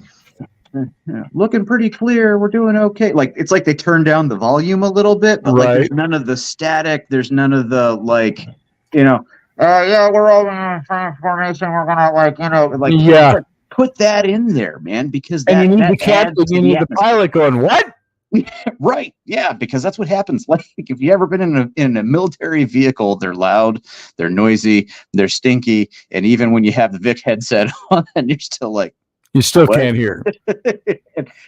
"Looking pretty clear. We're doing okay." Like, it's like they turn down the volume a little bit, but like there's none of the static. There's none of the like, yeah, we're all in formation. We're gonna put that in there, man, because you need the captain, you need the pilot going, "What?" Right. Yeah, because that's what happens. Like, if you ever been in a military vehicle, they're loud, they're noisy, they're stinky, and even when you have the Vic headset on, you're still like, you still can't hear.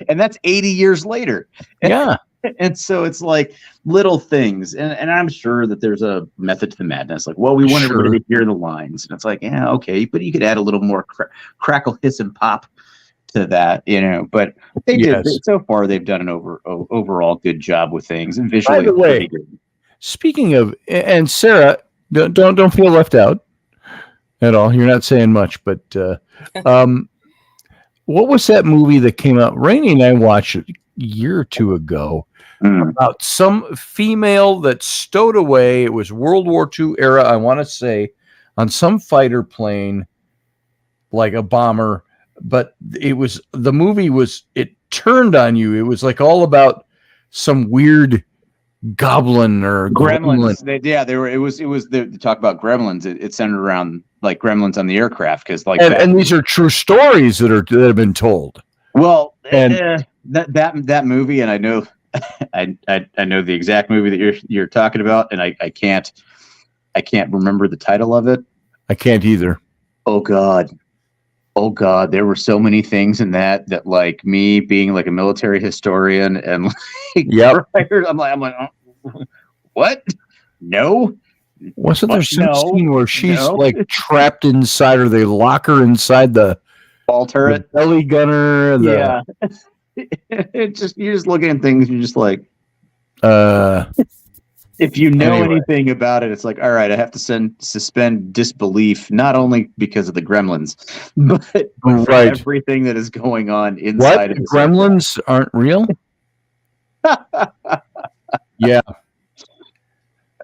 and that's 80 years later. Yeah. And so it's like little things, and I'm sure that there's a method to the madness. Like, well, we want everybody to hear the lines, and it's like, yeah, okay, but you could add a little more crackle, hiss, and pop to that, but they did so far. They've done an overall good job with things, and visually. By the way, speaking of, and Sarah, don't feel left out at all. You're not saying much, but what was that movie that came out? Rainey and I watched it a year or two ago about some female that stowed away. It was World War II era, I want to say, on some fighter plane, like a bomber. But the movie turned on you. It was like all about some weird goblin or gremlins. They talk about gremlins. It centered around like gremlins on the aircraft, because like and these are true stories that have been told. Well, and that movie, and I know I know the exact movie that you're talking about, and I can't remember the title of it. I can't either. Oh God, there were so many things in that like me being like a military historian and like, I'm like, what? No. Wasn't there some scene where she's like trapped inside, or they lock her inside the ball turret, the belly gunner? It's just, you're just looking at things, you're just like, if you know anything about it, it's like, all right, I have to suspend disbelief, not only because of the gremlins, but for everything that is going on inside. What? The gremlins aren't real? Yeah.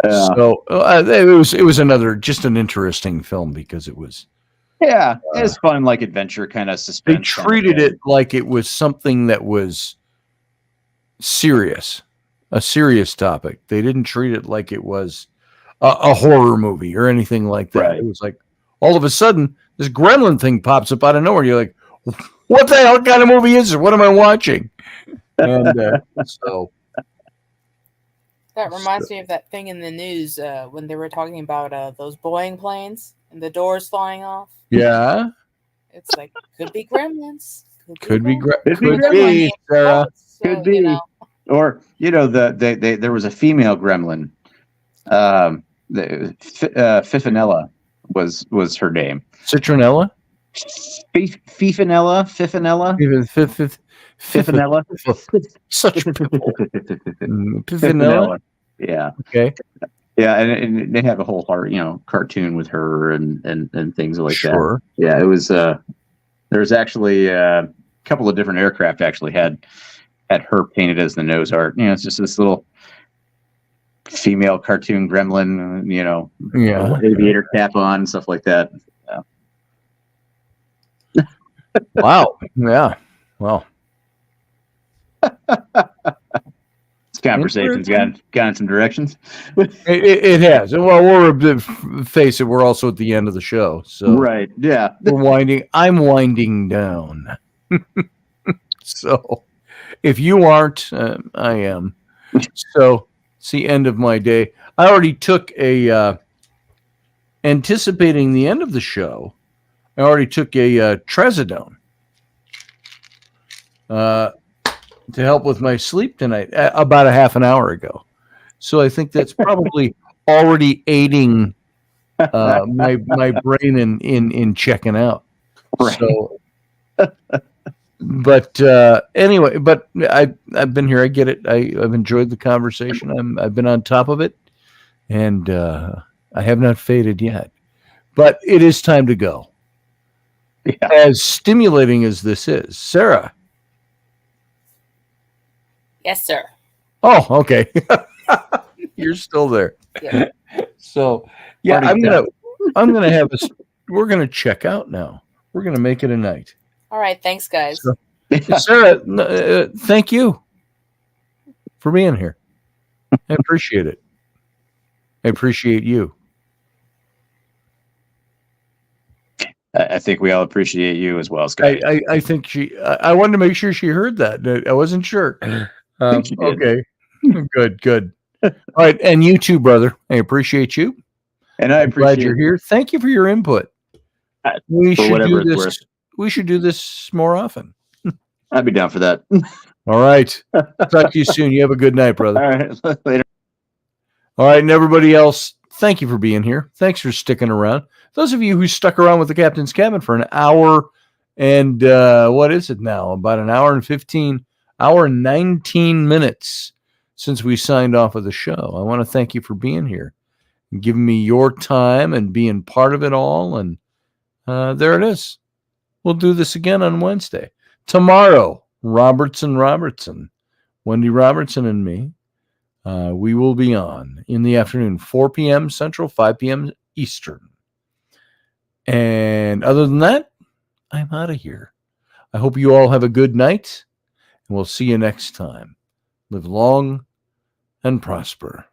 So it was just an interesting film, because it was. Yeah, it was fun, like adventure kind of suspense. They treated it like it was something that was serious. A serious topic. They didn't treat it like it was a horror movie or anything like that. Right. It was like all of a sudden this gremlin thing pops up out of nowhere. You're like, what the hell kind of movie is this? What am I watching? And so That reminds me of that thing in the news when they were talking about those Boeing planes and the doors flying off. yeah, It's like could be gremlins. could be gremlins. Sarah. Could be. Or there was a female gremlin. Fifinella was her name. Citronella. Fifinella. Fifinella. Such Fifinella. Yeah. Okay. Yeah, and they have a whole cartoon with her and things like Sure. that. Yeah, it was. There was actually a couple of different aircraft actually had her painted as the nose art. It's just this little female cartoon gremlin. Aviator cap on, stuff like that. Yeah. Wow. Yeah. Well. This conversation's gone in some directions. It has. Well, face it, we're also at the end of the show. So right. Yeah. I'm winding down. So if you aren't, I am. So it's the end of my day. I already took anticipating the end of the show, I already took a trazodone to help with my sleep tonight about a half an hour ago. So I think that's probably already aiding my brain in checking out. Right. So, but anyway, but I've been here. I get it. I've enjoyed the conversation. I've been on top of it, and I have not faded yet. But it is time to go. Yeah. As stimulating as this is, Sarah. Yes, sir. Oh, okay. You're still there. Yeah. So yeah, I'm gonna have this. We're gonna check out now. We're gonna make it a night. All right. Thanks, guys. So, Sarah, thank you for being here. I appreciate it. I appreciate you. I think we all appreciate you as well, Scott. I think I wanted to make sure she heard that. I wasn't sure. Okay. Good. All right. And you too, brother. I appreciate you. And I'm glad you're here. Thank you for your input. We should do this. We should do this more often. I'd be down for that. All right. Talk to you soon. You have a good night, brother. All right. Later. All right. And everybody else, thank you for being here. Thanks for sticking around. Those of you who stuck around with the Captain's Cabin for an hour and what is it now? About an hour and 19 minutes since we signed off of the show. I want to thank you for being here and giving me your time and being part of it all. And there it is. We'll do this again on Wednesday. Tomorrow, Robertson, Wendy Robertson and me, we will be on in the afternoon, 4 p.m. Central, 5 p.m. Eastern. And other than that, I'm out of here. I hope you all have a good night, and we'll see you next time. Live long and prosper.